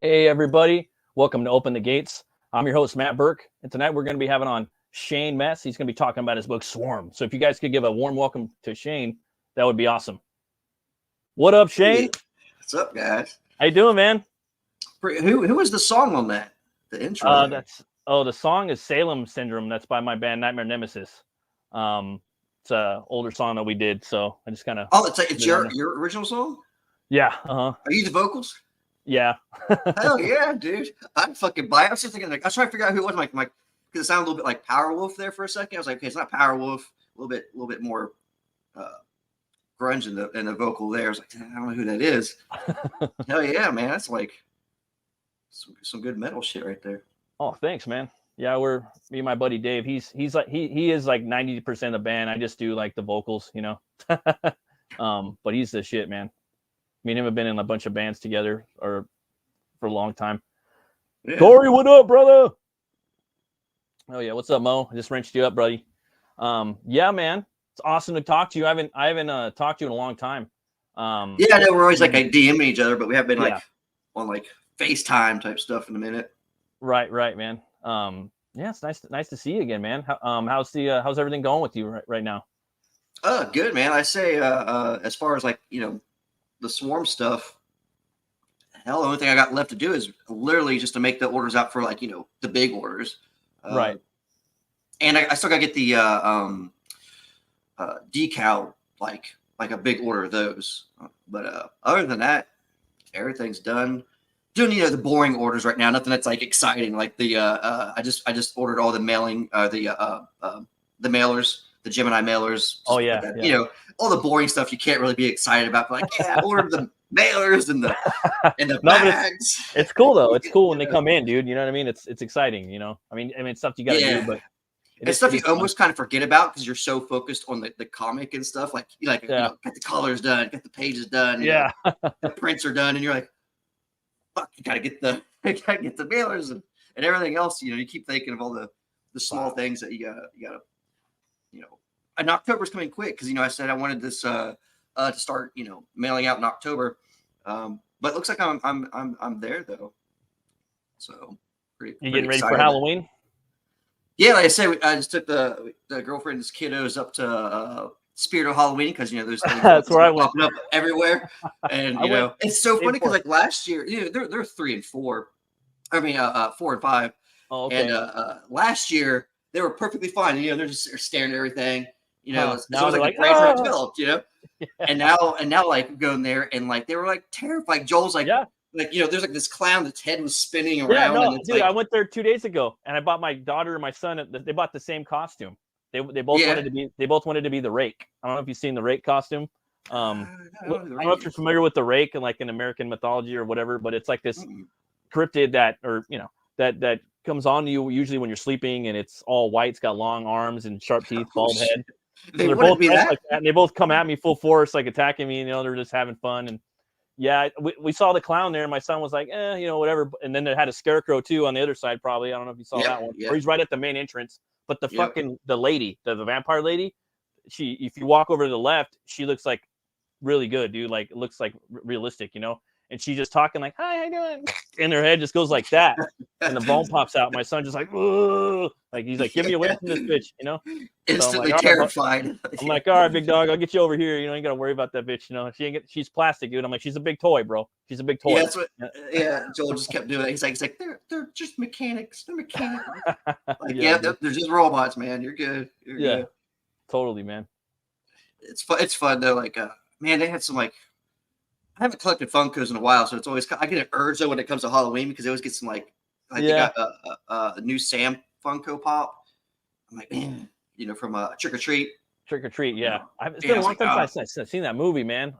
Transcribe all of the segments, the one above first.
Hey, everybody. Welcome to Open the Gates. I'm your host, Matt Burke, and tonight we're going to be having on Shane Mess. He's going to be talking about his book, Swarm. So if you guys could give a warm welcome to Shane, that would be awesome. What up, Shane? Hey, what's up, guys? How you doing, man? Who was the song on that? The intro? The song is Salem Syndrome. That's by my band Nightmare Nemesis. It's an older song that we did, so I just kind of... Oh, it's your original song? Yeah. Are you the vocals? Yeah. Hell yeah, dude. I'm fucking by. I was just thinking, like, I was trying to figure out who it was, like, because it sounded a little bit like Powerwolf there for a second. I was like, okay, it's not Powerwolf. A little bit more grunge in the vocal there. I was like, I don't know who that is. Hell yeah, man. That's like some good metal shit right there. Oh, thanks, man. Yeah, me and my buddy Dave. He is like 90% of the band. I just do like the vocals, you know. But he's the shit, man. Me and him have been in a bunch of bands together for a long time. Yeah. Corey, what up, brother? Oh yeah, what's up, Mo? I just wrenched you up, buddy. Yeah, man, it's awesome to talk to you. I haven't talked to you in a long time. Yeah, I know we're always like DMing each other, but we have been like on like FaceTime type stuff in a minute. Right, man. Yeah, it's nice to see you again, man. How's everything going with you right now? Good, man. I say as far as like, you know, the Swarm stuff, hell, the only thing I got left to do is literally just to make the orders out for, like, you know, the big orders. Right. And I still got to get the decal, like a big order of those. But other than that, everything's done. Doing, you know, the boring orders right now. Nothing that's like exciting. Like the I just ordered all the mailing, the mailers, the Gemini mailers. Oh yeah, like you know, all the boring stuff you can't really be excited about. But like, yeah, I ordered the mailers and the bags. It's cool though. It's cool when they come in, dude. You know what I mean? It's exciting. You know, I mean, it's stuff you got to do, but it's stuff you almost kind of forget about because you're so focused on the comic and stuff. Like you know, get the colors done, get the pages done. Yeah, the prints are done, and you're like, fuck, you gotta get the mailers and everything else. You know, you keep thinking of all the small things that you gotta, you know. And October's coming quick because, you know, I said I wanted this to start, you know, mailing out in October. But it looks like I'm there though. So you getting ready for Halloween? Yeah, like I said, I just took the girlfriend's kiddos up to Spirit of Halloween because, you know, there's things that's where I went up everywhere, and you know, it's so funny because like last year, you know, they're 3 and 4. I mean, 4 and 5. Oh, okay. And last year they were perfectly fine. You know, they're just staring at everything. You know, it was like brains were developed. You know, yeah. and now like going there and like they were like terrified. Like, Joel's like, like, you know, there's like this clown that's head was spinning around. Yeah, no, and it's dude, like, I went there 2 days ago and I bought my daughter and my son. They bought the same costume. They both wanted to be the Rake. I don't know if you've seen the Rake costume. I don't know if you're familiar with the Rake and like in American mythology or whatever, but it's like this cryptid that comes on you usually when you're sleeping, and it's all white. It's got long arms and sharp teeth, bald head. They're both like that, and they both come at me full force, like attacking me. And, you know, they're just having fun. And yeah, we saw the clown there, and my son was like, you know, whatever. And then they had a scarecrow too on the other side, probably. I don't know if you saw that one. Or he's right at the main entrance. But the fucking the lady, the vampire lady, if you walk over to the left, she looks like really good, dude. Like, it looks like realistic, you know. And she's just talking like, "Hi, how you doing?" And her head just goes like that, and the bone pops out. My son just like, "Whoa!" Like, he's like, "Get me away from this bitch," you know. Instantly so terrified. I'm like, "All right, big dog, I'll get you over here. You know, you ain't gotta worry about that bitch. You know, she's plastic, dude." I'm like, "She's a big toy, bro. She's a big toy." Yeah, that's what. Yeah, Joel just kept doing it. He's like, they're just mechanics. They're mechanics. Like, they're just robots, man. You're good. You're good. Totally, man. It's fun though. Like, man, they had some like. I haven't collected Funkos in a while, so it's always I get an urge though when it comes to Halloween because they always get some like they got a new Sam Funko Pop. I'm like, man, you know, from Trick or Treat. Trick or Treat, yeah. It's been a long time since I've seen that movie, man.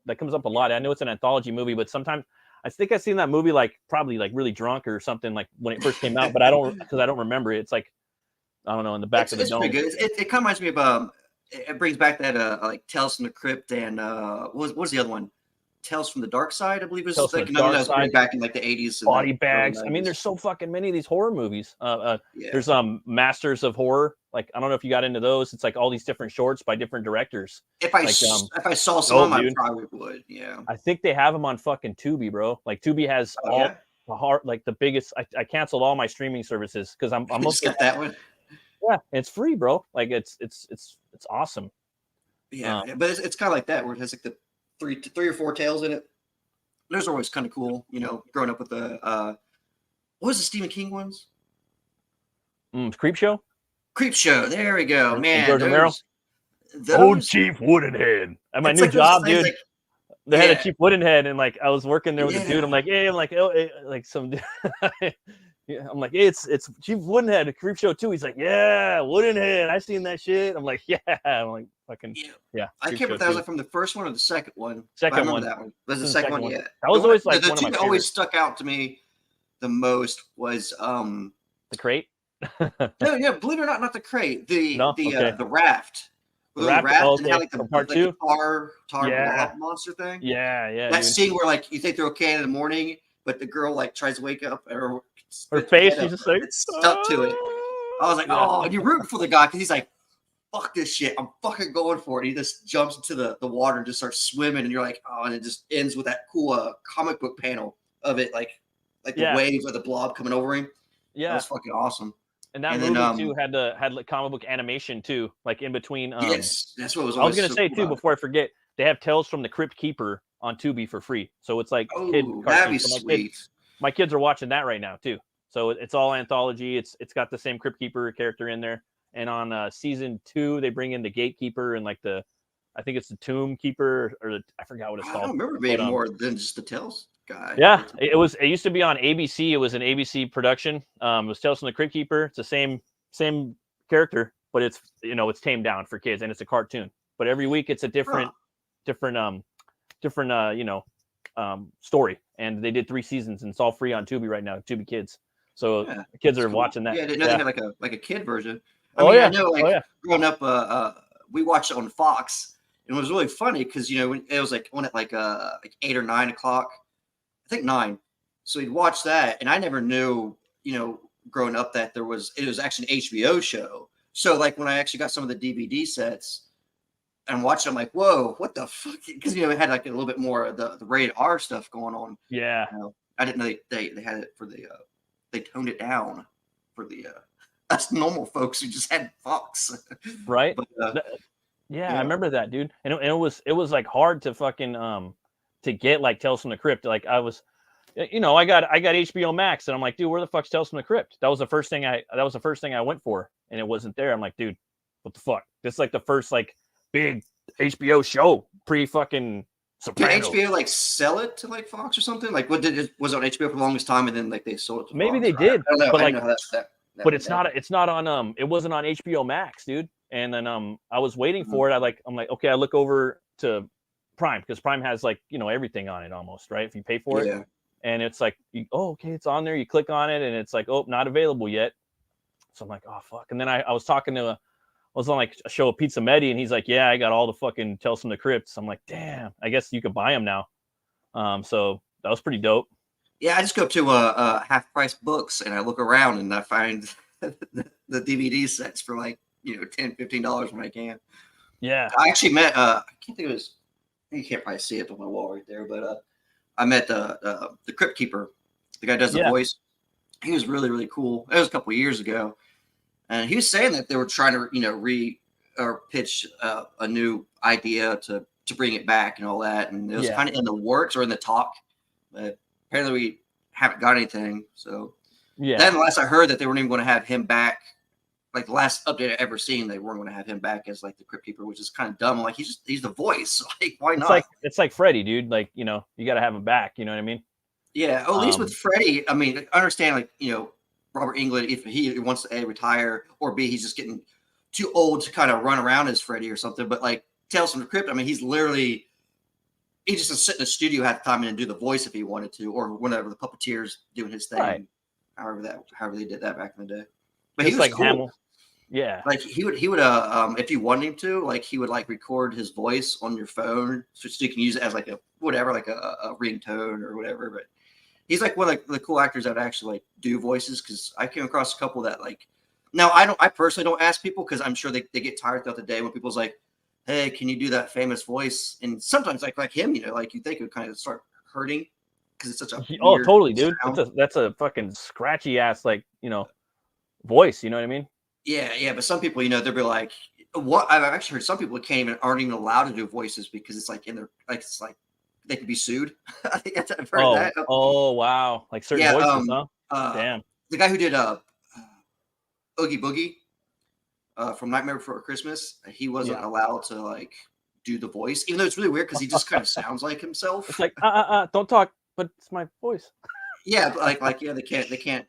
That comes up a lot. I know it's an anthology movie, but sometimes I think I've seen that movie like probably like really drunk or something like when it first came out, but I don't remember it. It's like I don't know, in the back of the dome. It's pretty good. It kind of reminds me of it brings back that like Tales from the Crypt and what was the other one? Tales from the Dark Side, I believe is Tales from like the another Dark that was way Side. back in like the 80s. Body and Bags. I mean, 90s. there's so fucking many of these horror movies. Yeah. There's Masters of Horror. Like, I don't know if you got into those. It's like all these different shorts by different directors. If I saw some, I probably would. Yeah. I think they have them on fucking Tubi, bro. Like Tubi has all the hard, like the biggest. I canceled all my streaming services because I'm just got that one. Yeah, it's free, bro. Like it's awesome. Yeah, but it's kind of like that where it has like the three or four tales in it. Those are always kind of cool, you know, growing up with the what was the Stephen King ones? Creep Show. Creep Show. There we go, man. Those, Old Chief Woodenhead. At my new job, dude. Like, they had a Chief Woodenhead, and like I was working there with a dude. I'm like, hey, like some. Yeah, I'm like, hey, it's Chief Woodenhead, a Creep Show too. He's like, yeah, Woodenhead. I seen that shit. I'm like, yeah. I'm like, fucking yeah. I can't remember if that was like from the first one or the second one. Second one. That one. Was the second one? Yeah. That was always like the one two of my that always stuck out to me the most was the Crate. No, yeah, believe it or not the Crate. The Raft. The raft, and had, like, the part like, two, tar monster thing. Yeah. That scene where like you think they're okay in the morning, but the girl like tries to wake up, or her face, she's just like stuck to it. I was like, oh, and you're rooting for the guy because he's like, fuck this shit, I'm fucking going for it. He just jumps into the water and just starts swimming, and you're like, oh, and it just ends with that cool comic book panel of it, like the waves of the blob coming over him. Yeah, that was fucking awesome. And that movie too had like comic book animation too, like in between. Yes, that's what was. I was gonna say too before I forget. They have Tales from the Crypt Keeper on Tubi for free, so it's like kid cartoons. That'd be sweet. My kids are watching that right now too, so it's all anthology. It's got the same Crypt Keeper character in there, and on season 2 they bring in the Gatekeeper and like I think it's the Tomb Keeper or I forgot what it's called. I don't remember being more than just the Tales guy. Yeah, it used to be on ABC. It was an ABC production. It was Tales from the Crypt Keeper. It's the same character, but it's it's tamed down for kids and it's a cartoon. But every week it's a different story. And they did 3 seasons and it's all free on Tubi right now, Tubi Kids. So the kids are watching that. Yeah, I didn't know they had like a kid version. I know growing up, we watched it on Fox. And it was really funny because when it was like on at like 8 or 9 o'clock. I think 9. So we'd watch that, and I never knew, growing up that it was actually an HBO show. So like when I actually got some of the DVD sets and watched it, I'm like, whoa, what the fuck? Because it had like a little bit more of the rated R stuff going on. Yeah. I didn't know they had it for they toned it down for us normal folks who just had Fox. Right. But, I remember that, dude. And it was like hard to fucking to get like Tales from the Crypt. Like I was, I got HBO Max, and I'm like, dude, where the fuck's Tales from the Crypt? That was the first thing I went for, and it wasn't there. I'm like, dude, what the fuck? This is like the first like big HBO show pre fucking Sopranos. Did HBO like sell it to like Fox or something? Like what was it on HBO for the longest time, and then like they sold it to Maybe Fox, they did, I don't know. But I know how that but it's not on it wasn't on HBO Max, dude. And then I was waiting for it. I'm like, okay, I look over to Prime because Prime has like everything on it almost, right? If you pay for it, and it's like, okay, it's on there. You click on it, and it's like, oh, not available yet. So I'm like, oh fuck. And then I was talking to I was on like a show of Pizza Medi, and he's like, yeah, I got all the fucking Tales from the Crypt. So I'm like, damn, I guess you could buy them now. So that was pretty dope. Yeah, I just go to Half Price Books and I look around and I find the DVD sets for like $10, $15 when I can. Yeah, I actually met I can't think it was. You can't probably see it on my wall right there, but I met the Crypt Keeper, the guy who does the voice. He was really, really cool. It was a couple of years ago, and he was saying that they were trying to pitch a new idea to bring it back and all that, and it was kind of in the works or in the talk, but apparently we haven't got anything. So then last I heard that they weren't even going to have him back. Like the last update I ever seen, they weren't going to have him back as like the Crypt Keeper, which is kind of dumb. Like he's the voice. Like why not? It's like Freddy, dude. Like you got to have him back. You know what I mean? Yeah. At least with Freddy, I mean, I understand like Robert Englund, if he wants to A, retire, or B, he's just getting too old to kind of run around as Freddy or something. But like Tales from the Crypt, I mean, he just sit in the studio half the time and do the voice if he wanted to, or whenever the puppeteer's doing his thing. Right. However they did that back in the day. But he was like cool. Yeah. Like he would if you wanted him to, like he would like record his voice on your phone so you can use it as like a whatever, like a ringtone or whatever. But he's like one of the cool actors that actually like do voices, because I came across a couple that like, now I personally don't ask people because I'm sure they get tired throughout the day when people's like, hey, can you do that famous voice? And sometimes like him, you know, like you think it would kind of start hurting because it's such a weird totally, dude. sound. That's a fucking scratchy ass, like, you know, voice, you know what I mean? Yeah, but some people, you know, they'll be like, what I've actually heard some people aren't even allowed to do voices because it's like in their, like, it's like they could be sued. I think I've heard that. Oh wow. Like certain voices, huh? Damn. The guy who did Oogie Boogie from Nightmare Before Christmas, he wasn't allowed to like do the voice, even though it's really weird because he just kind of sounds like himself. It's like don't talk, but it's my voice. Yeah, but like yeah, they can't.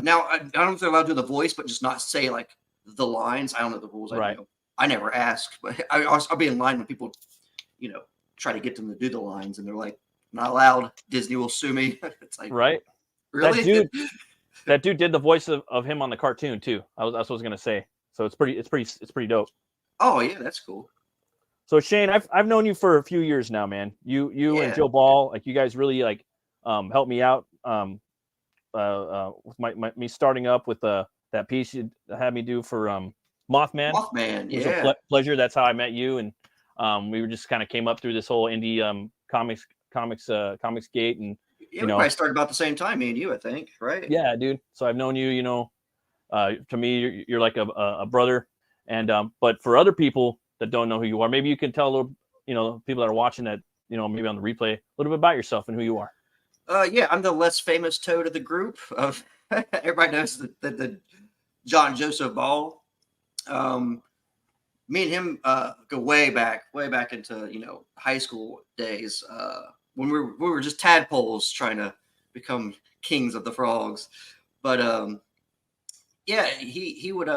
Now I don't know if they're allowed to do the voice, but just not say like the lines. I don't know the rules. Right. I never asked, but I'll be in line when people, you know, try to get them to do the lines, and they're like, not allowed. Disney will sue me. It's like, right. Really? That dude did the voice of him on the cartoon too. That's what I was gonna say. So it's pretty dope. Oh yeah, that's cool. So Shane, I've known you for a few years now, man. You and Joe Ball, like you guys really like helped me out with me starting up with that piece you had me do for Mothman. Mothman, it was a pleasure. That's how I met you, and we were just kind of came up through this whole indie comics gate, and we probably started about the same time, me and you, I think, right? Yeah, dude. So I've known you, you know, to me, you're like a brother, and but for other people that don't know who you are, maybe you can tell a little, you know, people that are watching that, you know, maybe on the replay, a little bit about yourself and who you are. Yeah, I'm the less famous Toad of the group. Of everybody knows the John Joseph Ball. Me and him go way back into, you know, high school days when we were just tadpoles trying to become kings of the frogs. But yeah, he would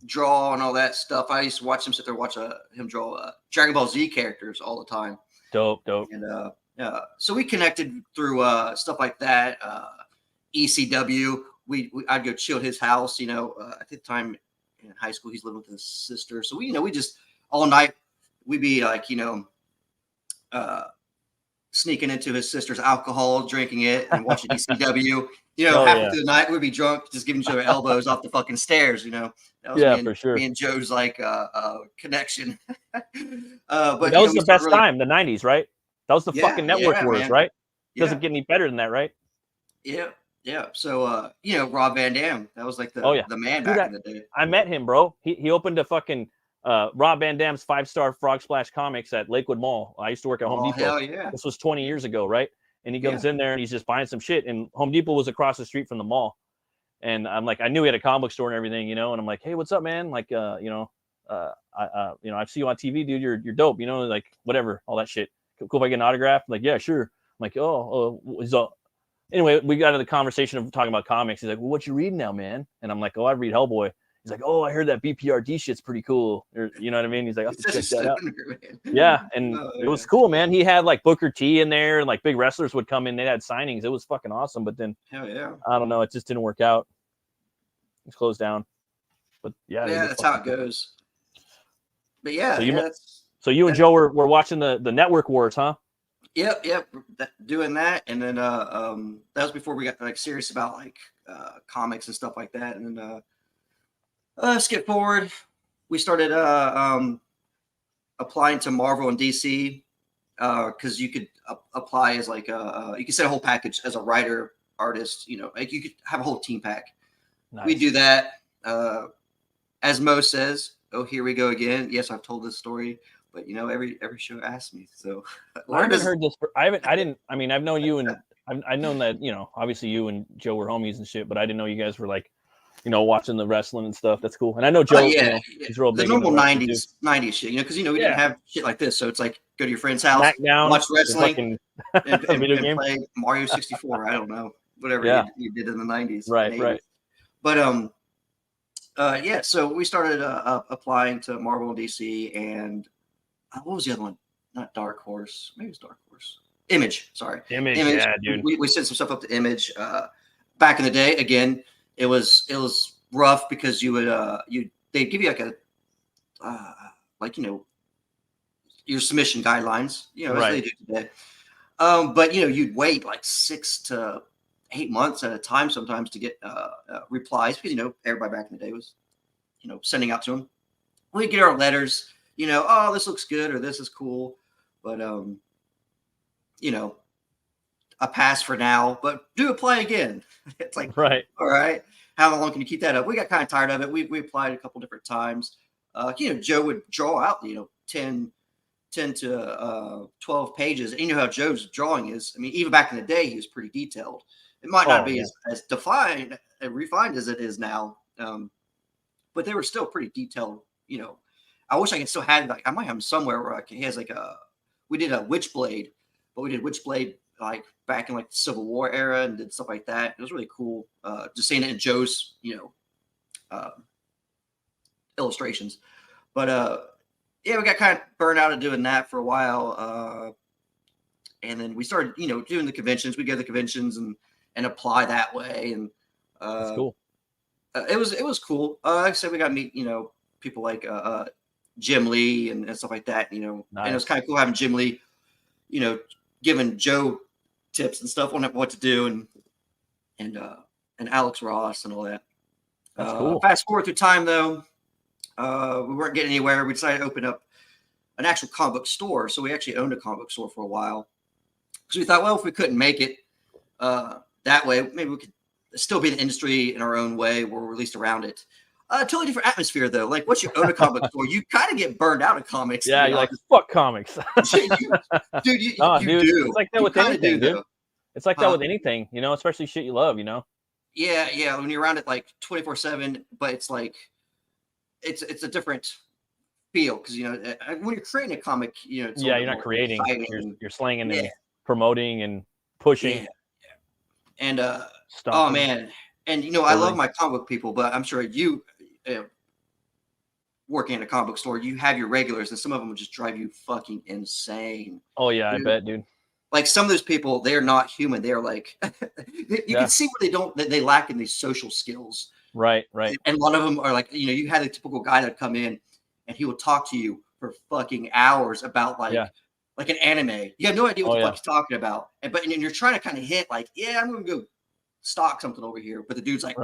draw and all that stuff. I used to watch him sit there watch him draw Dragon Ball Z characters all the time. Dope. And so we connected through stuff like that. ECW. I'd go chill at his house. You know, at the time in high school, he's living with his sister. So we just all night we'd be like, you know, sneaking into his sister's alcohol, drinking it, and watching ECW. You know, half of the night we'd be drunk, just giving each other elbows off the fucking stairs. You know, that was for sure. Me and Joe's like connection. But that was the best time, the '90s, right? That was the fucking network wars, man. Right? Doesn't get any better than that, right? Yeah. So you know, Rob Van Dam, that was like the man back in the day. I met him, bro. He opened a fucking Rob Van Dam's 5-star Frog Splash Comics at Lakewood Mall. I used to work at Home Depot. Hell yeah. This was 20 years ago, right? And he comes in there and he's just buying some shit. And Home Depot was across the street from the mall. And I'm like, I knew he had a comic book store and everything, you know. And I'm like, hey, what's up, man? Like, you know, I see you on TV, dude. You're dope, you know, like whatever, all that shit. Cool if I get an autograph? I'm like, yeah, sure. I'm like, anyway, we got into the conversation of talking about comics. He's like, well, what you reading now, man? And I'm like, oh, I read Hellboy. He's like, oh, I heard that BPRD shit's pretty cool. Or, you know what I mean? He's like, I have to check that out. Yeah, and it was cool, man. He had like Booker T in there, and like big wrestlers would come in. They had signings. It was fucking awesome. But then, hell yeah, I don't know. It just didn't work out. It's closed down. But yeah, that's how it goes. But yeah, so you and Joe were watching the network wars, huh? Yep. Doing that, and then that was before we got like serious about like comics and stuff like that, and then. Skip forward. We started applying to Marvel and DC because you could apply as like you could set a whole package as a writer, artist. You know, like you could have a whole team pack. Nice. We do that. As Mo says, oh, here we go again. Yes, I've told this story, but you know, every show asks me. So I haven't heard this. I mean, I've known you and I've known that, you know, obviously you and Joe were homies and shit, but I didn't know you guys were like, you know, watching the wrestling and stuff. That's cool. And I know Joe, you know, he's real big. The normal 90s shit, you know, because, you know, we didn't have shit like this. So it's like, go to your friend's house, watch wrestling, and play Mario 64. I don't know. Whatever you did in the 90s. Right. But, yeah, so we started applying to Marvel and DC. And what was the other one? Not Dark Horse. Maybe it's Dark Horse. Image. Sorry. Image. Yeah, dude. We sent some stuff up to Image. Back in the day, again, it was rough because you would they'd give you like a your submission guidelines, as they do today. But you'd wait like 6 to 8 months at a time sometimes to get replies because everybody back in the day was sending out to them. We'd get our letters, oh, this looks good or this is cool, but a pass for now, but do apply again. It's like, right. All right. How long can you keep that up? We got kind of tired of it. We applied a couple different times. Joe would draw out, 10 to 12 pages. And you know how Joe's drawing is. I mean, even back in the day, he was pretty detailed. It might not be as defined and refined as it is now. But they were still pretty detailed, I wish I could still have I might have them somewhere where he has we did a Witchblade, but we did Witchblade like back in like the Civil War era and did stuff like that. It was really cool. Just seeing it in Joe's, illustrations. But we got kind of burned out of doing that for a while. And then we started, doing the conventions. We go to the conventions and apply that way. And that's cool. It was cool. Like I said, we got to meet, people like Jim Lee and stuff like that, nice. And it was kind of cool having Jim Lee, giving Joe tips and stuff on what to do and Alex Ross and all that. That's cool. Fast forward through time though, we weren't getting anywhere. We decided to open up an actual comic book store. So we actually owned a comic book store for a while. So we thought, well, if we couldn't make it that way, maybe we could still be in the industry in our own way. We're released around it. Totally different atmosphere though. Like once you own a comic book store, you kind of get burned out of comics. Yeah, you're like, fuck comics. Dude, you do. It's like that with anything, dude. It's like that with anything, especially shit you love, Yeah. When you're around it like 24/7, but it's like it's a different feel because when you're creating a comic, it's you're not creating, you're slanging and promoting and pushing. Yeah. And oh man, and I love my comic book people, but I'm sure you working in a comic book store, you have your regulars, and some of them will just drive you fucking insane. Oh yeah, I bet, dude. Like some of those people, they are not human. They are like you can see what they lack in these social skills. Right. And a lot of them are like, you had a typical guy that come in and he will talk to you for fucking hours about like an anime. You have no idea what the fuck he's talking about. But you're trying to kind of hit like, yeah, I'm going to go stock something over here. But the dude's like,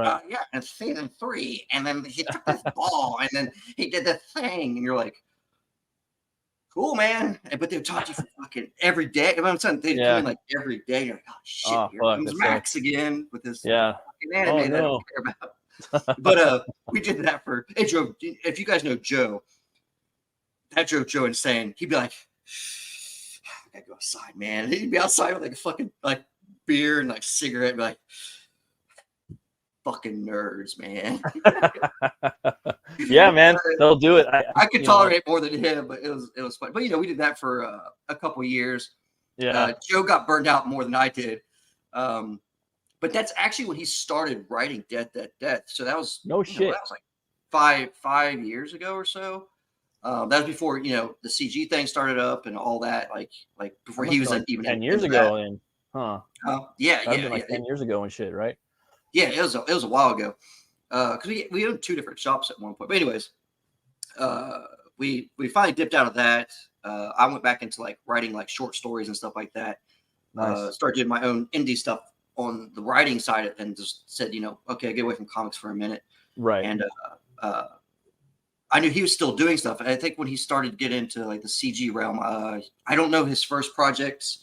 and season 3. And then he took this ball and then he did the thing. And you're like, cool, man. But they'll talk to you for fucking every day. I'm saying they come in like every day. You're like, oh shit, here comes Max again with this fucking anime that I don't care about. But we did that for Joe. If you guys know Joe, that drove Joe insane. He'd be like, I gotta go outside, man. He'd be outside with like a fucking like beer and like cigarette and be like, fucking nerds, man. Yeah, man. They'll do it. I could tolerate more than him, but it was fun. But we did that for a couple of years. Yeah. Joe got burned out more than I did. But that's actually when he started writing Death. So that was no shit. That was like 5 years ago or so. That was before the CG thing started up and all that. Like before he was even 10 years ago. And yeah, like 10 years ago and shit, right? Yeah, it was a while ago. Because we owned 2 different shops at one point. But anyways, we finally dipped out of that. I went back into like writing like short stories and stuff like that. Nice. Started doing my own indie stuff on the writing side and just said, okay, get away from comics for a minute. Right. And I knew he was still doing stuff. And I think when he started getting into like the CG realm, I don't know his first projects.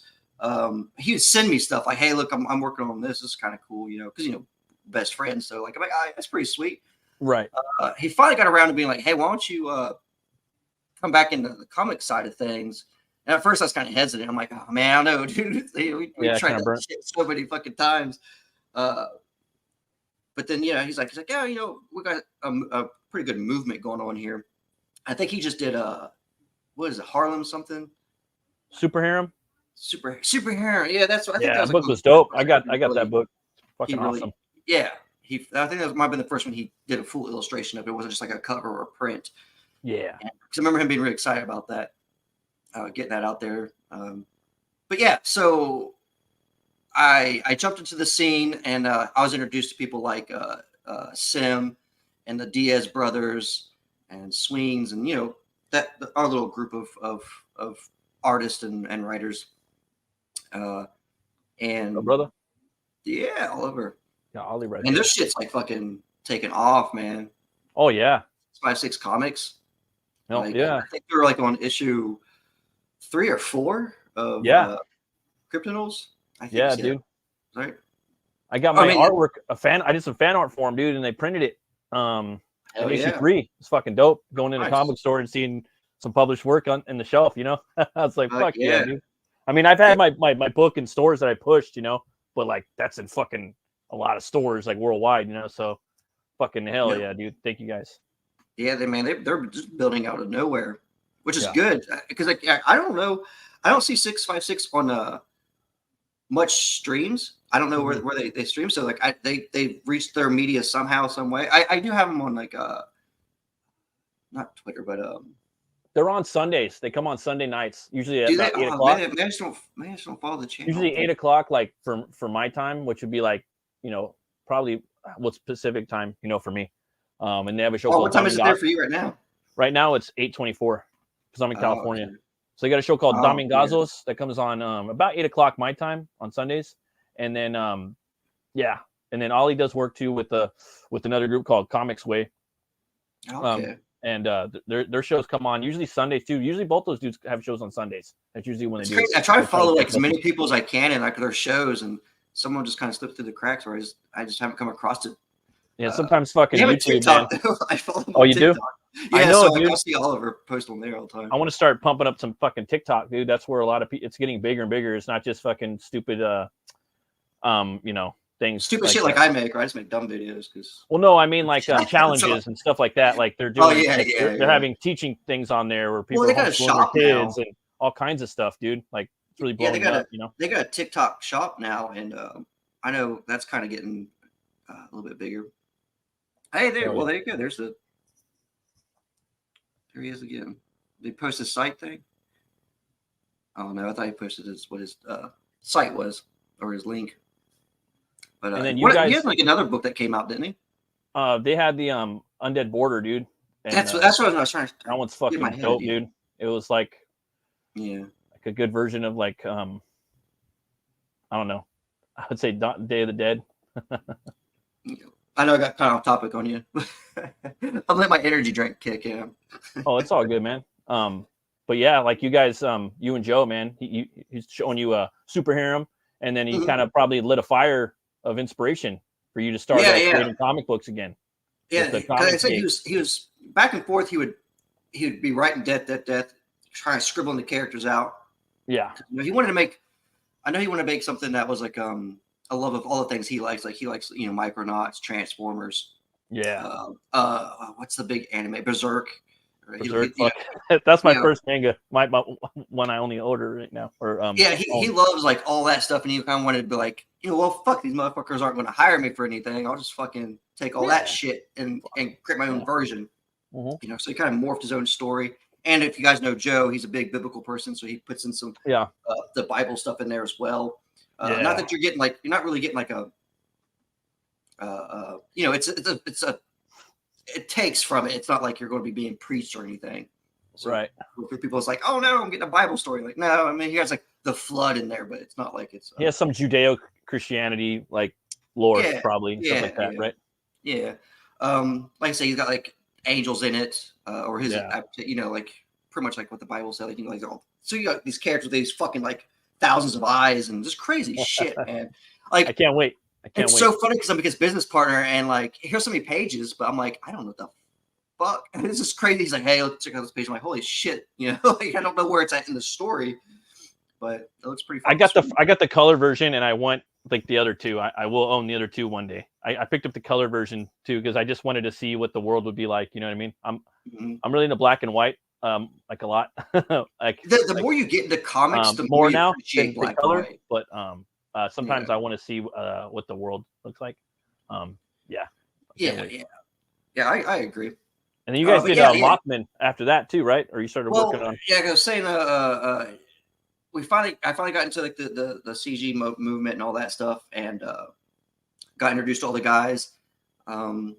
He would send me stuff like, hey, look, I'm working on this. This is kind of cool, because, best friends. So like, I'm like, that's pretty sweet. Right. He finally got around to being like, hey, why don't you come back into the comic side of things? And at first I was kind of hesitant. I'm like, oh man, I don't know, dude. we tried that shit so many fucking times. But then, he's like, yeah, we got a pretty good movement going on here. I think he just did what is it, Harlem something? Super Harem? Super Harem. Yeah, that's what I think. That book was dope. I got that book. Fucking awesome. Yeah. I think that might have been the first one he did a full illustration of. It wasn't just like a cover or a print. Yeah. Because I remember him being really excited about that. Getting that out there. But yeah, so I jumped into the scene and I was introduced to people like Sim and the Diaz brothers and Swings, and our little group of artists and writers. And oh, brother. Yeah, all over. Yeah, Ollie right And there. this shit's like fucking taking off, man. Oh yeah. 5-6 Comics. No, yeah. I think they're like on issue 3 or 4 of Kryptonals. I think yeah, dude. Right. I got my artwork. I did some fan art for them, dude, and they printed it. In issue 3. It's fucking dope. Going in a comic store and seeing some published work in the shelf. I was like, fuck yeah, dude. I mean, I've had my book in stores that I pushed, but like that's in fucking a lot of stores like worldwide, so fucking hell yeah, dude. Thank you guys. Yeah, they're just building out of nowhere, which is good because like I don't know, I don't see 656 on much streams. I don't know where they stream, so like they reached their media somehow, some way. I do have them on like not Twitter, but they're on Sundays. They come on Sunday nights, usually at about 8 o'clock. Man, I just don't follow the channel. Usually 8 o'clock, like for my time, which would be like probably what's Pacific time, for me. And they have a show called. What time is it there for you right now? Right now it's 8:24 because I'm in California. Okay. So they got a show called Domingazos that comes on about 8 o'clock my time on Sundays, and then and then Ollie does work too with another group called Comics Way. Okay. And their shows come on usually Sundays too. Usually both those dudes have shows on Sundays. That's usually when they do. I try to follow like as many people as I can in like their shows, and someone just kind of slipped through the cracks, or I just haven't come across it. Yeah, sometimes fucking YouTube, TikTok, man. I follow them on you TikTok. Do? Yeah, I know, dude. I see Oliver post on there all the time. I want to start pumping up some fucking TikTok, dude. That's where a lot of people. It's getting bigger and bigger. It's not just fucking stupid, things. Stupid shit like I make, right? I just make dumb videos because. Well, no, I mean like challenges and stuff like that. Like they're doing. They're having teaching things on there where people are homeschooling their kids and all kinds of stuff, dude. Like it's really blowing up. They got a TikTok shop now, and I know that's kind of getting a little bit bigger. Hey, there. Well, there you go. There he is again. They post his site thing. Oh no, I thought he posted what his site was or his link. But and then he had like another book that came out, didn't he? They had the Undead Border, dude. And, that's what I was trying to. That one's fucking dope, dude. It was like like a good version of like I don't know. I would say Day of the Dead. I know I got kind of off topic on you. I'll let my energy drink kick in. Oh, it's all good, man. But yeah, like you guys, you and Joe, man, he's showing you a super harem, and then he kind of probably lit a fire of inspiration for you to start creating comic books again. Yeah, because I said he was back and forth. He would be writing death, trying to scribbling the characters out. Yeah, he wanted to make. I know he wanted to make something that was like a love of all the things he likes. Like he likes, Micronauts, Transformers. Yeah. What's the big anime? Berserk. Berserk. That's my first manga. My one I only order right now. Or he loves like all that stuff, and he kind of wanted to be like, well, fuck, these motherfuckers aren't going to hire me for anything. I'll just fucking take all that shit and create my own version. Mm-hmm. So he kind of morphed his own story. And if you guys know Joe, he's a big biblical person, so he puts in some the Bible stuff in there as well. Not that you're not really getting like a it takes from it. It's not like you're going to be being preached or anything. So right. For people, it's like, oh no, I'm getting a Bible story. Like, no, I mean, he has like the flood in there, but it's not like it's. He has some Judeo-Christianity like lore, probably stuff like that, right? Yeah. Like I say, he's got like angels in it, or his, like pretty much like what the Bible said. Like, so you got these characters with these fucking like thousands of eyes and just crazy shit, man. Like, I can't wait. It's so funny because I'm his business partner, and like, here's so many pages, but I'm like, I don't know what the fuck. And it's just crazy. He's like, hey, let's check out this page. I'm like, holy shit, like I don't know where it's at in the story, but it looks pretty fun. I got the color version, and I want like the other two. I will own the other two one day. I picked up the color version too because I just wanted to see what the world would be like. You know what I mean? I'm really into black and white, like a lot. Like the more you get into comics, the more you now appreciate black and color. But sometimes I want to see what the world looks like. I agree. And then you guys did Mothman after that too, right? Or you started working on? Yeah, I was saying, I finally got into like the CG movement and all that stuff, and got introduced to all the guys. And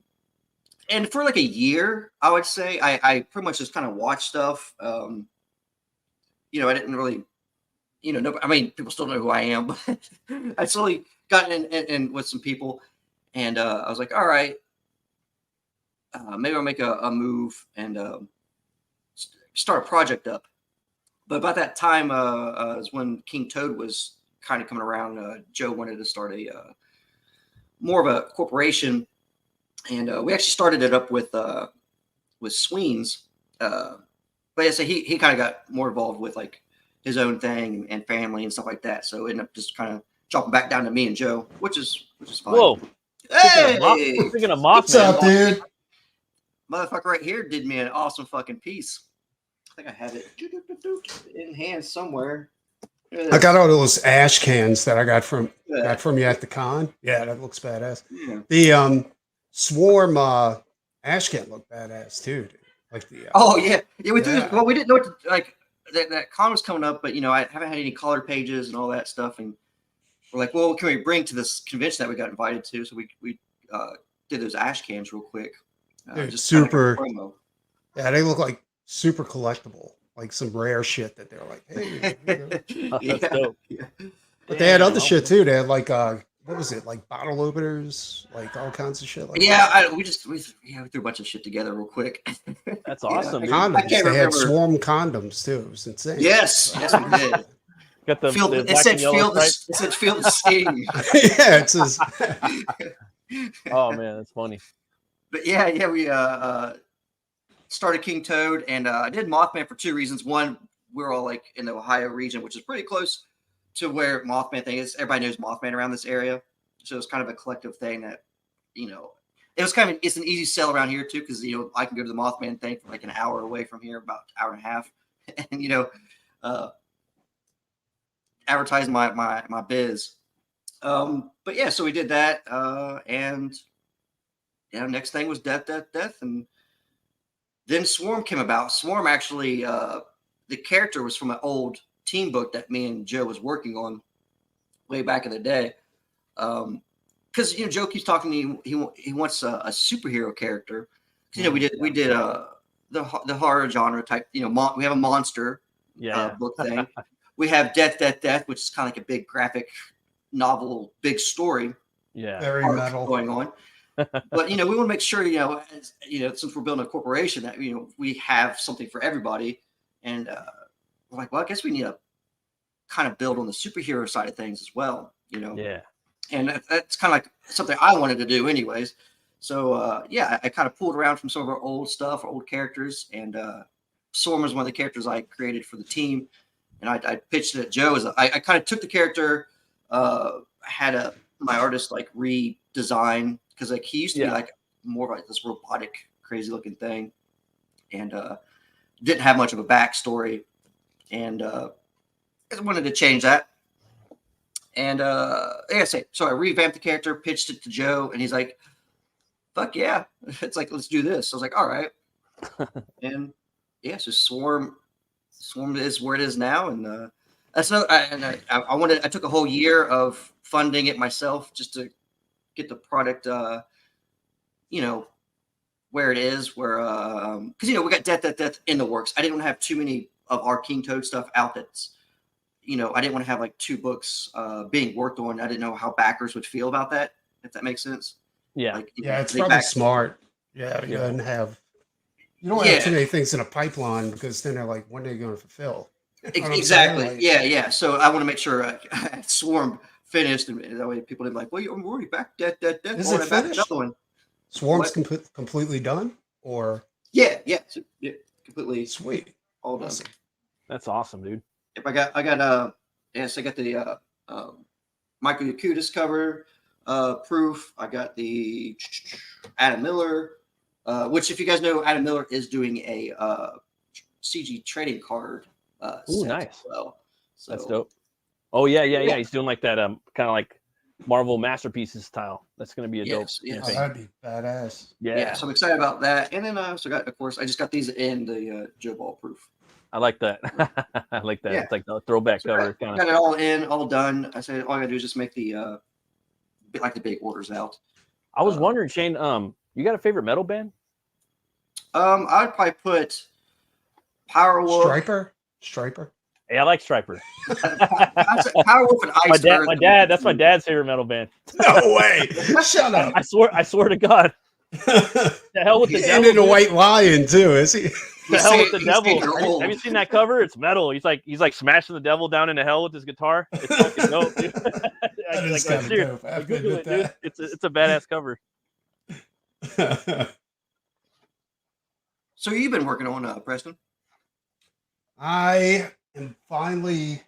and for like a year, I would say I pretty much just kind of watched stuff. You know, I didn't really, you know, no, I mean, people still know who I am, but I slowly got in with some people, and I was like, all right, maybe I'll make a move and start a project up. But about that time is when King Toad was kind of coming around. Joe wanted to start a more of a corporation, and we actually started it up with Sweens. But yeah, so he kind of got more involved with like his own thing and family and stuff like that. So it ended up just kind of dropping back down to me and Joe, which is fine. Whoa! Hey, speaking of Mothman, what's up, dude? Motherfucker right here did me an awesome fucking piece. I think I have it in hand somewhere. I got all those ash cans that I got from you at the con. Yeah, that looks badass. Yeah. The Swarm ash can look badass too, dude. Like the we did. Well, we didn't know what to, like that con was coming up, but you know, I haven't had any colored pages and all that stuff, and we're like, well, what can we bring to this convention that we got invited to? So we did those ash cans real quick. Dude, just super. Kind of Yeah, they look like super collectible, like some rare shit that they're like, hey. That's dope. Yeah. But they had other shit too. They had like what was it, like bottle openers, like all kinds of shit. Like we threw a bunch of shit together real quick. That's awesome. Condoms. They remember. had Swarm condoms too. It was insane. Yes, we did. Got the It said feel the sting. Yeah, it says. Oh man, that's funny. But yeah, we started King Toad, and I did Mothman for two reasons. One, we're all like in the Ohio region, which is pretty close to where Mothman thing is. Everybody knows Mothman around this area, so it's kind of a collective thing that, you know, it's an easy sell around here too, because you know I can go to the Mothman thing from like an hour away from here, about an hour and a half, and you know, advertise my biz. But yeah, so we did that, and you know, next thing was death, and then Swarm came about. Swarm actually, the character was from an old team book that me and Joe was working on way back in the day. Because you know, Joe keeps talking to me. He wants a superhero character. You know, we did the horror genre type. You know, we have a monster book thing. We have death, which is kind of like a big graphic novel, big story. Yeah, very metal going on. But you know, we want to make sure, you know, since we're building a corporation, that you know we have something for everybody. And we're like, well, I guess we need to kind of build on the superhero side of things as well, you know. Yeah. And that's kind of like something I wanted to do, anyways. So I kind of pulled around from some of our old stuff, our old characters, and Swarm was one of the characters I created for the team, and I pitched it at Joe as I kind of took the character, had my artist like redesign, because like he used to be like more of like this robotic, crazy looking thing, and didn't have much of a backstory, and I wanted to change that. And so I revamped the character, pitched it to Joe, and he's like, "Fuck yeah!" It's like, let's do this. So I was like, "All right," and yeah, so Swarm is where it is now, and that's another. I took a whole year of funding it myself just to get the product, you know, where it is, where because you know we got death in the works. I didn't want to have too many of our King Toad stuff out. That's, you know, I didn't want to have like two books being worked on. I didn't know how backers would feel about that, if that makes sense. Yeah, like, yeah, it's probably smart. Yeah, you don't have too many things in a pipeline, because then they're like, when are you going to fulfill? You know exactly. like, yeah. So I want to make sure I had Swarm finished, and that way people didn't like, well, I'm already back. Death. Is it finished? Another one. Swarm's completely done, or yeah, completely sweet, all done. Awesome. That's awesome, dude. If I got the Michael Yakutis cover proof. I got the Adam Miller, which if you guys know, Adam Miller is doing a CG trading card. Oh, nice. As well. So, that's dope. Oh yeah. He's doing like that kind of like Marvel masterpieces style. That's going to be a dope. Yes. Oh, that'd be badass. Yeah. So I'm excited about that. And then I also got, of course, I just got these in the Joe Ball proof. I like that. I like that. Yeah. It's like the throwback cover. I got it all in, all done. I said all I gotta do is just make the big orders out. I was wondering, Shane, you got a favorite metal band? I'd probably put Powerwolf. Striper. Yeah, I like Striper. Powerwolf and Ice. My dad. That's my dad's favorite metal band. No way! Shut up! I swear to God. The hell with the devil. And in a white lion too, is he? The hell with the devil. Have you seen that cover? It's metal. He's like smashing the devil down into hell with his guitar. It's fucking dope, dude. That is kind of dope. I have to admit that. Dude. It's a badass cover. So you've been working on Preston? I am finally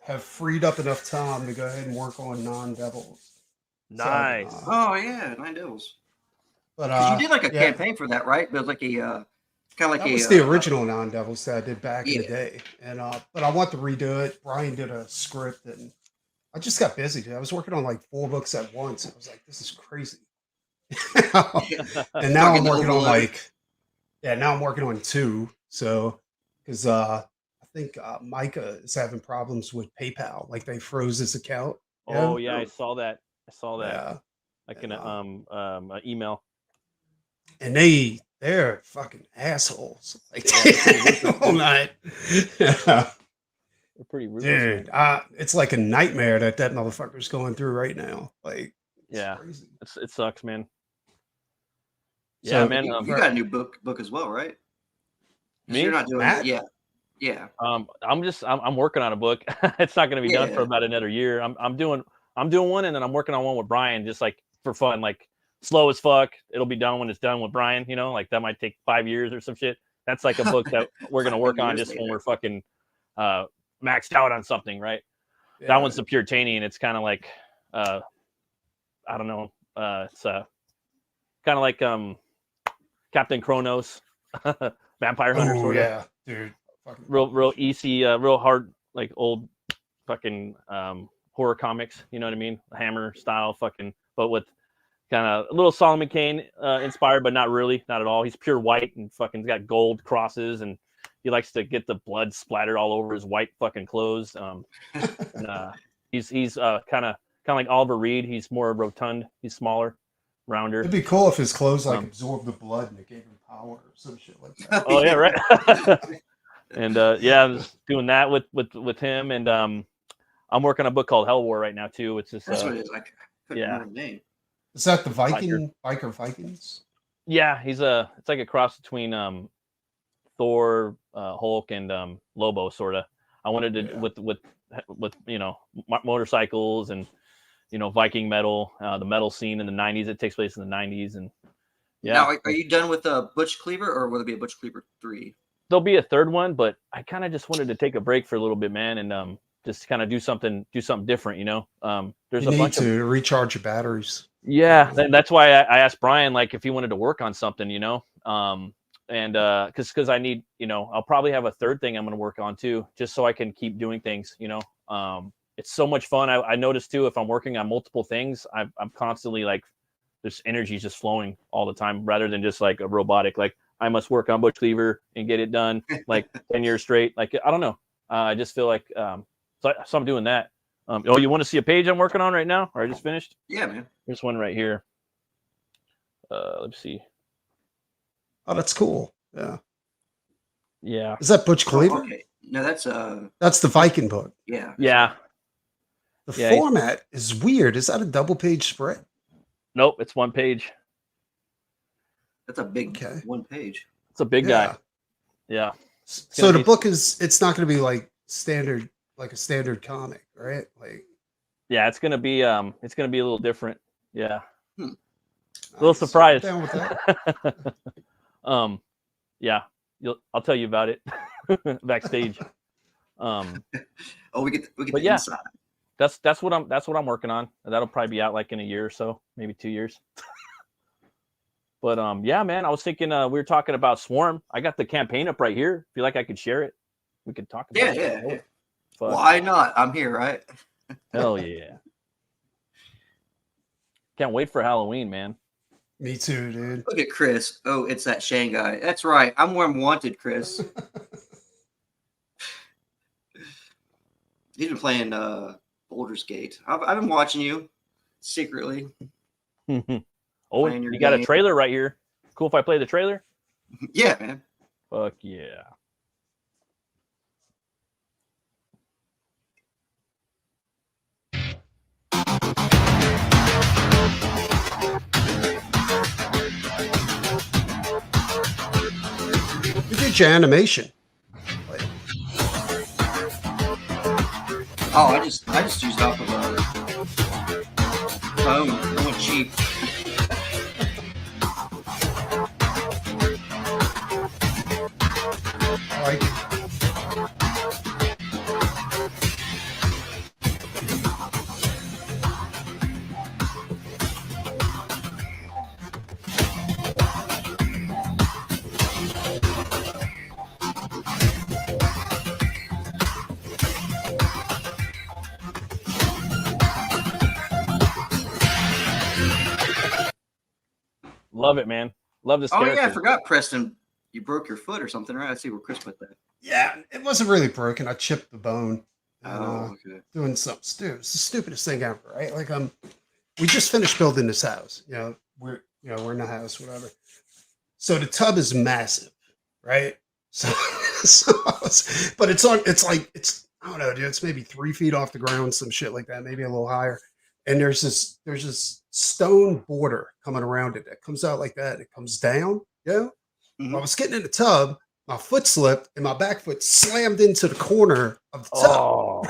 have freed up enough time to go ahead and work on Non-Devils. Nice. So, Oh yeah, Nine Devils. But you did like a campaign for that, right? But like a kind of like that was the original Non-Devils that I did back in the day. And but I want to redo it. Brian did a script, and I just got busy. Dude. I was working on like 4 books at once. And I was like, this is crazy. And now I'm working on now I'm working on 2. So because I think Micah is having problems with PayPal. Like they froze his account. Oh yeah, I saw that. Yeah. Like in an email. And they're fucking assholes. Like all night. They're pretty rude. Dude, it's like a nightmare that motherfucker's going through right now. Like, yeah, crazy. It sucks, man. So, Yeah, man. You got a new book as well, right? Me? You're not doing Matt? it. Yeah. I'm working on a book. It's not going to be done for about another year. I'm doing one, and then I'm working on one with Brian, just like for fun, like slow as fuck. It'll be done when it's done with Brian. You know, like that might take 5 years or some shit. That's like a book that we're gonna work on just when we're fucking maxed out on something, right? Yeah. That one's the Puritanian. It's kind of like I don't know. It's kind of like Captain Kronos, Vampire Hunter. Oh yeah, dude. Real easy, real hard, like old fucking horror comics. You know what I mean? Hammer style, fucking, but with kind of a little Solomon Kane inspired, but not really, not at all. He's pure white and fucking got gold crosses, and he likes to get the blood splattered all over his white fucking clothes. And, he's kind of like Oliver Reed. He's more rotund. He's smaller, rounder. It'd be cool if his clothes like absorbed the blood and it gave him power or some shit like that. Oh yeah, right. And yeah, I'm just doing that with him, and I'm working on a book called Hell War right now too. It's just that's what it is. I couldn't remember the name. Is that the biker Vikings? Yeah, it's like a cross between Thor, Hulk, and Lobo, sort of. I wanted to with motorcycles and Viking metal, the metal scene in the 90s. It takes place in the 90s, and yeah. Now, are you done with Butch Cleaver, or will it be a Butch Cleaver 3? There'll be a third one, but I kind of just wanted to take a break for a little bit, man, and just kind of do something different, There's you a need bunch to recharge your batteries. Yeah, that's why I asked Brian, like, if he wanted to work on something, and because I need, I'll probably have a third thing I'm going to work on too, just so I can keep doing things, It's so much fun. I noticed too, if I'm working on multiple things, I'm constantly like, there's energy just flowing all the time, rather than just like a robotic, like I must work on Butch Cleaver and get it done like 10 years straight. Like, I don't know. I just feel like, so I'm doing that. You want to see a page I'm working on right now, or I just finished? Yeah, man. There's one right here. Let's see. Oh, that's cool. Yeah. Yeah. Is that Butch Cleaver? Okay. No, that's the Viking book. Yeah. Yeah. The format is weird. Is that a double page spread? Nope, it's one page. That's a big one page. It's a big guy. Yeah. So the book it's not going to be like standard, like a standard comic, right? Like, yeah, it's gonna be a little different. Yeah. A little surprise. Down with that. Yeah, I'll tell you about it backstage. We get but the inside. That's what I'm working on. That'll probably be out like in a year or so, maybe 2 years. But yeah, man, I was thinking we were talking about Swarm. I got the campaign up right here. Feel like I could share it. We could talk about it. Yeah. Why not? I'm here, right? Hell yeah. Can't wait for Halloween, man. Me too, dude. Look at Chris. Oh, it's that Shane guy. That's right. I'm where I'm wanted, Chris. He's been playing Baldur's Gate. I've been watching you secretly. Oh, you got a trailer right here. Cool if I play the trailer? Yeah, man. Fuck yeah. You did your animation. Oh, I just used off of a phone. I went cheap. I like it. Love it, man. Love this Oh character. yeah, I forgot, Preston. You broke your foot or something, right? I see where Chris put that. Yeah, it wasn't really broken. I chipped the bone. Oh, okay. Doing something stupid. It's the stupidest thing ever, right? Like we just finished building this house. We're in the house, whatever. So the tub is massive, right? So but it's I don't know, dude. It's maybe 3 feet off the ground, some shit like that, maybe a little higher. And there's this stone border coming around it that comes out like that. It comes down. Yeah. Mm-hmm. I was getting in the tub, my foot slipped, and my back foot slammed into the corner of the tub. Oh,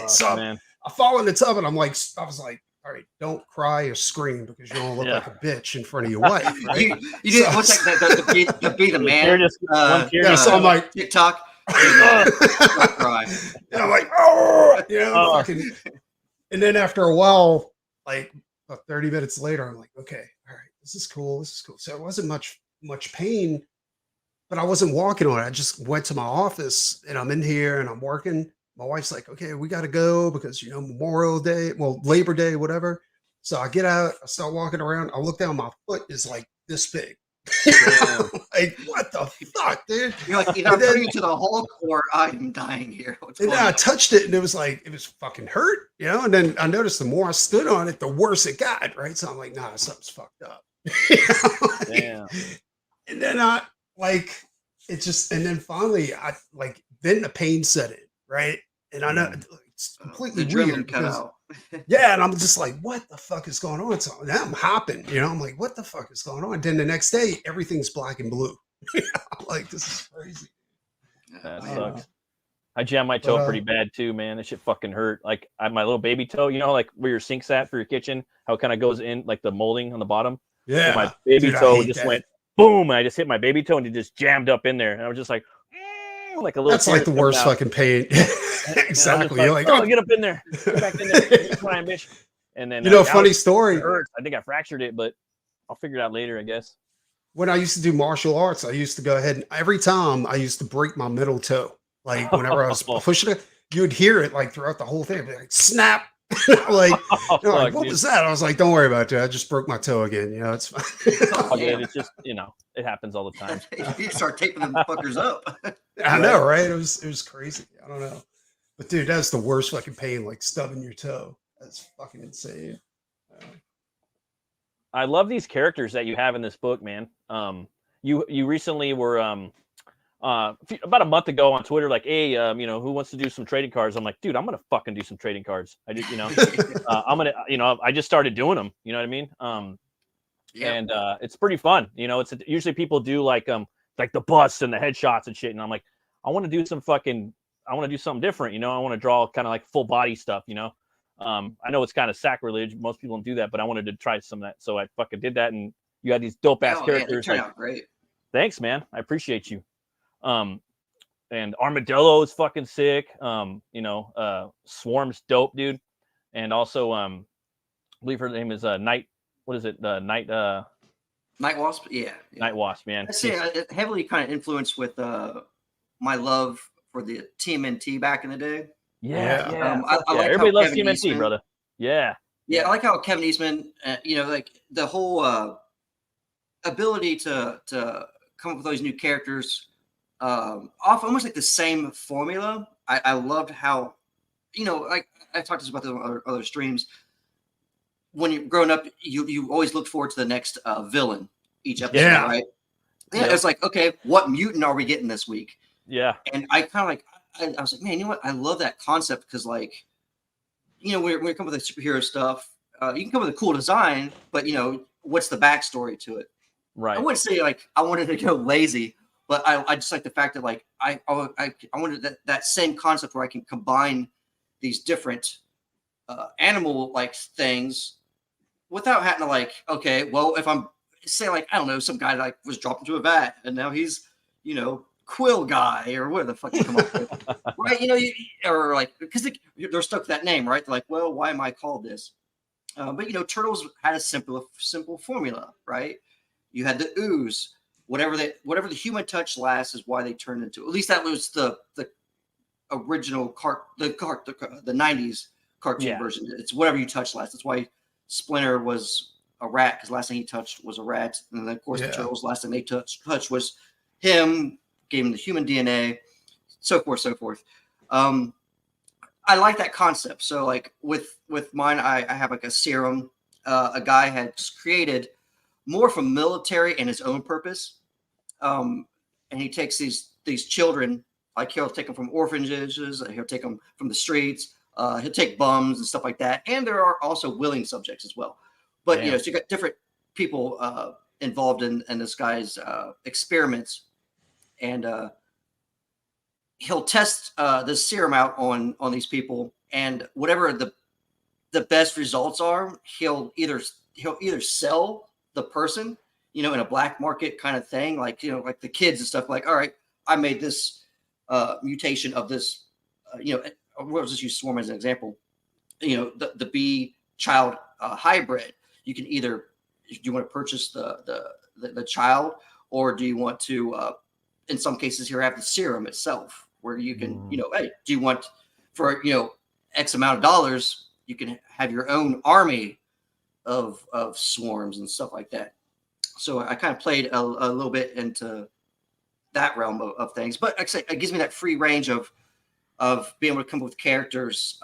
so man. I fall in the tub, and I was like, all right, don't cry or scream because you don't look like a bitch in front of your wife. Right? you didn't want to be the man. So I'm like TikTok. Cry. And I'm like, oh, fucking. And then after a while, like about 30 minutes later, I'm like, okay, all right, this is cool. So it wasn't much pain, but I wasn't walking on it. I just went to my office and I'm in here and I'm working. My wife's like, okay, we got to go because, Memorial Day, Labor Day, whatever. So I get out, I start walking around. I look down, my foot is like this big. Like, what the fuck, dude? You're like, either I'm turning to the Hulk or I'm dying here. And then I touched it and it was fucking hurt, And then I noticed the more I stood on it, the worse it got, right? So I'm like, nah, something's fucked up. Damn. And then and then finally then the pain set in, right? And I know it's completely weird because, and I'm just like, what the fuck is going on? So now I'm hopping, I'm like, what the fuck is going on? Then the next day, everything's black and blue. I'm like, this is crazy. That sucks. I jammed my toe pretty bad too, man. That shit fucking hurt. Like I had my little baby toe, like where your sink's at for your kitchen, how it kind of goes in, like the molding on the bottom. Yeah. So my baby toe just went boom. And I just hit my baby toe and it just jammed up in there. And I was just like a little. That's like the worst fucking pain. Exactly. You're like, oh, get up in there. Get back in there. Crying, bitch. And then funny story. It hurts. I think I fractured it, but I'll figure it out later, I guess. When I used to do martial arts, I used to go ahead and every time I used to break my middle toe. Like whenever I was pushing it, you would hear it like throughout the whole thing. Like snap. Like what was that? I was like, don't worry about it. I just broke my toe again. It's fine. It's just, it happens all the time. You start taping them fuckers up. I know, right? It was crazy. I don't know. But dude, that's the worst fucking pain, like stubbing your toe. That's fucking insane. I love these characters that you have in this book, man. You recently were about a month ago on Twitter, like, hey, who wants to do some trading cards? I'm like, dude, I'm gonna fucking do some trading cards. I just, I'm gonna, I just started doing them. You know what I mean? And it's pretty fun. It's usually people do like the busts and the headshots and shit, and I'm like, I want to do something different. I want to draw kind of like full body stuff. I know it's kind of sacrilege. Most people don't do that, but I wanted to try some of that, so I fucking did that. And you had these dope ass characters. Turned out great. Thanks, man. I appreciate you. And Armadillo is fucking sick. Swarm's dope, dude. And also, I believe her name is Night. What is it? Night Wasp. Yeah. Night Wasp, man. I say it heavily kind of influenced with my love for the TMNT back in the day. Yeah. I like everybody loves Kevin TMNT, Eastman, brother. Yeah. I like how Kevin Eastman, like the whole ability to come up with those new characters, off almost like the same formula. I loved how, like I talked about this on other streams. When you're growing up, you always look forward to the next villain each episode, right? Yeah, it's like, okay, what mutant are we getting this week? Yeah. And I kind of like, I was like, man, you know what? I love that concept because, like, you know, when we come with the superhero stuff, you can come with a cool design, but, you know, what's the backstory to it? Right. I wouldn't say, like, I wanted to go lazy, but I just like the fact that, like, I wanted that same concept where I can combine these different animal-like things without having to, like, okay, well, if I'm, say, like, I don't know, some guy, like, was dropped into a vat, and now he's, you know, Quill Guy, or whatever the fuck you come up with, right? You know, or like, because they're stuck with that name, right? They're like, well, why am I called this? But you know, Turtles had a simple formula, right? You had the ooze, whatever the human touch lasts is why they turned into. At least that was the original the 90s cartoon version. It's whatever you touch last. That's why Splinter was a rat, because last thing he touched was a rat, and then of course the Turtles, last thing they touched was him. Gave him the human DNA, so forth, so forth. I like that concept. So, like, with mine, I have like a serum. A guy has created more for military and his own purpose. And he takes these children, like, he'll take them from orphanages, he'll take them from the streets, he'll take bums and stuff like that. And there are also willing subjects as well. But you know, so you got different people involved in this guy's experiments. And he'll test this serum out on these people, and whatever the best results are, he'll either sell the person, you know, in a black market kind of thing, like, you know, like the kids and stuff. Like, all right, I made this mutation of this, you know, we'll just use swarm as an example. You know, the bee child hybrid. You can either, do you want to purchase the child, or do you want to in some cases here have the serum itself, where you can, you know, hey, do you want, for, you know, X amount of dollars, you can have your own army of swarms and stuff like that. So I kind of played a little bit into that realm of things, but like I say, it gives me that free range of being able to come up with characters.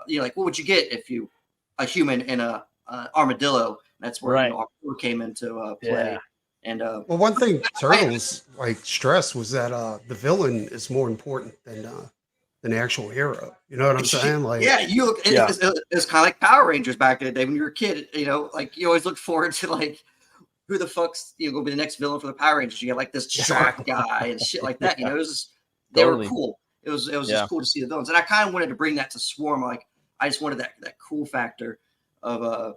You know, like, what would you get if you, a human and a armadillo? That's where, you know, Roku came into play. And well, one thing Turtles like stressed was that the villain is more important than the actual hero. You know what I'm saying? Like, yeah, you look. It's kind of like Power Rangers back in the day when you were a kid. You know, like, you always look forward to, like, who the fuck's, you know, going to be the next villain for the Power Rangers. You got, like, this shark guy and shit like that. You know, it was just, they were cool. It was just cool to see the villains, and I kind of wanted to bring that to Swarm. Like, I just wanted that cool factor of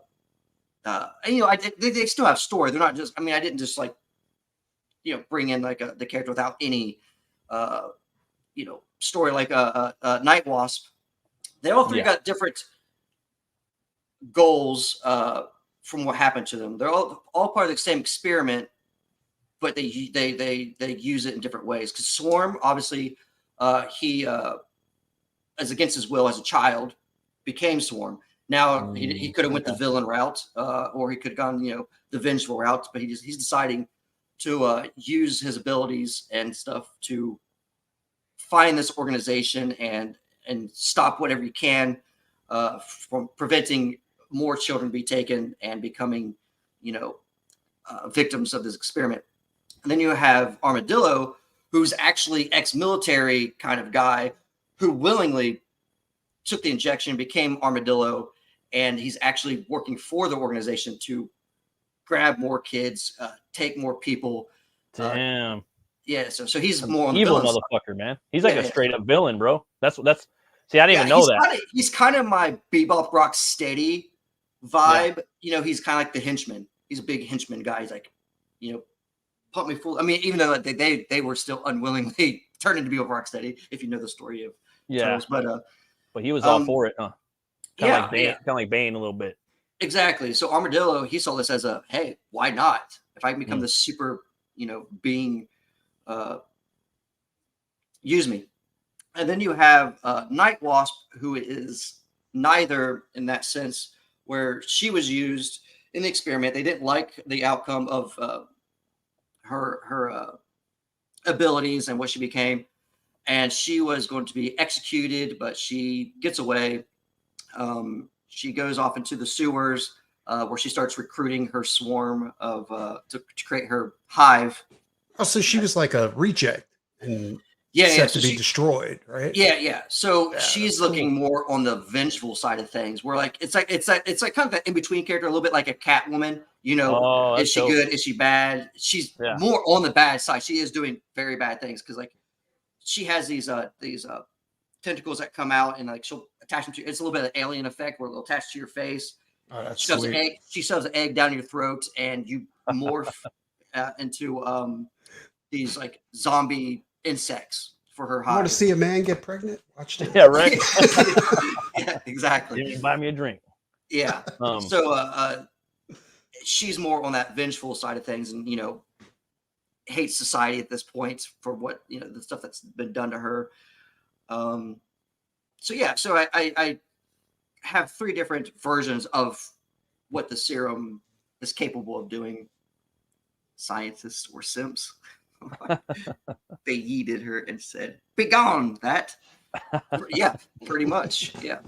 and, you know, they still have story. They're not just, I mean, I didn't just, like, you know, bring in, like, the character without any, you know, story, like Night Wasp. They all three got different goals from what happened to them. They're all part of the same experiment, but they use it in different ways. Because Swarm, obviously, he, as against his will as a child, became Swarm. Now he could have went the villain route, or he could have gone, you know, the vengeful route, but he's deciding to use his abilities and stuff to find this organization and stop whatever he can from preventing more children be taken and becoming, you know, victims of this experiment. And then you have Armadillo, who's actually ex-military kind of guy who willingly took the injection, became Armadillo, and he's actually working for the organization to grab more kids, take more people. Damn. Yeah, so he's more on the evil villain motherfucker, side. man. He's like a straight up villain, bro. That's see, I didn't even know that. He's kind of my Bebop Rocksteady vibe. You know, he's kind of like the henchman. He's a big henchman guy. He's like, you know, pump me full. I mean, even though they were still unwillingly turned into Bebop Rocksteady, if you know the story of Turtles. But he was all for it, huh? Kind of like Bane a little bit. Exactly. So Armadillo, he saw this as a, hey, why not? If I can become this super, you know, being, use me. And then you have Night Wasp, who is neither in that sense, where she was used in the experiment. They didn't like the outcome of her abilities and what she became. And she was going to be executed, but she gets away. She goes off into the sewers where she starts recruiting her swarm of to create her hive Oh, so she was like a reject and Yeah, set to be destroyed, right? Yeah. So Yeah, she's that's looking cool. more on the vengeful side of things. Where like it's like kind of an in between character, a little bit like a Catwoman. You know, Oh, is that's she dope. good? Is she bad? She's Yeah. more on the bad side. She is doing very bad things because like she has these tentacles that come out and like she'll attach them to. It's a little bit of an alien effect where they'll attach to your face. Oh, that's She shoves sweet. an egg. She shoves an egg down your throat, and you morph into these like zombie insects for her You want hide. to see a man get pregnant? Watch this. Yeah, right. Yeah, exactly. You buy me a drink. Yeah. So she's more on that vengeful side of things, and hates society at this point for what the stuff that's been done to her. So I have 3 different versions of what the serum is capable of doing. Scientists or simps. They yeeted her and said, "Begone that." Yeah, pretty much. Yeah.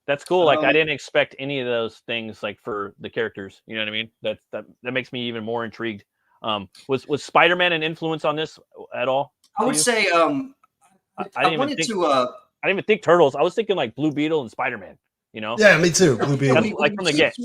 That's cool. Like I didn't expect any of those things like for the characters. You know what I mean? That makes me even more intrigued. Was Spider-Man an influence on this at all? I would say I didn't even think Turtles. I was thinking like Blue Beetle and Spider-Man. Yeah, me too. Blue Beetle. That's like from the get.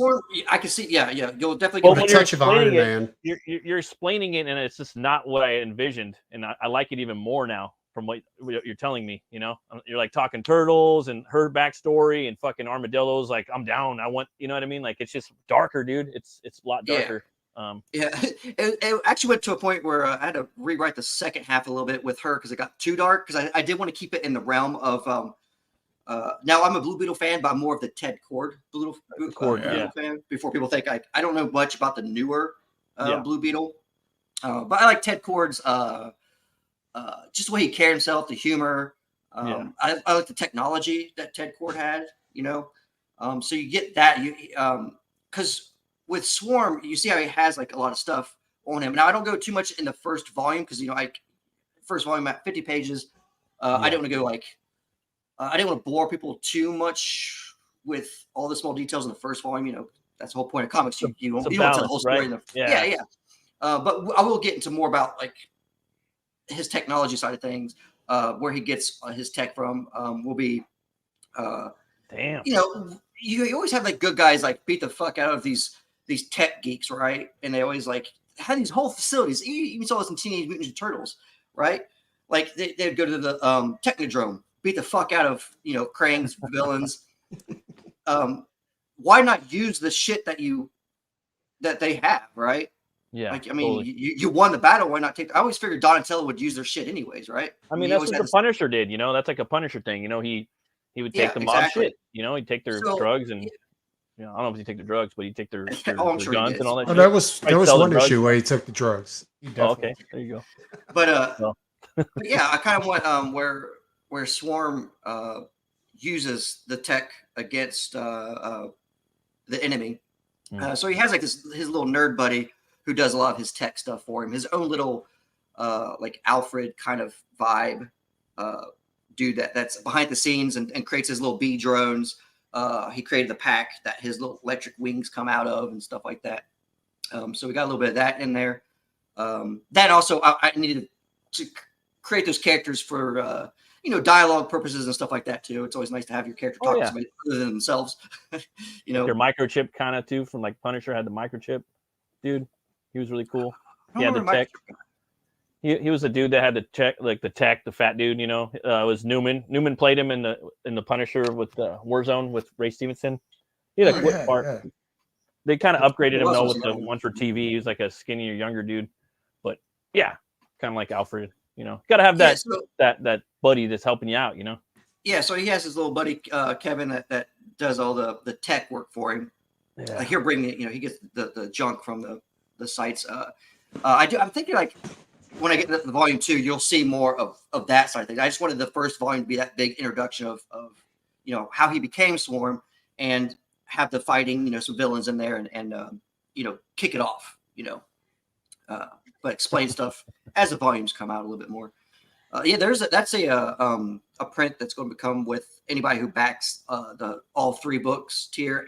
I can see. Yeah. You'll definitely Well, get a touch of Iron Man. You're explaining it, and it's just not what I envisioned, and I like it even more now from what you're telling me. You're like talking Turtles and her backstory and fucking armadillos. Like I'm down. I want. You know what I mean? Like it's just darker, dude. It's a lot darker. It actually went to a point where I had to rewrite the second half a little bit with her because it got too dark. Because I did want to keep it in the realm of. Now I'm a Blue Beetle fan, but I'm more of the Ted Kord Blue Beetle fan. Before people think I don't know much about the newer Blue Beetle, but I like Ted Kord's just the way he carried himself, the humor. I like the technology that Ted Kord had. So you get that because with Swarm, you see how he has like a lot of stuff on him. Now I don't go too much in the first volume because first volume at 50 pages. I didn't want to go like. I didn't want to bore people too much with all the small details in the first volume. That's the whole point of comics. You don't tell the whole story. Right? But I will get into more about like his technology side of things, where he gets his tech from. Will be, damn. You always have like good guys like beat the fuck out of these tech geeks, right? And they always like had these whole facilities. You even saw this in Teenage Mutant Ninja Turtles, right? Like they'd go to the Technodrome. Beat the fuck out of Krang's villains. Why not use the shit that they have, right? Yeah. Like I mean, totally. you won the battle. Why not take? I always figured Donatello would use their shit anyways, right? I mean, that's what the Punisher did. That's like a Punisher thing. He would take the mob shit. He'd take their drugs and. I don't know if he'd take the drugs, but he'd take their guns and all that. Oh, shit. That was one issue where he took the drugs. Okay, there you go. But yeah, I kind of want where Swarm uses the tech against the enemy. So he has like his little nerd buddy who does a lot of his tech stuff for him. His own little like Alfred kind of vibe dude that's behind the scenes and creates his little bee drones. He created the pack that his little electric wings come out of and stuff like that. So we got a little bit of that in there. That also I needed to create those characters for dialogue purposes and stuff like that too. It's always nice to have your character talk to somebody other than themselves. Your microchip kind of too, from like Punisher had the microchip dude. He was really cool. He had the tech. He was the dude that had the tech, the fat dude. It was Newman. Newman played him in the Punisher with Warzone with Ray Stevenson. He had a quick part. Yeah. They kind of upgraded him though with the one for TV. He was like a skinnier, younger dude, but yeah, kind of like Alfred. Got to have that that buddy that's helping you out. Yeah, so he has his little buddy Kevin that does all the tech work for him. Yeah. Like he'll bring he gets the junk from the sites. I'm thinking like when I get to the volume 2, you'll see more of that side of things. I just wanted the first volume to be that big introduction of how he became Swarm and have the fighting, some villains in there and kick it off, but explain stuff as the volumes come out a little bit more. That's a print that's going to come with anybody who backs the all 3 books tier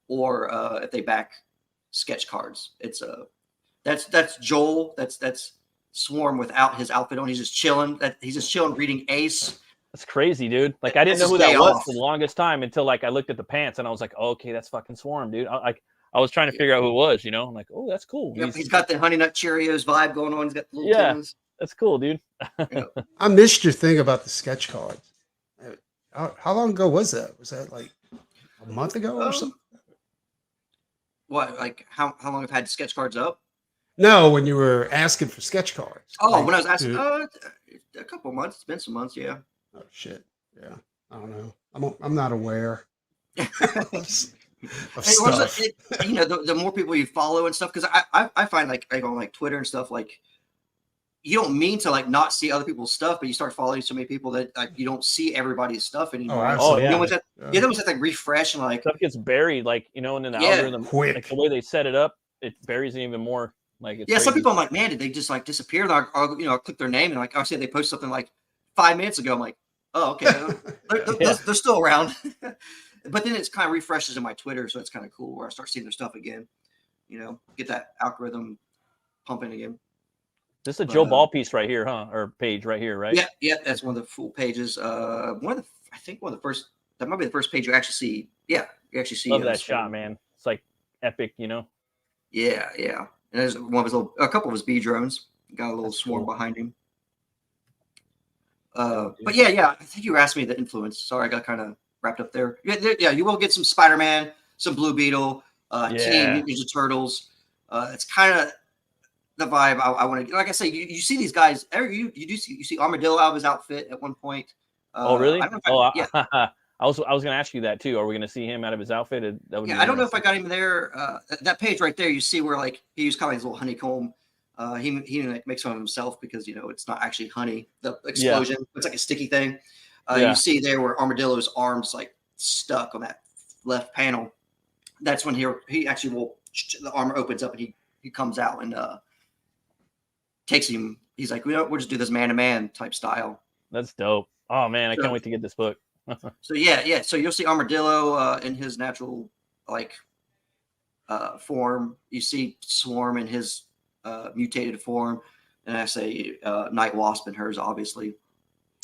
or if they back sketch cards. It's that's Joel. That's Swarm without his outfit on. He's just chilling. He's just chilling, reading Ace. That's crazy, dude. Like I didn't know who that was for the longest time until like I looked at the pants and I was like, oh, okay, that's fucking Swarm, dude. I was trying to figure out who it was, you know. I'm like, oh, that's cool. Yep, he's got the Honey Nut Cheerios vibe going on. He's got the little tunes. That's cool, dude. I missed your thing about the sketch cards. How long ago was that? Was that like a month ago or something? What, like how long I've had sketch cards up? No, when you were asking for sketch cards. Oh, like, when I was asking, a couple of months. It's been some months, yeah. Oh shit, yeah. I don't know. I'm not aware. Of stuff. You know, the more people you follow and stuff, because I find like on like Twitter and stuff, like you don't mean to like not see other people's stuff, but you start following so many people that like you don't see everybody's stuff anymore. Oh, yeah. You almost have to like refresh and like stuff gets buried, like you know, and then the algorithm, quick. Like the way they set it up, it buries it even more. Like it's crazy. Some people I'm like, man, did they just like disappear? I'll click their name and like I'll say they post something like 5 minutes ago. I'm like, oh, okay, they're still around. But then it's kind of refreshes in my Twitter, so it's kind of cool where I start seeing their stuff again. You know, get that algorithm pumping again. This is a Joe Ball piece right here, huh? Or page right here, right? Yeah, that's one of the full pages. I think one of the first. That might be the first page you actually see. Yeah, you actually see. Love that shot, man. It's like epic, you know. Yeah. And there's a couple of his B drones. Got a little swarm behind him. But yeah, I think you were asking me the influence. Sorry, I got kind of wrapped up there. Yeah, you will get some Spider-Man, some Blue Beetle, Teenage Ninja Turtles. It's kind of the vibe I want to. Like I say, you see these guys. You see Armadillo out of his outfit at one point. Oh really? I was going to ask you that too. Are we going to see him out of his outfit? I don't know if I got him there. That page right there, you see where like he used kind of his little honeycomb. He like makes fun of himself because you know it's not actually honey. The explosion, it's like a sticky thing. You see there where Armadillo's arms like stuck on that left panel. That's when he actually the armor opens up and he comes out and takes him. He's like, we'll just do this man-to-man type style. That's dope. Oh man, I can't wait to get this book. So yeah. So you'll see Armadillo in his natural like form. You see Swarm in his mutated form, and I say Night Wasp in hers, obviously.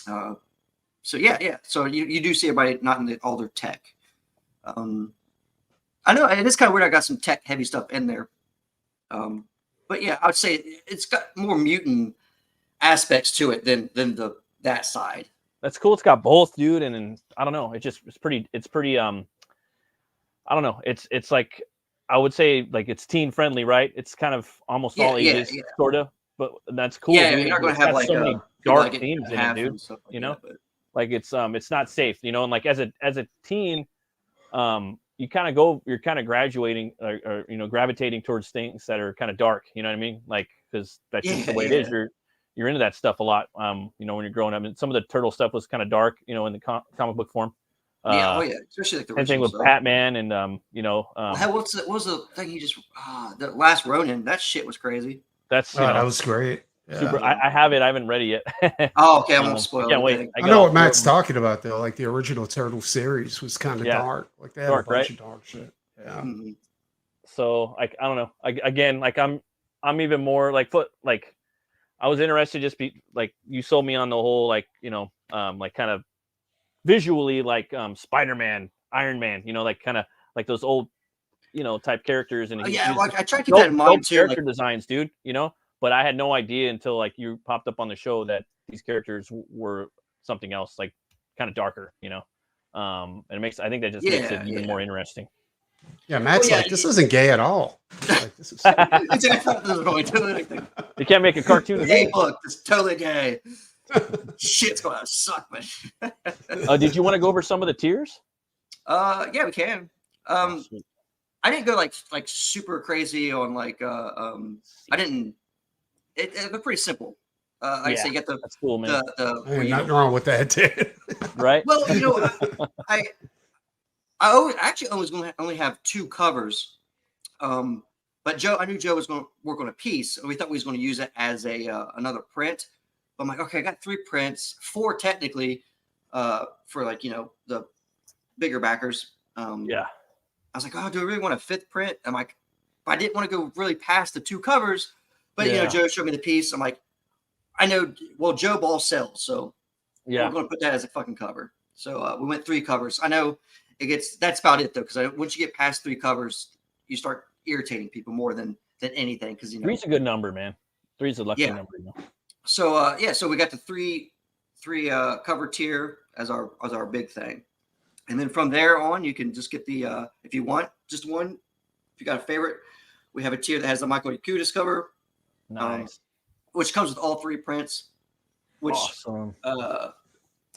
So yeah. So you do see everybody not in all their tech. I know it is kind of weird. I got some tech heavy stuff in there. But yeah, I would say it's got more mutant aspects to it than that side. That's cool. It's got both, dude, and I don't know. It's pretty. I don't know. It's like I would say like it's teen friendly, right? It's kind of almost all ages, sort of. But that's cool. Yeah, dude. you're not going to have like so many dark themes in it, dude. Like you know, like it's not safe, you know. And like as a teen, you're kind of graduating or you know gravitating towards things that are kind of dark. You know what I mean? Like because that's just the way it is. You're into that stuff a lot. You know when you're growing up, and some of the turtle stuff was kind of dark. You know in the comic book form. Especially like the same thing with Batman and you know. What was the thing he just the last Ronin? That shit was crazy. That was great. Yeah. Super. I have it. I haven't read it yet. Oh, okay. I won't spoil it. Can't wait. I know what Matt's talking about though. Like the original Turtle series was kind of dark. Like they had a bunch of dark shit. Yeah. Mm-hmm. So like I don't know. Again, like I'm even more like I was interested just be like you sold me on the whole like you know like kind of visually like Spider-Man, Iron Man, you know like kind of like those old you know type characters and like I try to keep that in mind too. Character designs, dude, you know. But I had no idea until like you popped up on the show that these characters were something else, like kind of darker, you know. And it makes I think that just makes it even more interesting. Yeah, Matt's like, this isn't gay at all. Like, this is You can't make a cartoon. Hey, look, it's totally gay. Shit's gonna suck, man. Did you want to go over some of the tiers? Yeah, we can. I didn't go like super crazy on like I didn't. It was pretty simple. Like I say, you get that's cool, man. Nothing wrong with that, dude. Right? Well, you know, I actually was going to only have 2 covers, but I knew Joe was going to work on a piece, and we thought we was going to use it as another print. But I'm like, okay, I got 3 prints, 4 technically, for like you know the bigger backers. I was like, oh, do I really want a 5th print? I'm like, I didn't want to go really past the 2 covers, but you know, Joe showed me the piece. I'm like, I know. Well, Joe Ball sells, so Yeah. we're going to put that as a fucking cover. So we went 3 covers. I know that's about it though, because once you get past 3 covers, you start irritating people more than anything. Because 3's a good number, man. 3's a lucky number. So so we got the three cover tier as our big thing, and then from there on, you can just get the if you want just one. If you got a favorite, we have a tier that has the Michael Yakutis cover, Nice. Which comes with all 3 prints. Which awesome.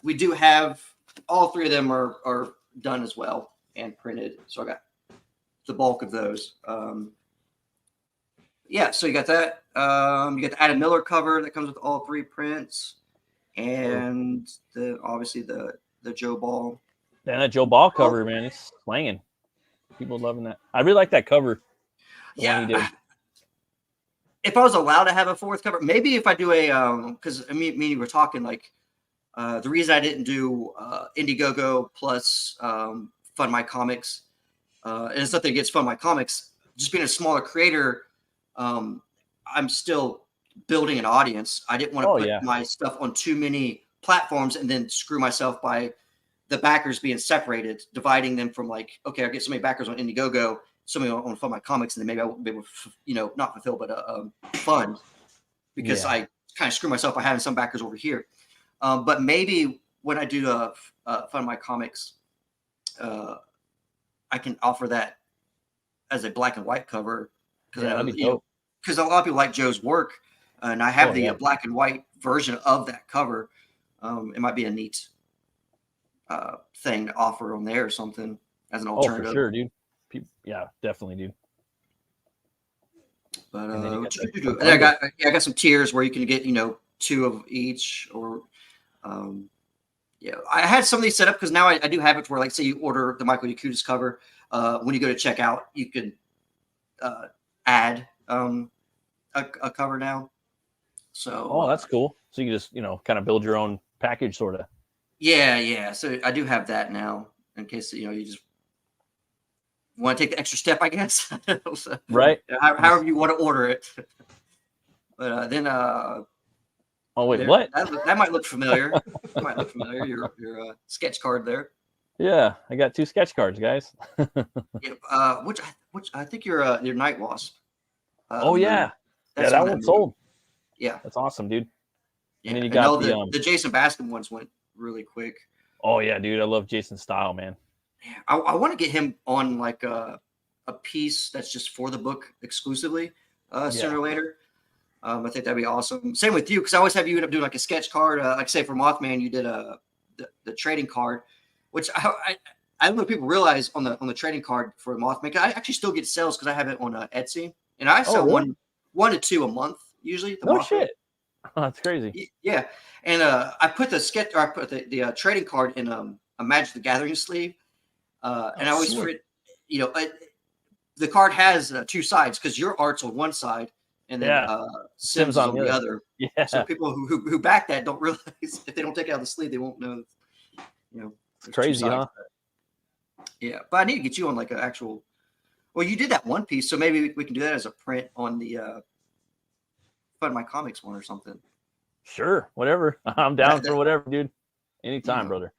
We do have all 3 of them are done as well and printed. So I got the bulk of those. So you got that. You got the Adam Miller cover that comes with all 3 prints, and obviously the Joe Ball. Yeah, that Joe Ball cover, man, it's slanging. People loving that. I really like that cover. Yeah. If I was allowed to have a 4th cover, maybe if I do a because me and you were talking like the reason I didn't do Indiegogo plus Fund My Comics, and it's nothing against Fund My Comics, just being a smaller creator, I'm still building an audience. I didn't want to put my stuff on too many platforms and then screw myself by the backers being separated, dividing them from like, okay, I get so many backers on Indiegogo, so many on Fund My Comics, and then maybe I won't be able to, not fulfill, but fund, because I kind of screw myself by having some backers over here. But maybe when I do Fund My Comics, I can offer that as a black and white cover, because a lot of people like Joe's work, and I have the black and white version of that cover. It might be a neat thing to offer on there or something as an alternative. Oh, for sure, dude. Yeah, definitely, dude. But and I got some tiers where you can get 2 of each, or I had some of these set up because now I do have it where, like, say you order the Michael Yakutis cover, when you go to checkout, you can add a cover now. So that's cool. So you can just kind of build your own package, sort of. Yeah. So I do have that now in case you just want to take the extra step, I guess. So, right. However you want to order it. But then oh wait, what? That might look familiar. Your sketch card there. Yeah, I got 2 sketch cards, guys. Which I think your Night Wasp. Oh yeah, that one sold. Yeah, that's awesome, dude. Yeah. And then you got the Jason Bascom ones went really quick. Oh yeah, dude, I love Jason's style, man. Yeah, I want to get him on like a piece that's just for the book exclusively sooner or later. I think that'd be awesome. Same with you, because I always have you end up doing like a sketch card. Like say for Mothman, you did the trading card, which I don't know if people realize on the trading card for Mothman. I actually still get sales because I have it on Etsy, and I sell one to 2 a month usually. No Mothman. Shit, that's crazy. Yeah, and I put the trading card in a Magic the Gathering sleeve, and I always forget, the card has 2 sides because your art's on one side. And then Sims on the other. Yeah. So people who back that don't realize if they don't take it out of the sleeve, they won't know. It's crazy, huh? Yeah, but I need to get you on like an actual. Well, you did that one piece, so maybe we can do that as a print on the Fund My Comics one or something. Sure, whatever. I'm down for whatever, dude. Anytime, brother.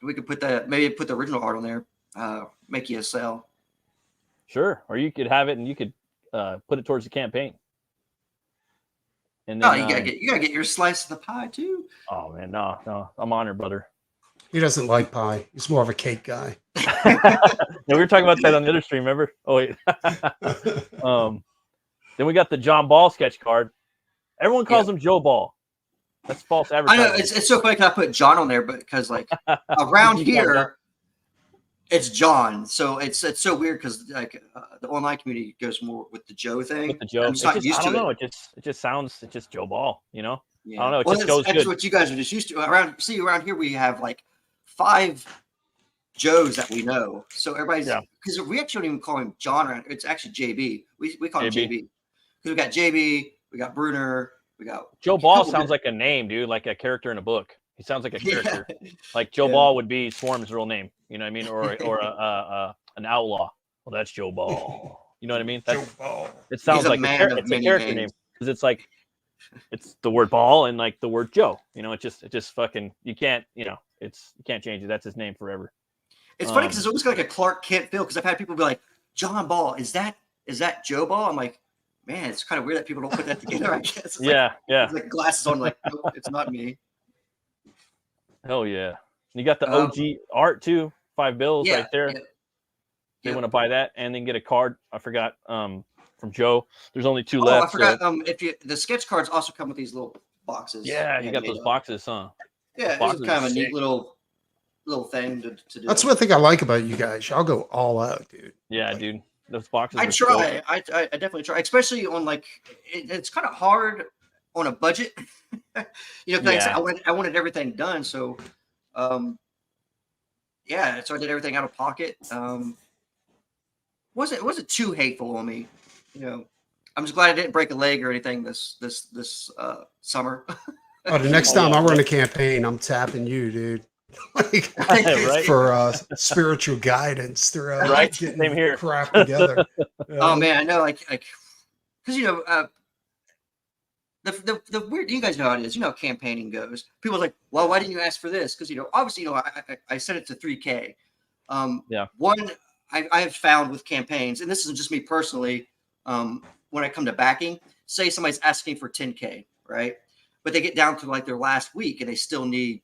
We could put the original art on there. Make you a sale. Sure, or you could have it and you could put it towards the campaign. And then, you gotta get your slice of the pie too. Oh man, no, I'm honored, brother. He doesn't like pie. He's more of a cake guy. We were talking about that on the other stream, remember? Oh wait. Then we got the John Ball sketch card. Everyone calls him Joe Ball. That's false advertising. I know it's so funny. I put John on there, but because like around here, it's John. So it's so weird because like the online community goes more with the Joe thing. With the Joe, I don't know. It just sounds Joe Ball. Yeah. I don't know. It just goes good. That's what you guys are just used to. Around here we have like 5 Joes that we know. So everybody's because we actually don't even call him John around. It's actually JB. We call him JB because we got JB, we got Bruner, we got Joe Ball. Sounds like a name, dude, like a character in a book. He sounds like a character. Like Joe Ball would be Swarm's real name. You know what I mean? Or an outlaw. Well, that's Joe Ball. You know what I mean? Joe Ball. It sounds like a character name because it's like it's the word ball and like the word Joe. You know, it just fucking you can't you can't change it. That's his name forever. It's funny because it's almost like a Clark Kent feel. Because I've had people be like, John Ball, is that Joe Ball? I'm like, man, it's kind of weird that people don't put that together. I guess. It's yeah. It's like glasses on, like, nope, it's not me. Hell yeah. You got the OG art too. $5 right there. Yeah. They want to buy that and then get a card. I forgot from Joe. There's only 2 Oh, left. I forgot. So. The sketch cards also come with these little boxes. Yeah, you got those boxes, huh? Yeah, it's kind of a neat little thing to do. That's one thing I like about you guys. Y'all go all out, dude. Yeah, like, dude. Those boxes. I try. I definitely try, especially on like it's kind of hard on a budget. You know, like I wanted everything done, so so I did everything out of pocket. Wasn't too hateful on me, you know. I'm just glad I didn't break a leg or anything this summer. Oh, the next time I run a campaign, I'm tapping you, dude. Like, right? For spiritual guidance throughout getting Same here. crap together. Oh man, I know, like because you know the weird, you guys know how it is. You know how campaigning goes. People are like, well, why didn't you ask for this? Because, you know, obviously, you know, I set it to 3K. One I have found with campaigns, and this isn't just me personally. When I come to backing, say somebody's asking for 10K, right? But they get down to like their last week and they still need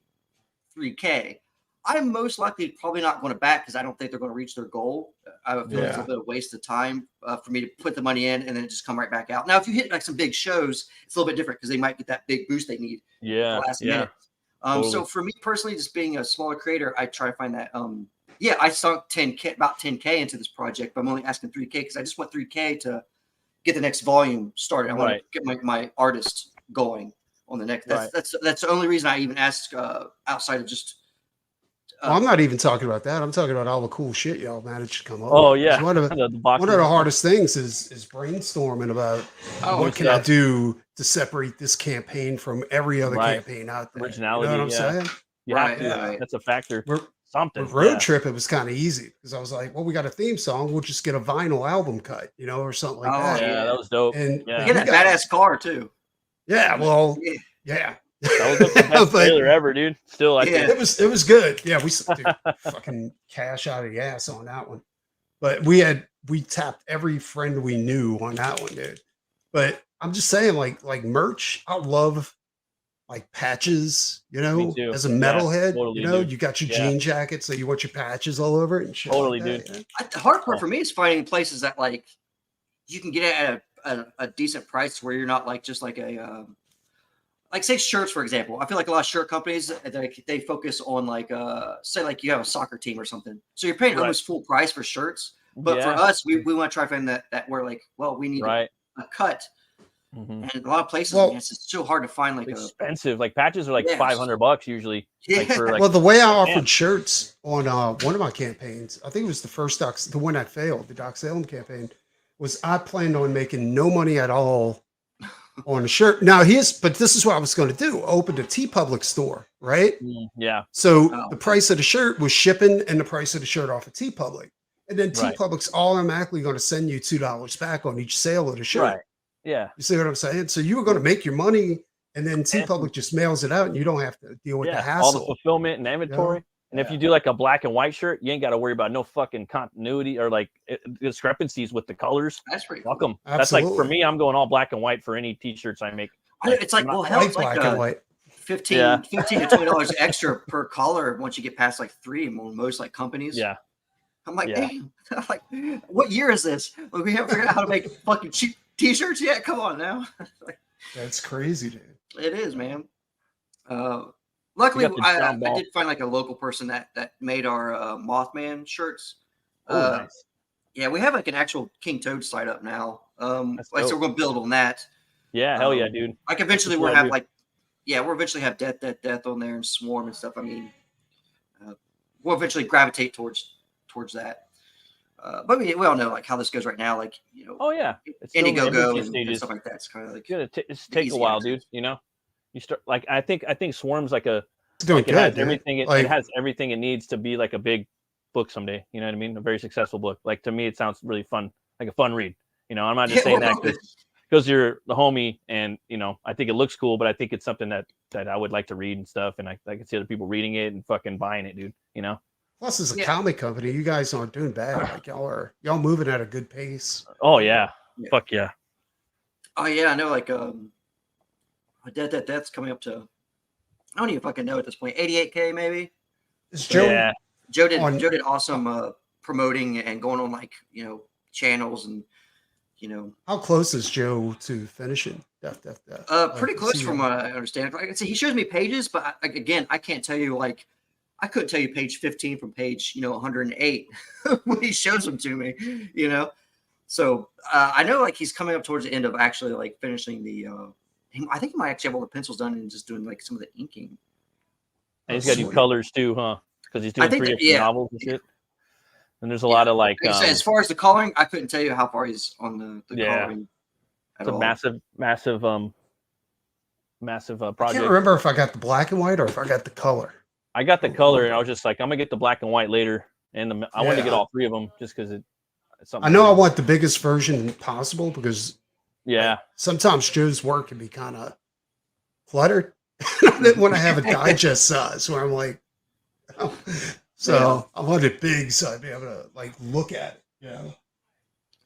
3K. I'm most likely probably not going to back because I don't think they're going to reach their goal. I feel it's a bit of a waste of time for me to put the money in and then just come right back out. Now, if you hit like some big shows, it's a little bit different because they might get that big boost they need. Last minute. Totally. So for me personally, just being a smaller creator, I try to find that. I sunk about 10K into this project, but I'm only asking 3K because I just want 3K to get the next volume started. I want to get my artist going on the next. That's the only reason I even ask outside of just. Well, I'm not even talking about that. I'm talking about all the cool shit y'all managed to come up with. Oh yeah, one of the hardest things is brainstorming about what can I do to separate this campaign from every other campaign out there. Originality, you know what I'm saying? Yeah, that's a factor. Something. With Road Trip, it was kind of easy because I was like, well, we got a theme song. We'll just get a vinyl album cut, you know, or something like that. Yeah, that was dope. And get a badass car too. Yeah, well, yeah. That was the best trailer ever, dude. Still, I think it was good. Yeah, we fucking cash out of the ass on that one. But we tapped every friend we knew on that one, dude. But I'm just saying, like merch, I love like patches, you know, as a metalhead, totally, you know, you got your jean jacket, so you want your patches all over it and shit. Totally, like dude. The hard part for me is finding places that like you can get it at a decent price where you're not like just like a like say shirts, for example. I feel like a lot of shirt companies they focus on like say like you have a soccer team or something, so you're paying almost full price for shirts. But for us, we want to try to find that we're like, well, we need a cut. And a lot of places, man, it's so hard to find like expensive. Like patches are like $500 usually. Like, for, like, well, the way I offered shirts on one of my campaigns, I think it was the first the one that failed, the Doc Salem campaign, was I planned on making no money at all on a shirt. Now but this is what I was going to do: open a TeePublic store, right? Yeah. So the price of the shirt was shipping, and the price of the shirt off of TeePublic, and then TeePublic's automatically going to send you $2 back on each sale of the shirt. Right. Yeah. You see what I'm saying? So you were going to make your money, and then TeePublic just mails it out, and you don't have to deal with the hassle. All the fulfillment and inventory. And if you do like a black and white shirt, you ain't got to worry about no fucking continuity or like discrepancies with the colors. That's pretty welcome. Cool. That's like for me, I'm going all black and white for any t-shirts I make. It's like, well, hell, it's like black and white. $15 to $20 extra per collar once you get past like 3 in most like companies. Yeah. I'm like, damn. I'm like, what year is this? Like, we haven't figured out how to make fucking cheap t-shirts yet. Come on now. That's crazy, dude. It is, man. Luckily, I did find like a local person that made our Mothman shirts. Nice. Yeah, we have like an actual King Toad site up now. So we're going to build on that. Yeah, hell yeah, dude. Like eventually we'll have like, we'll eventually have Death on there and Swarm and stuff. I mean, we'll eventually gravitate towards that. But we all know like how this goes right now. Like, you know, it's Indiegogo and stuff like that. It's kind of like it's take a while, dude. You know, you start like I think Swarm's like it has everything. It has everything it needs to be like a big book someday. You know what I mean? A very successful book. Like to me, it sounds really fun, like a fun read. You know, I'm not just saying that because you're the homie, and I think it looks cool, but I think it's something that I would like to read and stuff, and I can see other people reading it and fucking buying it, dude. Plus, as a comic company, you guys aren't doing bad. Like y'all moving at a good pace. Oh yeah, fuck yeah. Oh yeah, I know. Like that's coming up to, I don't even fucking know at this point. 88K maybe. Is Joe? Yeah. Joe did awesome promoting and going on like channels and How close is Joe to finishing? Pretty close from what I understand. Like I say, he shows me pages, but again, I can't tell you like. I couldn't tell you page 15 from page 108 when he shows them to me, So I know like he's coming up towards the end of actually like finishing the. I think he might actually have all the pencils done and just doing like some of the inking. And he's got to do colors too, huh? Because he's doing 3 different novels and shit. And there's a lot of like. As far as the coloring, I couldn't tell you how far he's on the coloring. It's a massive project. I can't remember if I got the black and white or if I got the color. I got the color, and I was just like, I'm gonna get the black and white later, and I wanted to get all 3 of them just because it's something. I know I want the biggest version possible because sometimes Joe's work can be kind of cluttered. I didn't want to have a digest size where I'm like, I want it big so I'd be able to like look at it.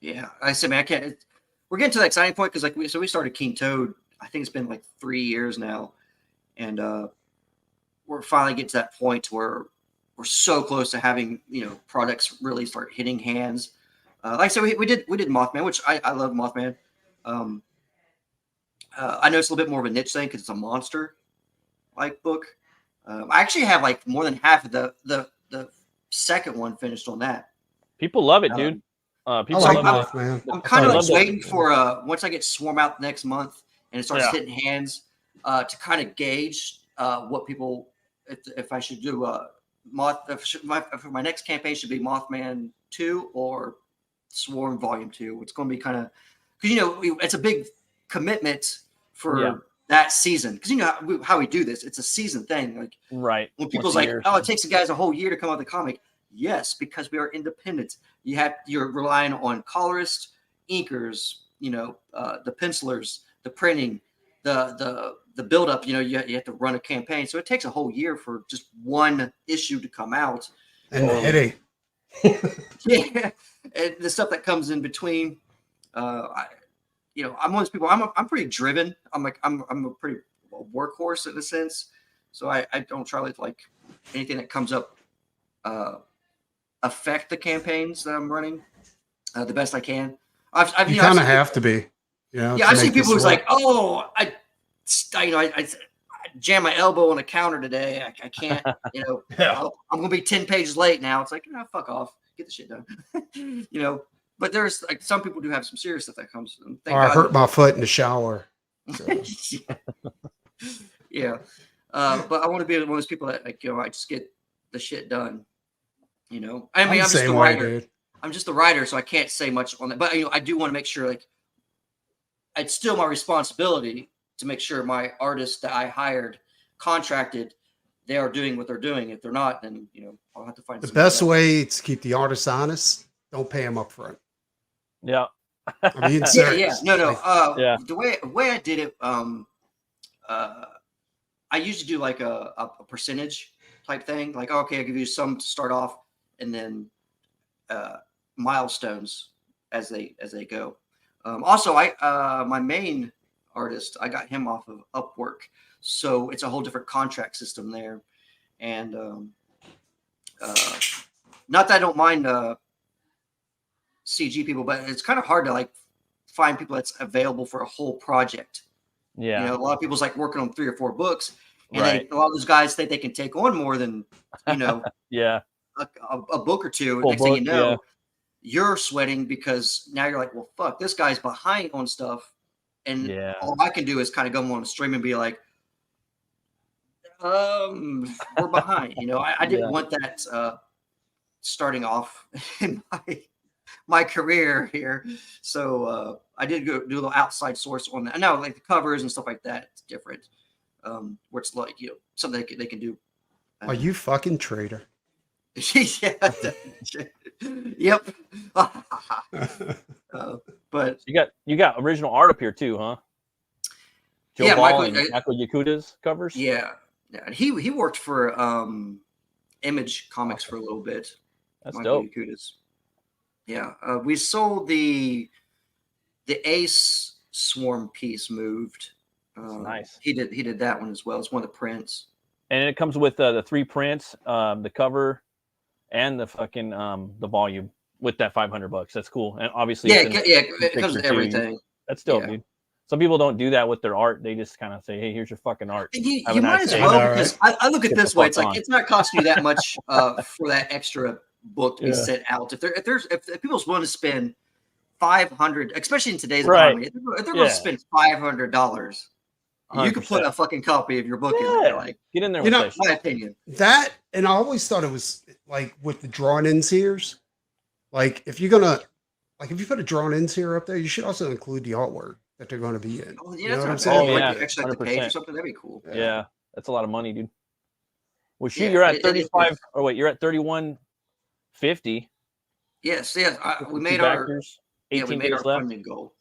Yeah, I said, man, I can't. We're getting to that exciting point because we started King Toad. I think it's been like 3 years now, and we're finally getting to that point where we're so close to having products really start hitting hands. Like I said, we did Mothman, which I love Mothman. I know it's a little bit more of a niche thing because it's a monster like book. I actually have like more than half of the second one finished on that. People love it, dude. People like love Mothman. I'm kind of waiting for once I get Swarm out next month and it starts hitting hands to kind of gauge what people. If I should do if my next campaign should be Mothman 2 or Swarm Volume 2. It's going to be kind of because it's a big commitment for that season because how we do this. It's a season thing. Like when people's like, oh, it takes the guys a whole year to come out with the comic. Yes, because we are independent. You're relying on colorists, inkers, the pencilers, the printing, the build up, you have to run a campaign. So it takes a whole year for just one issue to come out. And the headache. And the stuff that comes in between. I'm one of those people, I'm pretty driven. I'm a pretty workhorse in a sense. So I don't try to like anything that comes up affect the campaigns that I'm running the best I can. You kind of have to be. I've seen people who's like, oh, I jammed my elbow on a counter today. I can't, I'm going to be 10 pages late now. It's like, fuck off. Get the shit done. But there's like some people do have some serious stuff that comes. Or I hurt my foot in the shower. So. But I want to be one of those people that I just get the shit done. I mean, I'm just the writer. I'm just the writer, so I can't say much on that. But I do want to make sure like it's still my responsibility to make sure my artists that I hired, contracted, they are doing what they're doing. If they're not, then I'll have to find the best way to keep the artists honest. Don't pay them up front. Yeah. I mean, The way I did it, I usually do like a percentage type thing. Like, okay, I'll give you some to start off, and then milestones as they go. Also, my main artist, I got him off of Upwork, so it's a whole different contract system there. And not that I don't mind CG people, but it's kind of hard to like find people that's available for a whole project. Yeah, a lot of people's like working on 3 or 4 books, and a lot of those guys think they can take on more than a book or two. Next thing you know, you're sweating because now you're like, well, fuck, this guy's behind on stuff. And all I can do is kind of go on a stream and be like, we're behind. I didn't want that starting off in my career here. So I did go do a little outside source on that. I know like the covers and stuff like that, it's different. Where it's like, something they can do. Are you fucking traitor? Yeah. Yep. But you got original art up here too, huh? Joe yeah, Ball and Michael Yakuta's covers. Yeah. And he worked for Image Comics for a little bit. That's Michael dope. Yakuta's. Yeah. We sold the Ace Swarm piece moved. Nice. He did that one as well. It's one of the prints. And it comes with the 3 prints, the cover, and the fucking the volume with that $500. That's cool. And obviously, it comes with everything. That's dope, dude. Some people don't do that with their art. They just kind of say, "Hey, here's your fucking art." You might as well, because I look at it this way. It's like it's not costing you that much for that extra book to be sent out. If people's willing to spend $500, especially in today's economy, if they're going to spend $500, you can put a fucking copy of your book in there. Like, get in there. My opinion. That, and I always thought it was like with the drawn-ins here. Like if you're gonna, like if you put a drawn-ins here up there, you should also include the artwork that they're going to be in. Oh, you know what I'm saying? saying? Like actually like the page or something. That'd be cool. Yeah, that's a lot of money, dude. Well, you're at 35. Or wait, you're at 3150. Yes. We made our 18 we made our left. funding goal.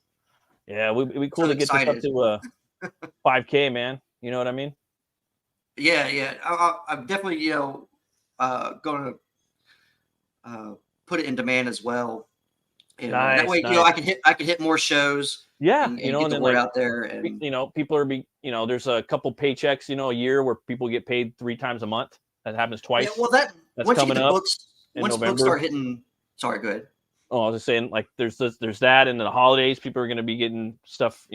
Yeah, we'd be cool to get this up to 5K, man. You know what I mean? Yeah. I'm definitely going to put it in demand as well. And that way, I can hit more shows. Yeah, and get the word out there. And people are there's a couple paychecks, a year where people get paid 3 times a month. That happens twice. Yeah, well, that's once coming you get the up books, once books start hitting. Sorry, go ahead. Oh, I was just saying, like there's that, and the holidays, people are going to be getting stuff,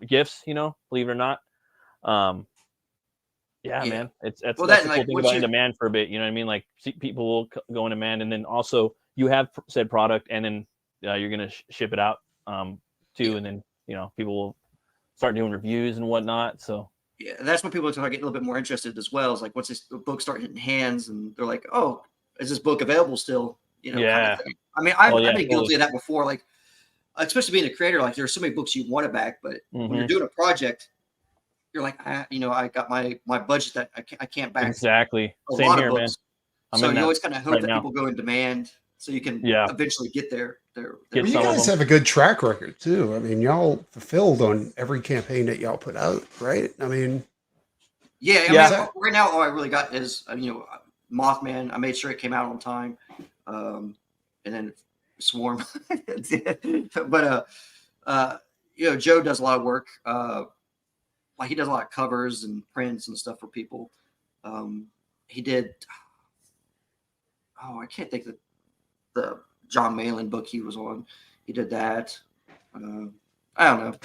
gifts, believe it or not. Man, that's the cool thing about in demand for a bit. You know what I mean? Like people will go in demand, and then also you have said product, and then you're going to ship it out too, and then people will start doing reviews and whatnot. So yeah, that's when people start getting a little bit more interested as well. It's like once this book start hitting hands, and they're like, "Oh, is this book available still?" Kind of thing. I mean, I've been guilty of that before. Like, especially being a creator, like there's so many books you want it back, but when you're doing a project, you're like, I got my budget that I can't back. Exactly. Same lot here, of books. Man. So you always kind of hope that people go in demand, so you can eventually get there. You guys have a good track record too. I mean, y'all fulfilled on every campaign that y'all put out, right? I mean, I mean, right now all I really got is Mothman. I made sure it came out on time, and then Swarm. But Joe does a lot of work. Like he does a lot of covers and prints and stuff for people. He did. I can't think of the John Malin book he was on. He did that. I don't know.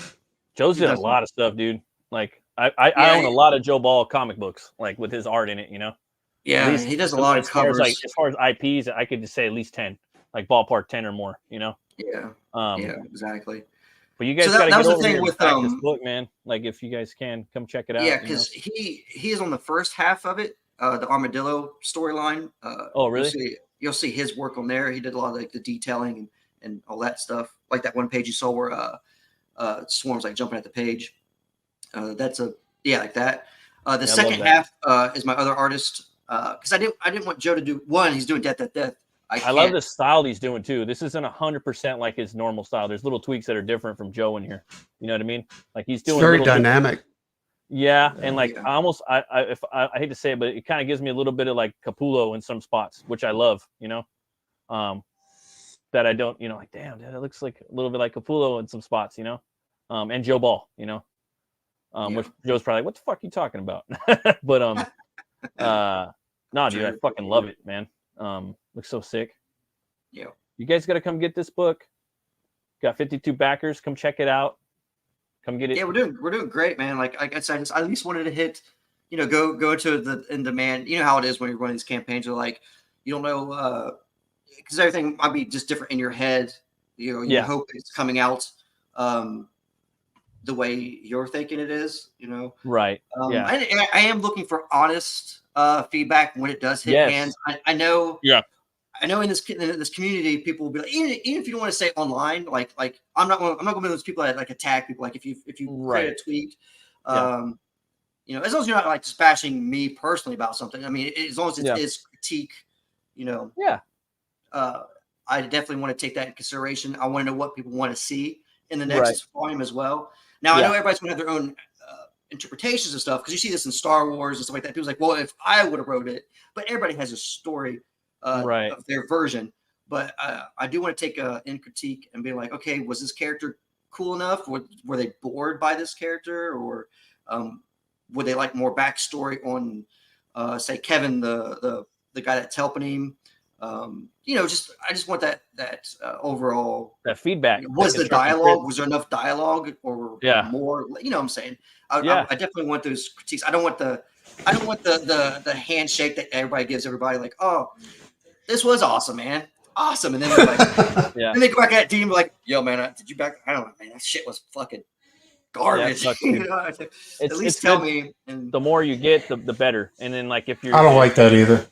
Joe's did a lot of stuff, dude. Like I own a lot of Joe Ball comic books, like with his art in it. Yeah, he does a lot of covers. As far as IPs, I could just say at least 10, like ballpark 10 or more. Yeah. Exactly. But you guys got to get over here and back this book, man. Like if you guys can come check it out. Yeah, because he is on the first half of it, the Armadillo storyline. Oh, really? You'll see his work on there. He did a lot of like the detailing and all that stuff. Like that one page you saw where Swarm's like jumping at the page. That's like that. The second half is my other artist because I didn't want Joe to do one. He's doing Death. I love the style he's doing too. This isn't 100% like his normal style. There's little tweaks that are different from Joe in here. You know what I mean? Like he's doing very dynamic. Yeah, and like I hate to say it, but it kind of gives me a little bit of like Capullo in some spots, which I love. That I don't. Like damn, dude, it looks like a little bit like Capullo in some spots. And Joe Ball. Which Joe's probably like, what the fuck are you talking about? But no, dude, I fucking love it, man. Looks so sick. Yeah. You guys got to come get this book. Got 52 backers. Come check it out. Come get it. Yeah, we're doing great, man. Like I said, I at least wanted to hit, go to the in demand. You know how it is when you're running these campaigns. You're like, you don't know, because everything might be just different in your head. You hope it's coming out the way you're thinking it is. Right. I am looking for honest feedback when it does hit hands. I know. Yeah. I know in this community, people will be like, even if you don't want to say online, like I'm not going to be those people that like attack people. Like if you create a tweet, as long as you're not like just bashing me personally about something. I mean, as long as it is critique, You know. Yeah. I definitely want to take that in consideration. I want to know what people want to see in the next volume as well. Now I know everybody's going to have their own interpretations of stuff because you see this in Star Wars and stuff like that. People's like, well, if I would have wrote it, but everybody has a story of their version. But I do want to take in critique and be like, okay, was this character cool enough? Were they bored by this character, or would they like more backstory on, say, Kevin, the guy that's helping him? You know, I just want that overall feedback. Was the dialogue? Was there enough dialogue or more? You know what I'm saying? I definitely want those critiques. I don't want the handshake that everybody gives everybody. Like, oh, this was awesome, man, awesome. And then they're like, then they go back at that team like, yo, man, did you back? I don't know, man. That shit was fucking garbage. You know, at least tell me. And the more you get, the better. And then like if you're, I don't like that either.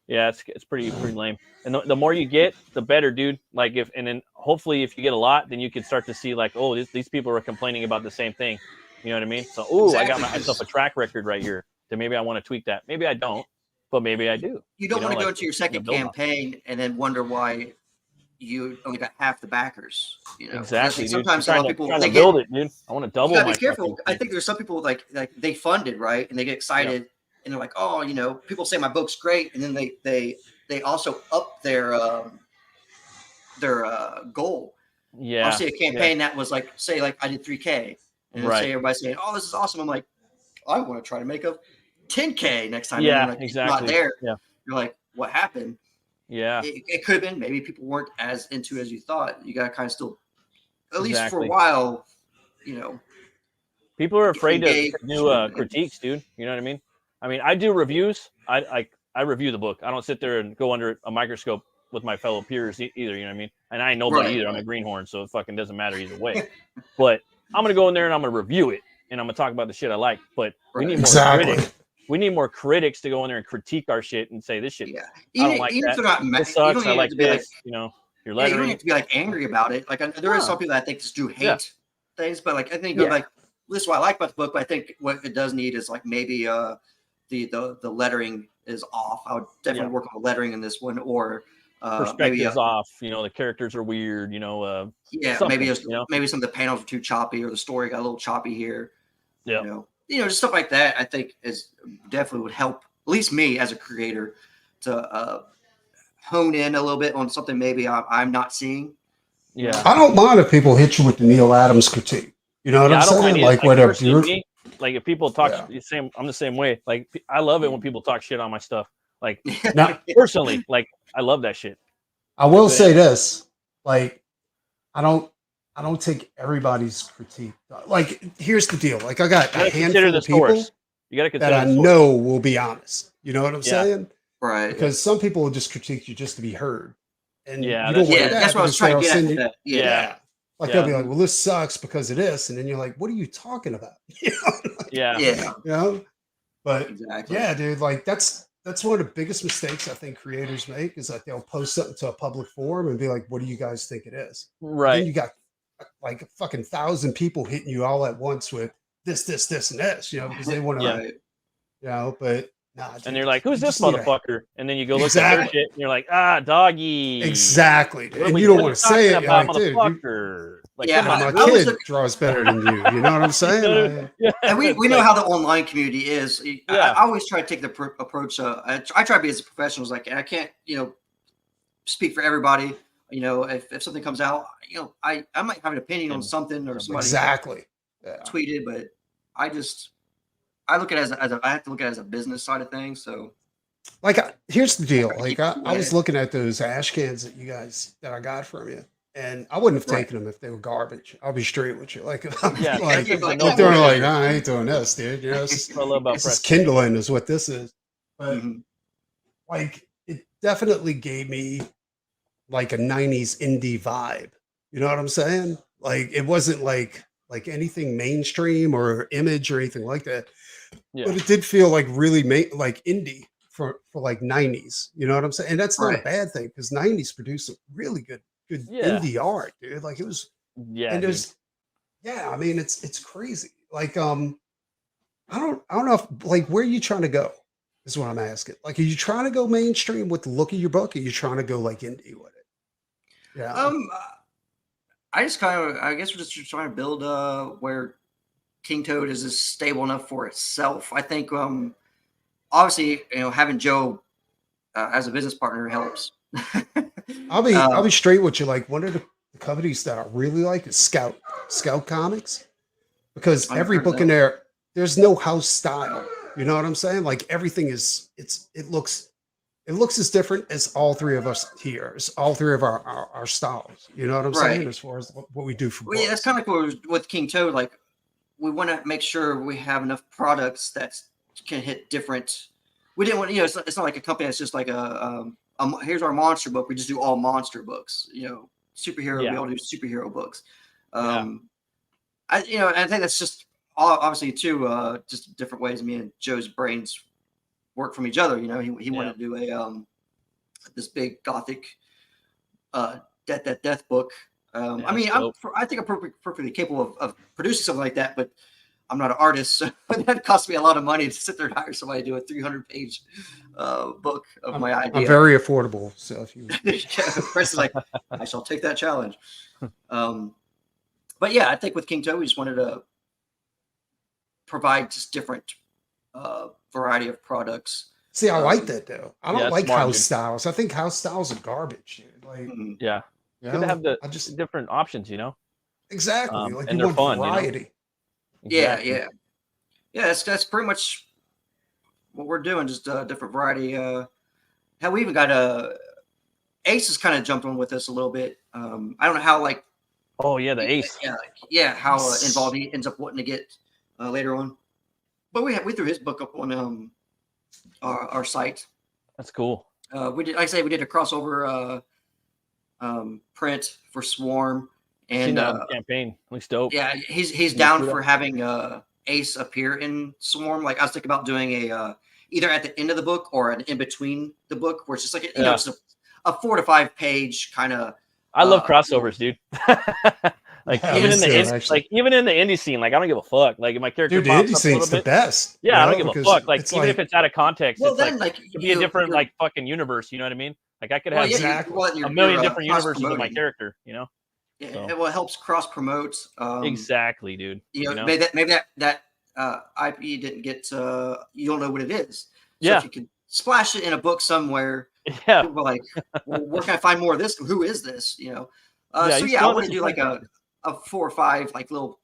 Yeah, it's pretty lame. And the more you get, the better, dude. Like and then hopefully if you get a lot, then you can start to see like, oh, these people are complaining about the same thing. You know what I mean? So, I got myself a track record right here. Then maybe I want to tweak that. Maybe I don't, but maybe I do. You don't want to go into your second campaign and then wonder why you only got half the backers. You know, exactly. Sometimes a lot of people they build it, dude. I want to double. You gotta be careful. I think there's some people like they funded right and they get excited. And they're like, oh, you know, people say my book's great, and then they also up their goal. Yeah, I'll see a campaign that was like, say, like I did 3K, and say everybody's saying, oh, this is awesome. I'm like, I want to try to make a 10K next time. Yeah, like, exactly. Not there. Yeah, you're like, what happened? Yeah, it could have been. Maybe people weren't as into it as you thought. You got to kind of still, at least for a while, you know. People are afraid to do critiques, dude. You know what I mean? I mean, I do reviews. I review the book. I don't sit there and go under a microscope with my fellow peers either. You know what I mean? And I ain't nobody either. I'm a greenhorn, so it fucking doesn't matter either way. But I'm gonna go in there and I'm gonna review it, and I'm gonna talk about the shit I like. But we need more critics. We need more critics to go in there and critique our shit and say this shit. Yeah, I don't like that. This sucks. I like this. You know, your lettering. You don't have to be like angry about it. Like there is some people that I think just do hate things, but like I think like this is what I like about the book. But I think what it does need is like maybe the lettering is off. I would definitely work on the lettering in this one, or perspective is off. You know, the characters are weird. You know, maybe maybe some of the panels are too choppy, or the story got a little choppy here. Yeah, you know, just stuff like that. I think is definitely would help at least me as a creator to hone in a little bit on something maybe I'm not seeing. Yeah, I don't mind if people hit you with the Neil Adams critique. You know what I'm saying? Like whatever. Like if people talk the same, I'm the same way. Like I love it when people talk shit on my stuff. Like personally, like I love that shit. I will say this, like I don't take everybody's critique. Like here's the deal. Like I got a handful of people that I know will be honest. You know what I'm saying? Right. Because some people will just critique you just to be heard. And you don't want that's what I was trying to get at. Yeah. Like they'll be like, well, this sucks because of this. And then you're like, what are you talking about? You know? You know? But yeah, dude, like that's one of the biggest mistakes I think creators make is that they'll post something to a public forum and be like, what do you guys think it is? Right. And then you got like a fucking 1,000 people hitting you all at once with this, and this, you know, because they want to, you know, but nah. Dude, and they're like, who's this motherfucker? And then you go look at their shit and you're like, doggy. Exactly. And you don't want to say it. You're like, dude, like, my kid draws better than you. You know what I'm saying? And we know how the online community is. I always try to take the approach. I try to be as a professional as I can't, you know, speak for everybody. You know, if something comes out, you know, I might have an opinion on something or somebody tweeted, but I look at it as I have to look at it as a business side of things. So, like, here's the deal. Like, I was looking at those ash cans that I got from you, and I wouldn't have taken them if they were garbage. I'll be straight with you. Like, they're like, I ain't doing this, dude. You know, this is kindling is what this is. But like, it definitely gave me like a 90s indie vibe. You know what I'm saying? Like, it wasn't like anything mainstream or image or anything like that. Yeah. But it did feel like really like indie for like 90s. You know what I'm saying? And that's not a bad thing because 90s produced some really good indie art, dude. Like it was and there's I mean it's crazy. Like I don't know if like where are you trying to go? Is what I'm asking. Like, are you trying to go mainstream with the look of your book? Or are you trying to go like indie with it? Yeah. I just I guess we're just trying to build where King Toad is stable enough for itself. I think obviously, having Joe as a business partner helps. I'll be straight with you. Like, one of the companies that I really like is Scout Comics, because every book in there, there's no house style. You know what I'm saying? Like, everything is it looks as different as all three of us here. It's all three of our styles. You know what I'm saying? As far as what we do for books. Yeah, that's kind of like with King Toad. Like, we want to make sure we have enough products that can hit different. We didn't want, it's not like a company that's just like here's our monster book. We just do all monster books. Superhero. We all do superhero books. I think that's just obviously too just different ways me and Joe's brains work from each other. He wanted to do a this big gothic death book. I mean, I think I'm perfectly capable of producing something like that, but I'm not an artist, so that cost me a lot of money to sit there and hire somebody to do a 300-page book of my idea. I'm very affordable, so if you Chris is like, I shall take that challenge. But yeah, I think with King Toad, we just wanted to provide just different variety of products. See, I like that though. I don't like house styles. I think house styles are garbage, dude. Like, good to have the different options, Exactly. Like, and you they're want fun, variety. Exactly. Yeah. That's pretty much what we're doing. Just a different variety. How we even got Ace has kind of jumped on with us a little bit. I don't know how the Ace. How involved he ends up wanting to get later on. But we threw his book up on our site. That's cool. We did a crossover print for Swarm. And campaign looks dope. Yeah, he's down for having Ace appear in Swarm. Like, I was thinking about doing a either at the end of the book or an in between the book, where it's just like it's a 4 to 5 page kind of. I love crossovers, dude. Even in the indie scene, like, I don't give a fuck. Like, if my character, dude, the indie scene's the best. Yeah, I don't give a fuck. Like, even if it's out of context, well, it's then, it could be a different fucking universe. You know what I mean? Like, I could have a million different universes of my character. Yeah, well, it helps cross promote. Exactly, dude. Maybe that IP didn't get. You don't know what it is. So if you can splash it in a book somewhere, people are like, well, where can I find more of this? Who is this? I want to do like a 4 or 5 like little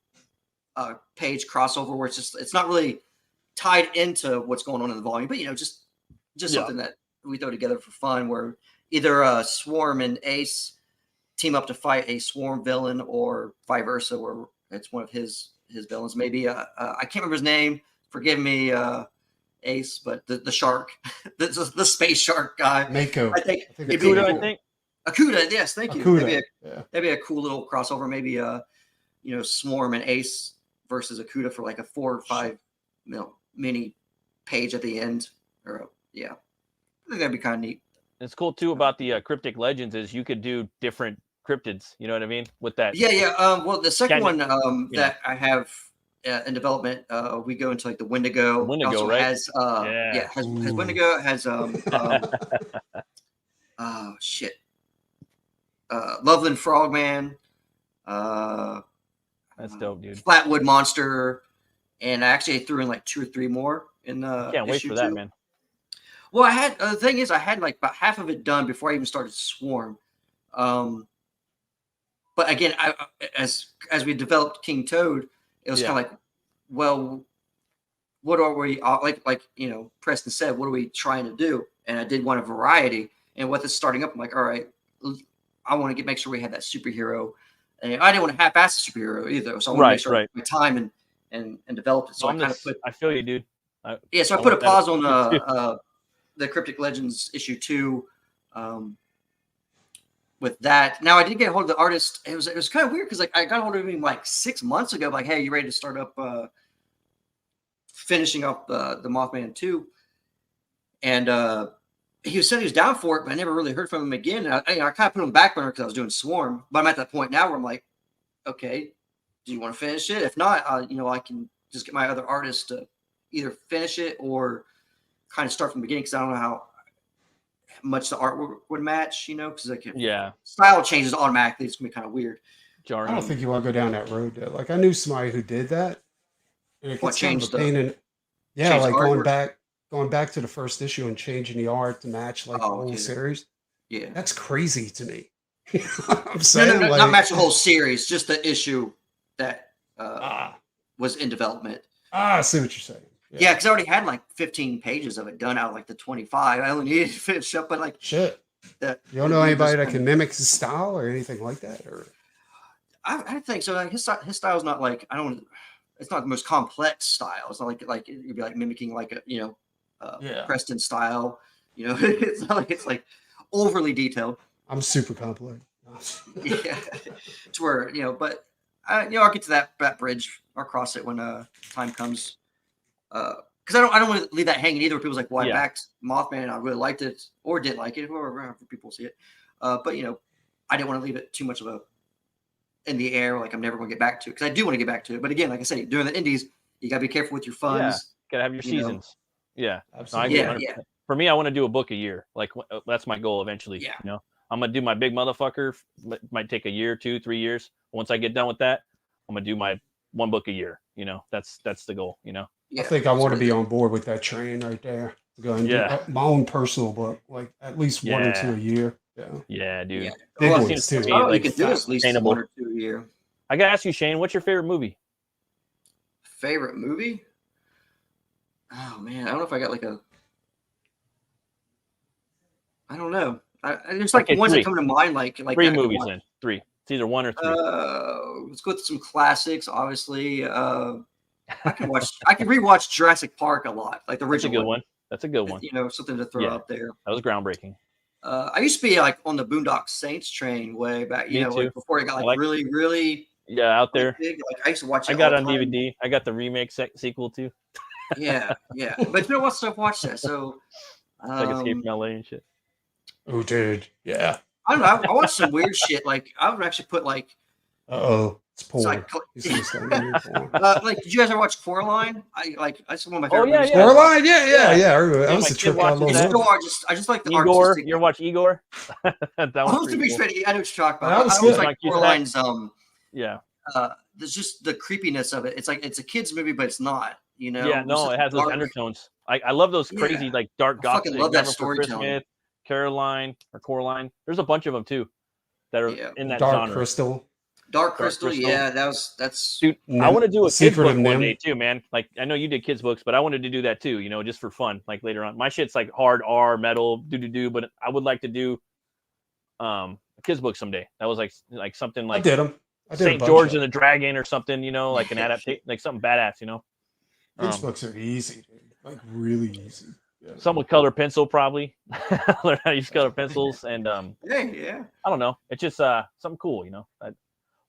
page crossover where it's not really tied into what's going on in the volume, but just something that we throw together for fun, where either Swarm and Ace team up to fight a Swarm villain, or vice versa, where it's one of his villains. Maybe I can't remember his name. Forgive me, Ace, but the shark, the space shark guy. Mako. I think Akuda. I think Akuda. Yes, thank you. Akuda. That'd be a cool little crossover. Maybe Swarm and Ace versus Akuda for like a 4 or 5 mini page at the end. I think that'd be kind of neat. It's cool too about the cryptic legends is you could do different cryptids. You know what I mean? With that. Well, the second one that I have in development, we go into like the Wendigo. Wendigo, right? Has Wendigo, has Loveland Frogman. That's dope, dude. Flatwood Monster, and I actually threw in like 2 or 3 more in the. Can't wait for that, man. Well, I had the thing is I had like about half of it done before I even started Swarm. But again, as we developed King Toad, it was kind of like, well, what are we like? Preston said, what are we trying to do? And I did want a variety. And with this starting up, I'm like, all right, I want to make sure we have that superhero. And I didn't want to half-ass the superhero either, so I want to make sure I took my time and develop it. So I feel you, dude. So I put a pause on the Cryptic Legends issue 2. With that, now I did get a hold of the artist. It was kind of weird because like I got a hold of him like 6 months ago. Like, hey, you ready to start up finishing up the Mothman 2? And he said he was down for it, but I never really heard from him again. And I kind of put him back burner because I was doing Swarm. But I'm at that point now where I'm like, okay, do you want to finish it? If not, I can just get my other artist to either finish it or kind of start from the beginning because I don't know how much the artwork would match, because like style changes automatically. It's gonna be kind of weird. I don't think you want to go down that road though. Like I knew somebody who did that, and it gets kind of a pain in. Yeah, like going back to the first issue and changing the art to match like the whole series. Yeah, that's crazy to me. I'm saying no, not match the whole series, just the issue that was in development. I see what you're saying. Yeah, because I already had like 15 pages of it done out of like the 25. I only needed to finish up, but like shit. You don't know anybody that can mimic his style or anything like that, or I think so. Like his style is not like it's not the most complex style. It's not like you'd be like mimicking like a Preston style. It's not like it's like overly detailed. I'm super complex. Yeah, to where but I'll get to that bridge or cross it when time comes. Because I don't want to leave that hanging either. Where people's like, "Well, I backed Mothman and I really liked it, or didn't like it, however people see it." But I didn't want to leave it too much of a in the air. Like I'm never going to get back to it because I do want to get back to it. But again, like I say, during the indies, you got to be careful with your funds. Gotta have your seasons. Yeah, absolutely. Yeah. For me, I want to do a book a year. Like that's my goal eventually. Yeah. I'm gonna do my big motherfucker. Might take a year, 2, 3 years. Once I get done with that, I'm gonna do my one book a year. That's the goal. Yeah, I think I want to be on board with that train right there. Go and do my own personal book, like at least 1 or 2 a year. Yeah, dude. Yeah. Big Well, ones too. You can do at least 1 or 2 a year. I gotta ask you, Shane, what's your favorite movie? Favorite movie? Oh man, I don't know if I got like a. I don't know. There's like ones that come to mind, like 3 movies then. 3. It's either 1 or 3. Let's go with some classics. Obviously, I can rewatch Jurassic Park a lot, like the original. That's a good one. Something to throw out there. That was groundbreaking. I used to be like on the Boondock Saints train way back, like before it got like really, really out there. Big. Like I used to watch it. I got it on DVD. I got the remake sequel too. Yeah. But what stuff watched that? So like Escape from LA and shit. Oh, dude. Yeah. I don't know. I watched some weird shit. Like I would actually put like. It's porn. Like, did you guys ever watch Coraline? That's one of my favorite movies. Coraline, yeah. That was a trip. I just like the Igor. artistic. You ever watch Igor? That was a big fan. I know what you're talking about. That was I was like Coraline's. There's just the creepiness of it. It's like it's a kids movie, but it's not. Yeah, no, it has those undertones. I love those crazy like dark gothic. I love that storytelling. Coraline. There's a bunch of them too that are in that Dark genre. Dark Crystal, yeah, that's. Dude, I want to do a kids book one day too, man. Like I know you did kids books, but I wanted to do that too. Just for fun, like later on. My shit's like hard R metal, but I would like to do a kids book someday. That was like something like I did St. George and the Dragon or something, like an adaptation, like something badass, Kids books are easy, dude. Like really easy. Yeah. Some with color pencil, probably. Learn how to use color pencils and I don't know. It's just something cool,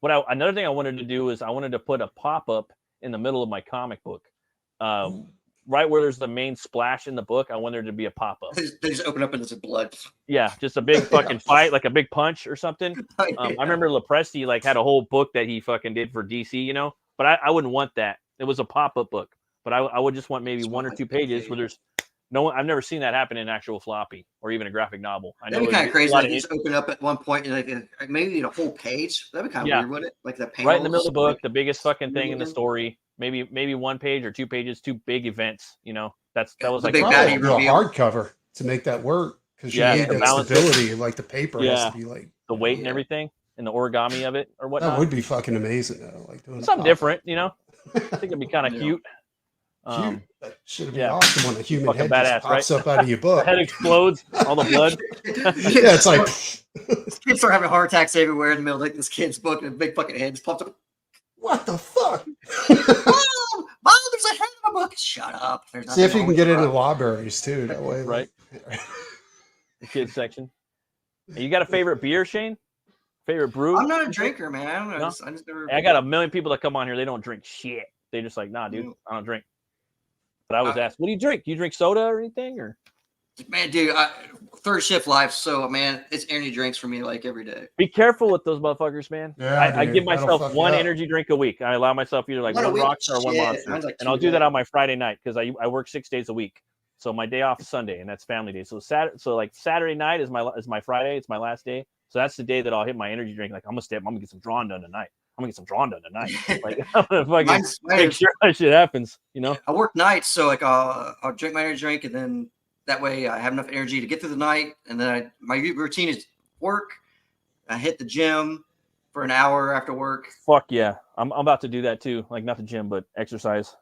Another thing I wanted to do is I wanted to put a pop-up in the middle of my comic book. Right where there's the main splash in the book, I wanted there to be a pop-up. They just open up and there's blood. Yeah, just a big fucking fight, like a big punch or something. I remember Lepresti had a whole book that he fucking did for DC, but I wouldn't want that. It was a pop-up book, but I would just want maybe 1 or 2 pages where there's no one. I've never seen that happen in actual floppy or even a graphic novel. I know that'd be kind of crazy. Like just open up at one point and like maybe a whole page. That'd be kind of weird, wouldn't it? Like the panels, right in the middle of the book, the biggest fucking thing in the story. Maybe 1 page or 2 pages, 2 big events. That was like big a hardcover to make that work because you need that stability. Like the paper has to be like the weight and everything and the origami of it or whatnot. That would be fucking amazing though. Like doing something different, I think it'd be kind of cute. That should be awesome when a human head just pops up out of your book. The head explodes, all the blood. It's like kids start having heart attacks everywhere in the middle of this kid's book, and a big fucking head just pops up. What the fuck? Mom, there's a head in my book. Shut up. See if you can get into the libraries too. That way, right? The kids section. You got a favorite beer, Shane? Favorite brew? I'm not a drinker, man. I don't know. No? I just never. I got a million people that come on here. They don't drink shit. They just like, nah, dude, I don't drink. But I was asked, what do you drink? Do you drink soda or anything? Or man, dude, third shift life. So man, it's energy drinks for me like every day. Be careful with those motherfuckers, man. Yeah, I give myself 1 energy drink a week. I allow myself either like 1 Rockstar or 1 Monster, and I'll do that on my Friday night because I work 6 days a week. So my day off is Sunday, and that's family day. So Saturday night is my Friday. It's my last day. So that's the day that I'll hit my energy drink. Like I'm gonna get some drawing done tonight. Like I'm gonna fucking make sure that shit happens. You know. I work nights, so like I'll drink my energy drink, and then that way I have enough energy to get through the night. And then my routine is work. I hit the gym for an hour after work. Fuck yeah, I'm about to do that too. Like not the gym, but exercise.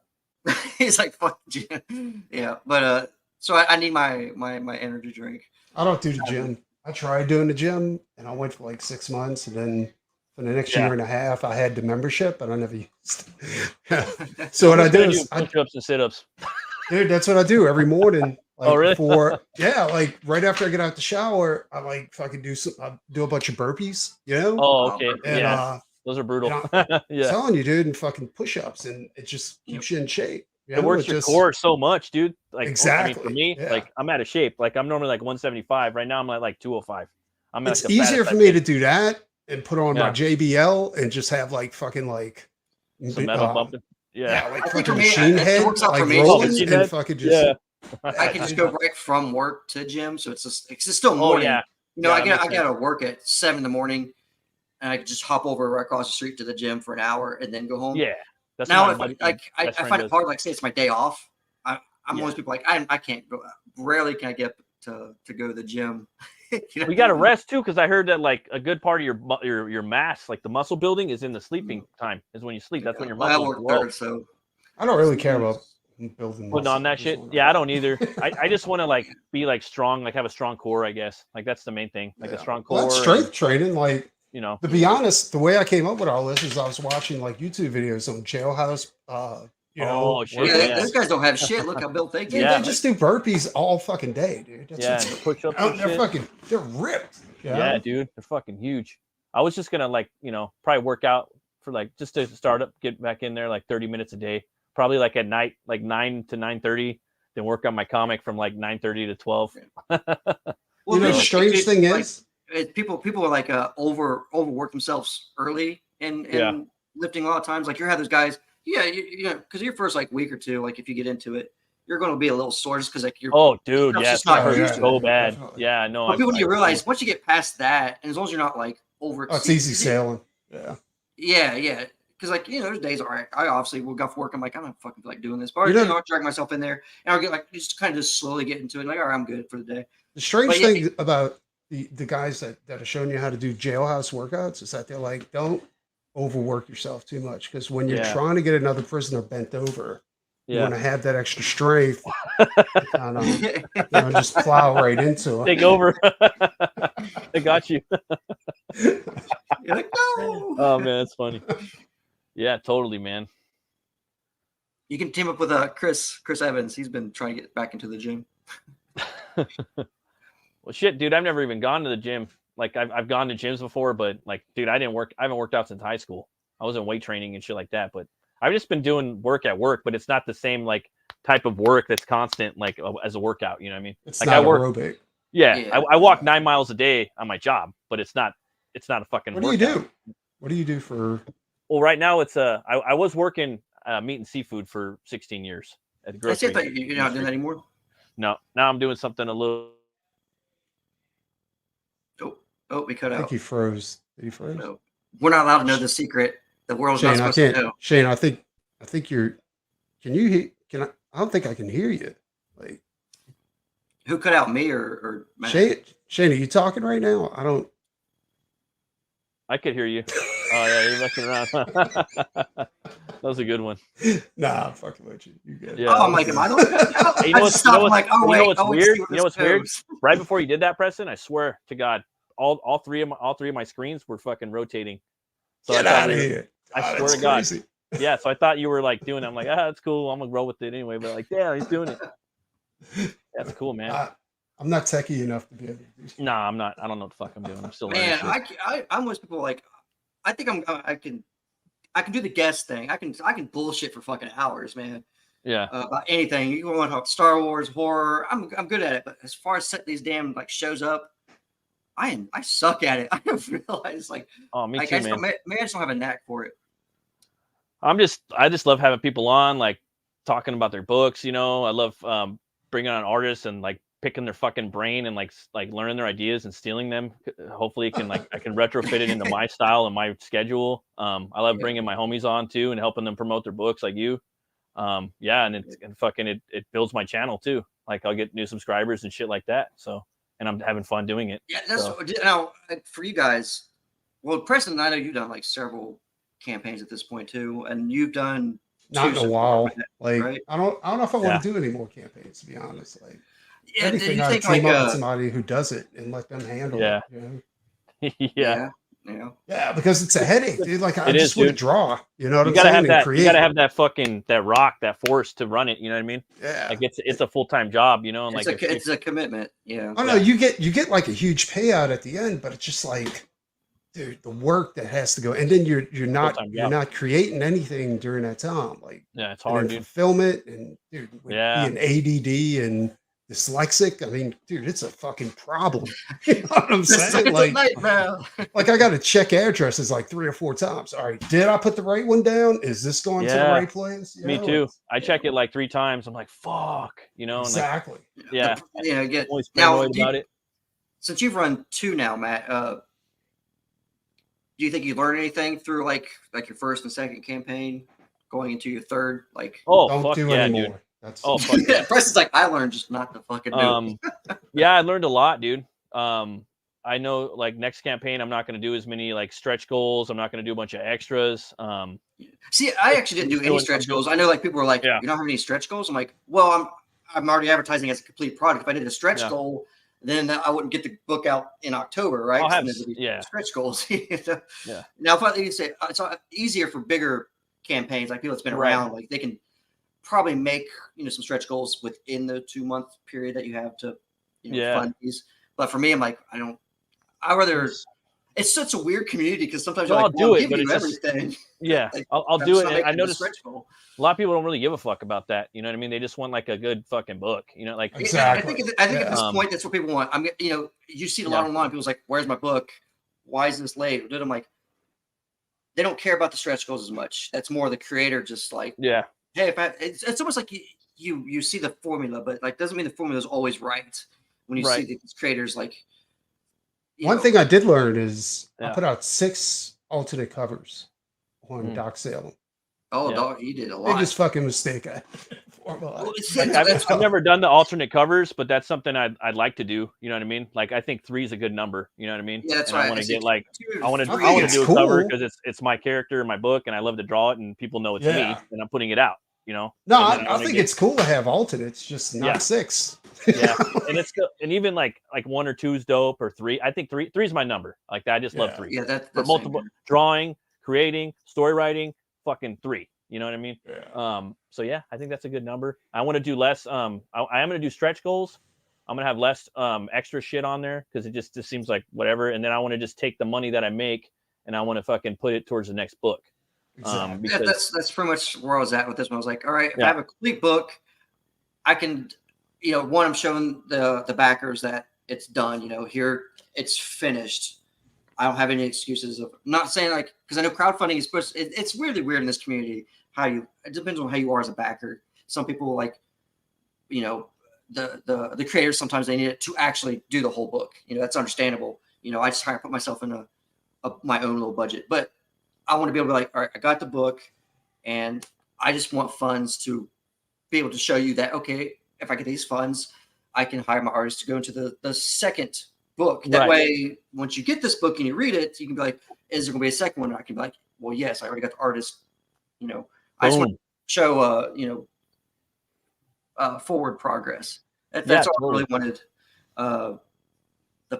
He's like, fuck the gym. Yeah, but so I need my energy drink. I don't do the gym. I tried doing the gym, and I went for like 6 months, and then for the next year and a half, I had the membership, but I never used it. So what I do is push-ups and sit-ups. Dude, that's what I do every morning. Like really? Like right after I get out the shower, I like fucking do a bunch of burpees, you know? Oh, okay. And, yeah. Those are brutal. I'm telling you, dude, and fucking push-ups, and it just keeps you in shape. It works your core so much, dude. Like exactly. I mean, for me, like I'm out of shape. Like I'm normally like 175. Right now I'm at like 205. It's like easier for me to do that and put on my JBL and just have like fucking like some metal bumping. Yeah, like fucking machine head, like rolling and fucking just. Yeah. I can just go right from work to gym, so it's just still morning. Yeah. You know, I gotta work at 7 in the morning, and I can just hop over right across the street to the gym for an hour and then go home. Yeah. That's now, I find it hard. Like, say it's my day off. I'm always people like I can't go. Rarely can I get to go to the gym. You know? We got to rest too, because I heard that like a good part of your mass, like the muscle building, is in the sleeping time. Is when you sleep. That's when your muscles grow. So I don't really care about building putting on that shit. Yeah, I don't either. I just want to like be like strong, like have a strong core. I guess like that's the main thing. Like a strong core. That's strength training, like. You know, to be honest, the way I came up with all this is I was watching like YouTube videos on Jailhouse. Those guys don't have shit. Look how built they get. They just do burpees all fucking day, dude. They're ripped. Yeah, dude, they're fucking huge. I was just gonna like, probably work out for like just to start up, get back in there like 30 minutes a day. Probably like at night, like 9 to 9:30. Then work on my comic from like 9:30 to 12. Well, the strange thing is. People are like overwork themselves early in lifting a lot of times. Like you have those guys, because your first like week or two, like if you get into it, you're going to be a little sore just because like you're. Oh, dude, yeah, it's so bad. Definitely. Yeah, no. But people need to realize once you get past that, and as long as you're not like over. Oh, it's easy sailing. Yeah. Yeah. Because like there's days I obviously will go for work. I'm like I don't fucking feel like doing this, but I'll drag myself in there and I'll get like just kind of just slowly get into it. Like all right, I'm good for the day. The strange thing about the guys that are showing you how to do jailhouse workouts is that they're like, don't overwork yourself too much, because when you're trying to get another prisoner bent over, you want to have that extra strength to just plow right into it. Take over. They got you. You're like, no. Oh man, it's funny. Yeah, totally, man. You can team up with Chris Evans. He's been trying to get back into the gym. Well, shit, dude, I've never even gone to the gym. Like I've gone to gyms before, but like, dude, I haven't worked out since high school. I was in weight training and shit like that, but I've just been doing work at work, but it's not the same like type of work that's constant like as a workout. You know what I mean? It's like not aerobic. Yeah. I walk 9 miles a day on my job, but it's not a fucking. What do you do? What do you do for? Well, right now it's I was working meat and seafood for 16 years at the grocery. I see, you're not doing that anymore. No, now I'm doing something a little. Oh, we cut out. I think he froze. Did he froze? No. We're not allowed to know the secret. The world's not supposed to know. Shane, I think you're. Can you hear? I don't think I can hear you. Like, who cut out, me or Matt? Shane, are you talking right now? I don't. I could hear you. Oh yeah, you're messing around. That was a good one. Nah, I'm fucking with you. You good? Yeah. Oh, I'm like, am I the one? You know what's weird? You know what's weird? Right before you did that, Preston, I swear to God, all three of my screens were fucking rotating. So Get out of here! I swear to God. Crazy. Yeah, so I thought you were like doing it. I'm like, that's cool. I'm gonna roll with it anyway. But like, yeah, he's doing it. That's cool, man. I'm not techie enough to be able to do that. Nah, I'm not. I don't know what the fuck I'm doing. I'm still learning. I'm with people like I think I can do the guest thing. I can bullshit for fucking hours, man. Yeah. About anything. You want to talk Star Wars, horror. I'm good at it. But as far as set these damn like shows up, I suck at it. I don't realize like. Oh, me too, man. Maybe I just don't have a knack for it. I just love having people on, like talking about their books. I love bringing on artists and like picking their fucking brain and like learning their ideas and stealing them. Hopefully, it can I can retrofit it into my style and my schedule. I love bringing my homies on too and helping them promote their books like you. And it builds my channel too. Like I'll get new subscribers and shit like that. So, and I'm having fun doing it. Yeah, that's now for you guys. Well, Preston, I know you've done like several campaigns at this point too, and you've done not in a while. Like right? I don't know if I want to do any more campaigns, to be honest. Like anything, you I think team up with somebody who does it and let them handle it. You know? Yeah, because it's a headache, dude. Like I just want to draw. You know what I'm saying? You gotta have that fucking that force to run it. You know what I mean? Yeah. Like it's a full-time job. You know, and it's a commitment. Yeah. Oh no, you get like a huge payout at the end, but it's just like, dude, the work that has to go, and then you're not creating anything during that time. Like it's hard, dude. Fulfillment and dude, being ADD and dyslexic. I mean, dude, it's a fucking problem. You know what I'm saying? Like, like I got to check addresses like 3 or 4 times. All right, did I put the right one down? Is this going to the right place? Me too. I check it like 3 times. I'm like, fuck, you know. Exactly. And get always paranoid about it. Since you've run 2 now, Matt, do you think you learned anything through like your first and second campaign, going into your third? Like, don't do anymore. Dude. Fuck yeah. Preston's like, I learned just not to fucking do it. Yeah, I learned a lot, dude. I know like next campaign, I'm not going to do as many like stretch goals. I'm not going to do a bunch of extras. See, I actually didn't do any stretch goals. I know like people were like, you don't have any stretch goals. I'm like, well, I'm already advertising as a complete product. If I did a stretch goal, then I wouldn't get the book out in October, right? I'll have, stretch goals. Now, if you say it's easier for bigger campaigns, like people that's been around, like they can probably make some stretch goals within the 2-month period that you have to fund these. But for me, I'm like, I rather. It's such a weird community because sometimes I'll do it, but it's everything. Like, I'll do it. And I noticed a lot of people don't really give a fuck about that. You know what I mean? They just want like a good fucking book. You know, like exactly. I think at this point, that's what people want. You see it a lot online. People's like, "Where's my book? Why is this late?" I'm like, they don't care about the stretch goals as much. That's more the creator, just like, hey, it's almost like you see the formula, but like doesn't mean the formula is always right when you see these creators like. One thing I did learn is I put out 6 alternate covers on Doc Salem. Oh, Doc, you did a lot. Biggest fucking mistake I've never done the alternate covers, but that's something I'd like to do. You know what I mean? Like I think 3 is a good number. You know what I mean? Yeah, that's right. I want to get like I want to do a cover because it's my character in my book, and I love to draw it, and people know it's me, and I'm putting it out. You know? No, I think it's cool to have alternates, just not 6. And it's and even like 1 or 2 is dope, or 3. I think 3 is my number. Like that, I just love 3. Yeah, that's for multiple drawing, creating, story writing, fucking 3. You know what I mean? So yeah, I think that's a good number. I want to do less. I am going to do stretch goals. I'm going to have less extra shit on there because it just seems like whatever. And then I want to just take the money that I make and I want to fucking put it towards the next book. Exactly. That's pretty much where I was at with this one. I was like, all right, if I have a complete book, I can, one, I'm showing the backers that it's done. Here it's finished. I don't have any excuses of not saying like, because I know crowdfunding is it's really weird in this community. It depends on how you are as a backer. Some people like, the creators, sometimes they need it to actually do the whole book. That's understandable. I just try to put myself in my own little budget, but I want to be able to be like, all right, I got the book and I just want funds to be able to show you that, okay, if I get these funds, I can hire my artist to go into the second book. That way, once you get this book and you read it, you can be like, is there going to be a second one? And I can be like, well, yes, I already got the artist. I just want to show, forward progress. That's all I really wanted the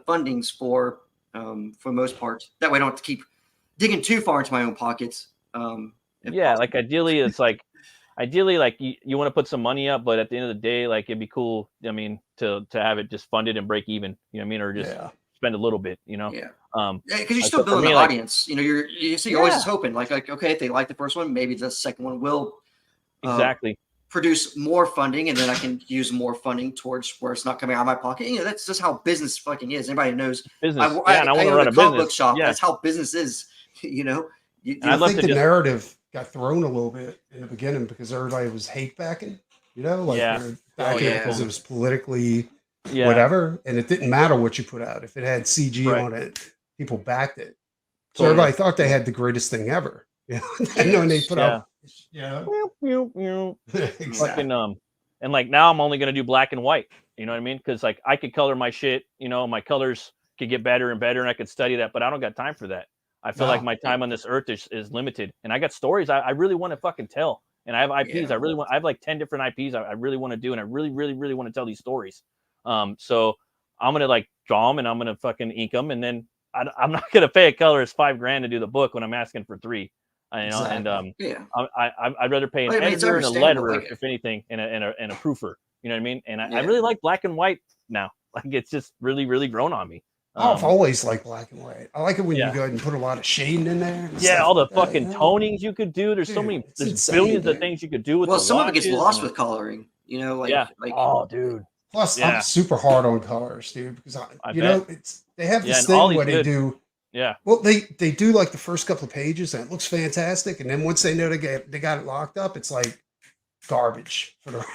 fundings for the most part. That way I don't have to keep digging too far into my own pockets. Like ideally it's like you want to put some money up, but at the end of the day, like it'd be cool, to have it just funded and break even, you know what I mean? Or just spend a little bit, because you're still building the audience. You're always just hoping like, okay, if they like the first one, maybe the second one will produce more funding, and then I can use more funding towards where it's not coming out of my pocket. That's just how business fucking is. Anybody knows business. I want to run a comic book shop. That's how business is. I think the narrative got thrown a little bit in the beginning because everybody was hate backing. You know, like they're back in it because it was politically whatever, and it didn't matter what you put out. If it had CG on it, people backed it. So everybody thought they had the greatest thing ever. Yeah, and when they put out, exactly. Fucking and like now I'm only gonna do black and white. You know what I mean? Because like I could color my shit. You know, my colors could get better and better, and I could study that. But I don't got time for that. I feel like my time on this earth is limited, and I got stories I really want to fucking tell, and I have IPs. I have like 10 different IPs I really want to do, and I really want to tell these stories. So I'm gonna like draw them, and I'm gonna fucking ink them, and then I'm not gonna pay a colorist $5,000 to do the book when I'm asking for $3. You know, and I'd rather pay an editor and a letterer, if anything, and a proofer. You know what I mean? And I really like black and white now. Like it's just really grown on me. I've always liked black and white. I like it when you go ahead and put a lot of shading in there. Yeah, all the fucking tonings you could do. There's so many. There's insane, billions of things you could do with. Well, some of it gets lost with coloring. You know, like oh, dude. Plus, I'm super hard on colors, dude, because you know they have this thing where they do. Yeah. Well, they do like the first couple of pages, and it looks fantastic, and then once they know they got it locked up, it's like garbage for the.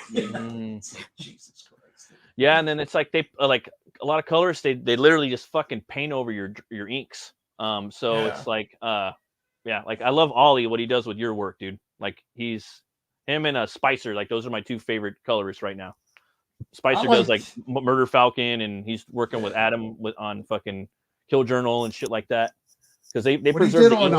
Jesus Christ. Yeah, and then it's like they like a lot of colorists. They literally just fucking paint over your inks. So it's like like I love Ollie, what he does with your work, dude. Like him and Spicer, like those are my two favorite colorists right now. Spicer does like Murder Falcon, and he's working with Adam on fucking Kill Journal and shit like that, because they preserve the inks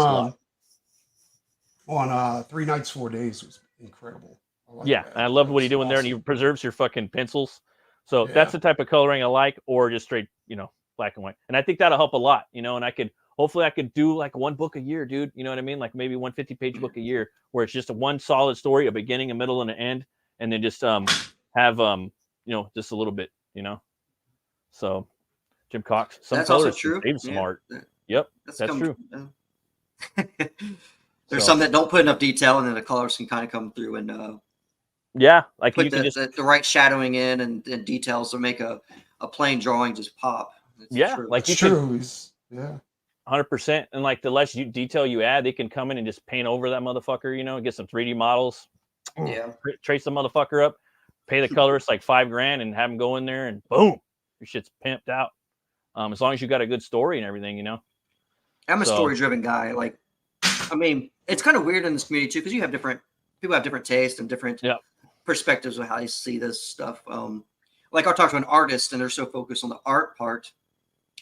on 3 Nights 4 Days was incredible. And I love what he's doing there, and he preserves your fucking pencils. So that's the type of coloring I like, or just straight, you know, black and white. And I think that'll help a lot, you know. And hopefully I could do like one book a year, dude. You know what I mean? Like maybe 150-page book a year, where it's just a one solid story, a beginning, a middle, and an end, and then just have you know, just a little bit, you know. So Jim Cox, that's also true. Smart. Yep, that's true. There's some that don't put enough detail, and then the colors can kind of come through and like put you can the right shadowing in and details to make a plain drawing just pop. Like it's true. 100%. And like the less detail you add, they can come in and just paint over that motherfucker, you know, get some 3D models. Trace the motherfucker up, pay the colorist like $5,000 and have them go in there, and boom, your shit's pimped out. As long as you got a good story and everything, you know. I'm a story-driven guy. Like, I mean, it's kind of weird in this community too, because people have different tastes and different perspectives of how you see this stuff. Like I'll talk to an artist, and they're so focused on the art part,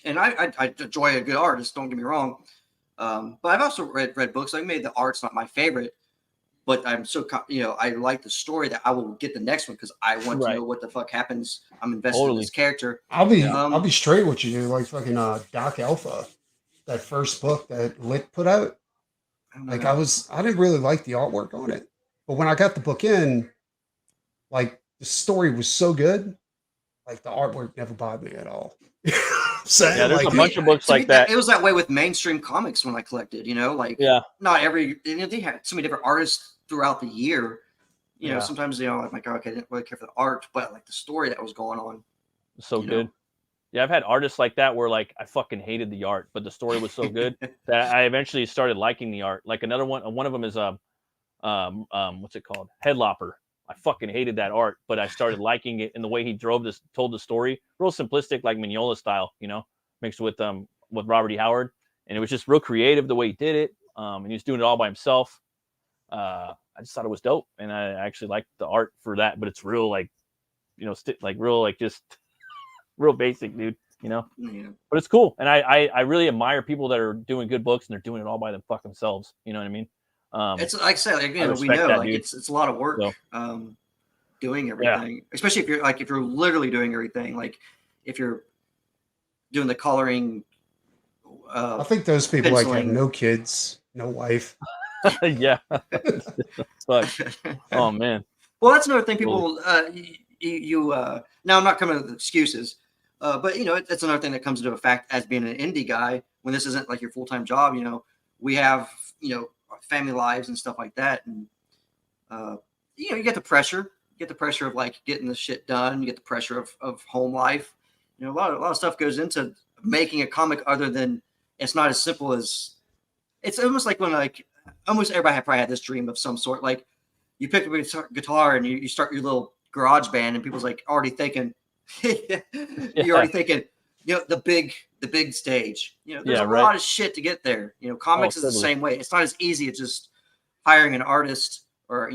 and I enjoy a good artist. Don't get me wrong, but I've also read books. Like maybe the art's not my favorite, but I'm so I like the story that I will get the next one because I want to know what the fuck happens. I'm invested in this character. I'll be straight with you, like fucking Doc Alpha, that first book that Lit put out. Like I didn't really like the artwork on it, but when I got the book in, like the story was so good, like the artwork never bothered me at all. There's a bunch of books like that. It was that way with mainstream comics when I collected, you know, like not every, they had so many different artists throughout the year. You know, sometimes, you know, I'm like, okay, I didn't really care for the art, but like the story that was going on. So good. Yeah, I've had artists like that where like I fucking hated the art, but the story was so good that I eventually started liking the art. Like another one of them is what's it called? Headlopper. I fucking hated that art, but I started liking it in the way he told the story. Real simplistic, like Mignola style, you know, mixed with Robert E. Howard, and it was just real creative the way he did it. And he was doing it all by himself. I just thought it was dope, and I actually liked the art for that. But it's real, like, you know, just real basic, dude. You know, but it's cool, and I really admire people that are doing good books and they're doing it all by themselves. You know what I mean? It's like I said, again, we know like it's a lot of work doing everything, especially if you're literally doing everything. Like if you're doing the coloring. I think those people like have no kids, no wife. Fuck. Oh man. Well, that's another thing. People, now I'm not coming with excuses, but you know, it's another thing that comes into effect as being an indie guy when this isn't like your full-time job. You know, we have family lives and stuff like that, and you get the pressure. You get the pressure of like getting this shit done. You get the pressure of home life. You know, a lot of stuff goes into making a comic. Other than it's not as simple as it's almost like when like almost everybody probably had this dream of some sort. Like you pick up a guitar and you start your little garage band, and people's like already thinking, you're already thinking, the big stage. There's a lot of shit to get there. Comics is the same way. It's not as easy as just hiring an artist or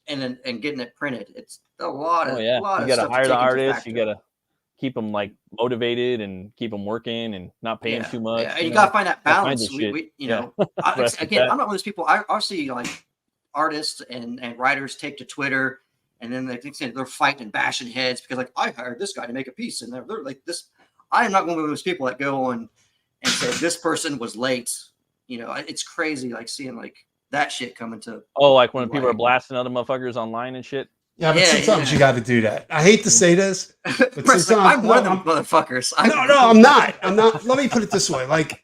and getting it printed. It's a lot of you gotta hire the artist. You gotta keep them like motivated and keep them working and not paying too much. And you gotta find that balance. Again, I'm not one of those people. I see like artists and writers take to Twitter, and then they're fighting and bashing heads because like I hired this guy to make a piece, and they're like this. I am not one of those people that go on and say this person was late. It's crazy like seeing like that shit coming to. Oh, like when people are blasting other motherfuckers online and shit. Yeah, but sometimes you got to do that. I hate to say this, but sometimes I'm one of them motherfuckers. No, I'm not. I'm not. Let me put it this way: like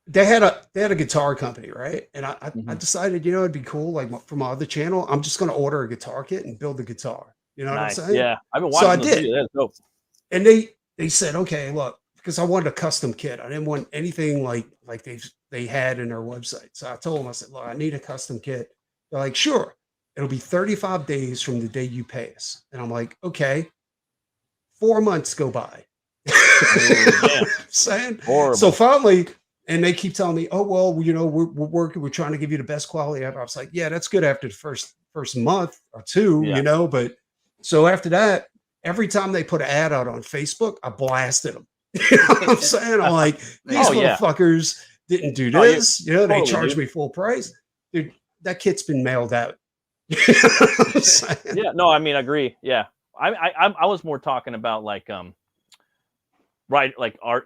they had a guitar company, right? And I decided, it'd be cool. Like from my other channel, I'm just going to order a guitar kit and build the guitar. You know what I'm saying? Yeah, I've been watching. So I did. That's dope. And they said, okay, look, because I wanted a custom kit. I didn't want anything like they had in their website. So I told them, I said, look, I need a custom kit. They're like, sure. It'll be 35 days from the day you pay us. And I'm like, okay. 4 months go by. Saying? So finally, and they keep telling me, oh, well, we're working, we're trying to give you the best quality ever. I was like, yeah, that's good after the first month or two, but so after that, every time they put an ad out on Facebook, I blasted them. You know what I'm saying? I'm like, these motherfuckers didn't do this. They charged me full price. Dude, that kit's been mailed out. Yeah, no, I mean, I agree. Yeah, I was more talking about like art,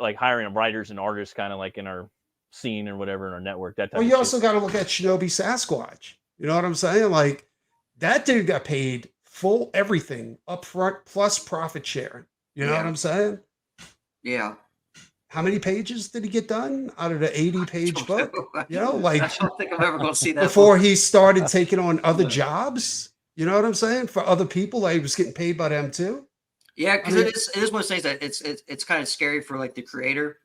like hiring writers and artists, kind of like in our scene or whatever in our network. That type. Well, you also got to look at Shinobi Sasquatch. You know what I'm saying? Like that dude got paid full everything up front plus profit sharing. You know what I'm saying? Yeah. How many pages did he get done out of the 80-page book? Like I don't think I'm ever going to see that before he started taking on other jobs. You know what I'm saying? For other people, like he was getting paid by them too. Yeah, because it is one of those things that it's kind of scary for like the creator.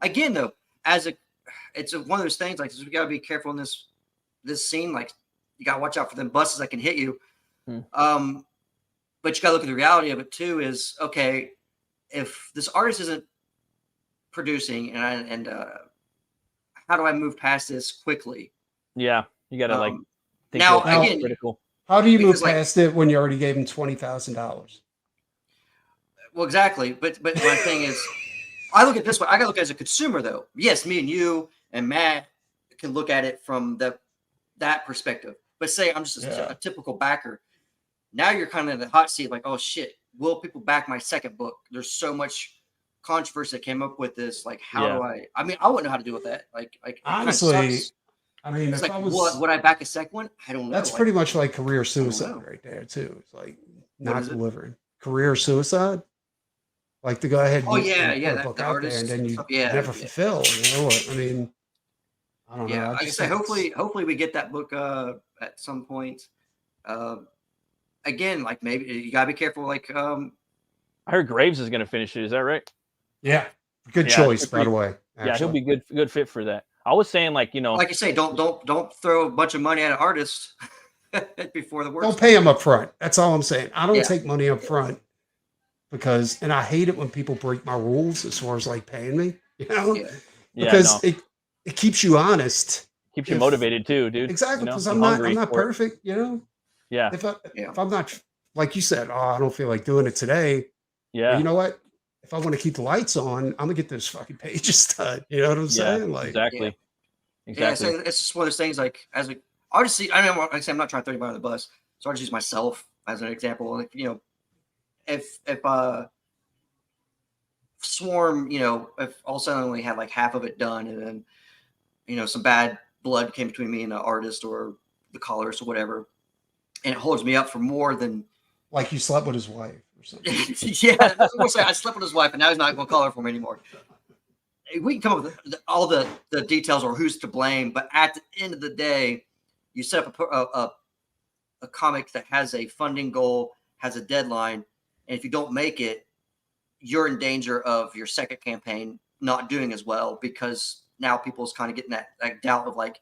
Again, though, it's one of those things like we got to be careful in this scene. Like you got to watch out for them buses that can hit you. But you got to look at the reality of it too. Is okay if this artist isn't producing and how do I move past this quickly? Yeah, you got to like think now again. Critical. How do you move past it when you already gave him $20,000? Well, exactly. But my thing is, I look at this way. I got to look as a consumer, though. Yes, me and you and Matt can look at it from that perspective. But say I'm just a typical backer. Now you're kind of in the hot seat, like, oh shit, will people back my second book? There's so much controversy that came up with this. Like, how do I? I mean, I wouldn't know how to deal with that. Like honestly, I mean, it's like, would I back a second one? I don't know. That's pretty much like career suicide right there too. It's like not delivering. Career suicide. Like to go ahead and put a book out there and then you never fulfill. I mean, I don't know. Like I say, hopefully we get that book at some point. Again, like maybe you gotta be careful. Like I heard Graves is gonna finish it. Is that right? Yeah, good choice, by the way. Actually. Yeah, he'll be good fit for that. I was saying, like you say, don't throw a bunch of money at an artist before the work. Don't pay him up front. That's all I'm saying. I don't take money up front because, and I hate it when people break my rules as far as like paying me. Because it keeps you honest, keeps you motivated too, dude. Exactly, because I'm not perfect. Yeah. If I'm not, like you said, I don't feel like doing it today. Yeah. But you know what? If I want to keep the lights on, I'm gonna get those fucking pages done. You know what I'm saying? Like exactly. Yeah, so it's just one of those things. Like as a artist, I know, like I say, I'm not trying to throw anybody on the bus, so I just use myself as an example. Like if Swarm, if all of a sudden I only had like half of it done, and then some bad blood came between me and the artist or the colorist or whatever, and it holds me up for more than like you slept with his wife. Yeah, that's what I'm saying. I slept with his wife, and now he's not going to color for me anymore. We can come up with all the details or who's to blame, but at the end of the day, you set up a comic that has a funding goal, has a deadline, and if you don't make it, you're in danger of your second campaign not doing as well because now people's kind of getting that doubt of like,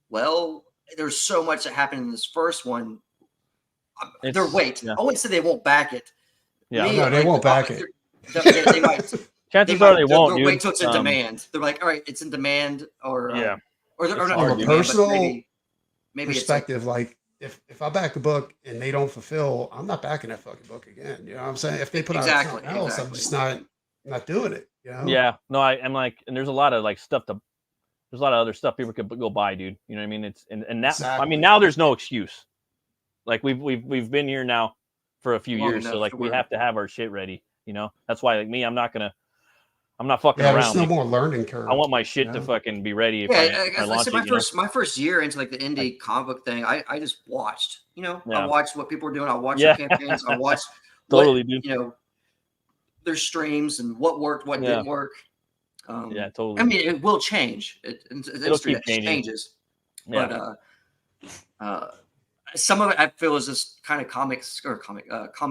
well, there's so much that happened in this first one. They're Yeah. I wouldn't say they won't back it. Yeah, no, they won't back it. They might. Chances are they won't. They'll wait till it's in demand. They're like, all right, it's in demand, or yeah, or not from a demand, personal maybe perspective. Like if I back a book and they don't fulfill, I'm not backing that fucking book again. You know what I'm saying? If they put out something else, I'm just not doing it. You know? Yeah. No, I'm like, and there's a lot of like stuff to. There's a lot of other stuff people could go buy, dude. You know what I mean? It's and that. Exactly. I mean, now there's no excuse. Like we've been here now for a few years, so like we have to have our shit ready. You know, that's why like me, I'm not fucking around. There's no more learning curve. I want my shit to fucking be ready. If I launch it, my first year into like the indie comic book thing, I just watched. You know, I watched what people were doing. I watched their campaigns. I watched dude. You know, their streams and what worked, what didn't work. Totally. I mean, it will change. It'll keep changes. Yeah. But some of it I feel is just kind of common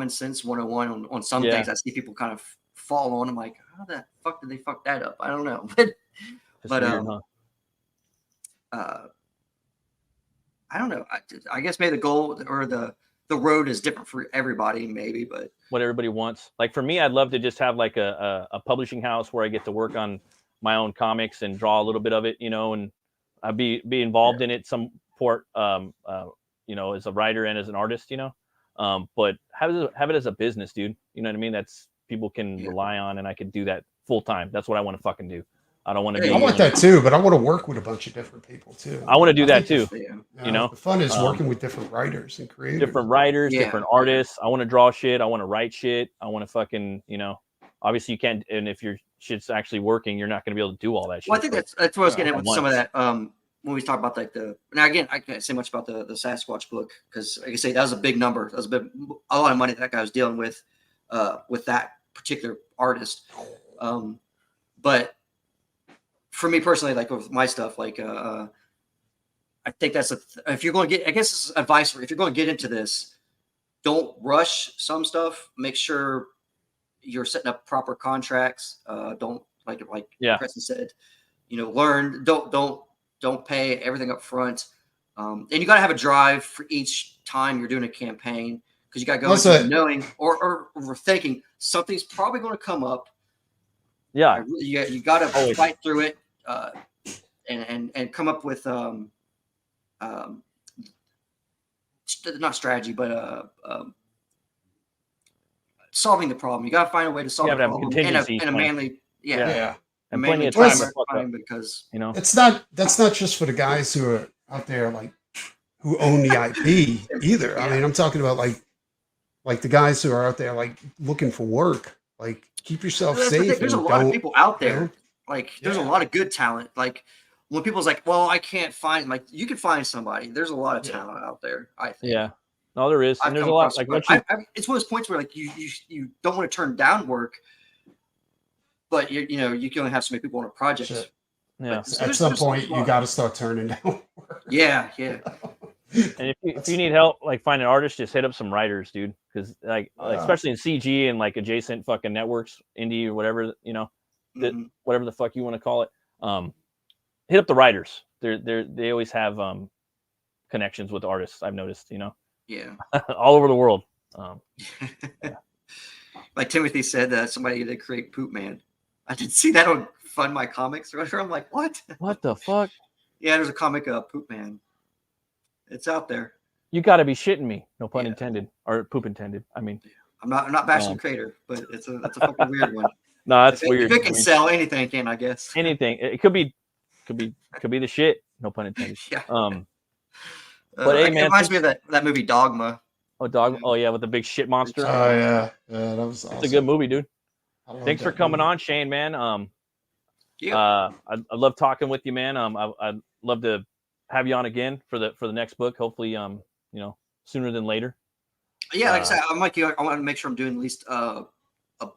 sense 101 on some things. I see people kind of fall on. I'm like, how the fuck did they fuck that up? I don't know. But I don't know. I guess maybe the goal or the road is different for everybody, maybe, but what everybody wants. Like for me, I'd love to just have like a publishing house where I get to work on my own comics and draw a little bit of it, you know, and I'd be involved in it some port, you know, as a writer and as an artist, you know, but have it as a business, dude. You know what I mean? That's people can rely on, and I could do that full time. That's what I want to fucking do. I don't want to. I want that too, but I want to work with a bunch of different people too. I want to do that too. You know, the fun is working with different writers and creators, different writers, different artists. I want to draw shit. I want to write shit. I want to fucking, you know, obviously you can't. And if your shit's actually working, you're not going to be able to do all that shit. Well, I think that's what I was getting at with some of that. When we talk about like now again, I can't say much about the Sasquatch book because, like I say, that was a big number. That was a lot of money that guy was dealing with that particular artist. But for me personally, like with my stuff, like I think that's if you're going to get, I guess this is advice for if you're going to get into this, don't rush some stuff. Make sure you're setting up proper contracts. Don't like Preston said, you know, learn. Don't pay everything up front. And you got to have a drive for each time you're doing a campaign because you got to go into knowing or thinking something's probably going to come up. Yeah, you got to fight through it and come up with not strategy, but solving the problem. You got to find a way to solve the problem in a manly, and plenty of time because you know that's not just for the guys who are out there like who own the IP either. I mean, I'm talking about like the guys who are out there like looking for work. Like keep yourself safe. There's a lot of people out there. Like there's a lot of good talent. Like when people's like, well, I can't find, like you can find somebody. There's a lot of talent out there. I think. Yeah. No, there is. And there's a lot. Like it's one of those points where like you don't want to turn down work, but you can only have so many people on a project. Sure. Yeah. At some point, you got to start turning down work. Yeah. And if you need help, like finding artists, just hit up some writers, dude. Because like especially in CG and like adjacent fucking networks, indie or whatever, you know, whatever the fuck you want to call it. Hit up the writers. They always have connections with artists. I've noticed, you know. Yeah. All over the world. Like Timothy said, somebody did create Poop Man. I didn't see that on Fund My Comics. I'm like, what? What the fuck? Yeah, there's a comic, Poop Man. It's out there. You got to be shitting me. No pun intended, or poop intended. I mean, I'm not bashing the creator, but that's a fucking weird one. No, that's weird. If it can sell anything, can I guess anything? It could be the shit. No pun intended. Yeah. But hey, man, it reminds me of that movie Dogma. Oh, Dogma. Oh yeah, with the big shit monster. Oh yeah, that was awesome. It's a good movie, dude. Thanks for coming on, Shane, man. I love talking with you, man. I'd love to have you on again for the next book. Hopefully, you know, sooner than later. Yeah, like I said, I'm like you. I want to make sure I'm doing at least a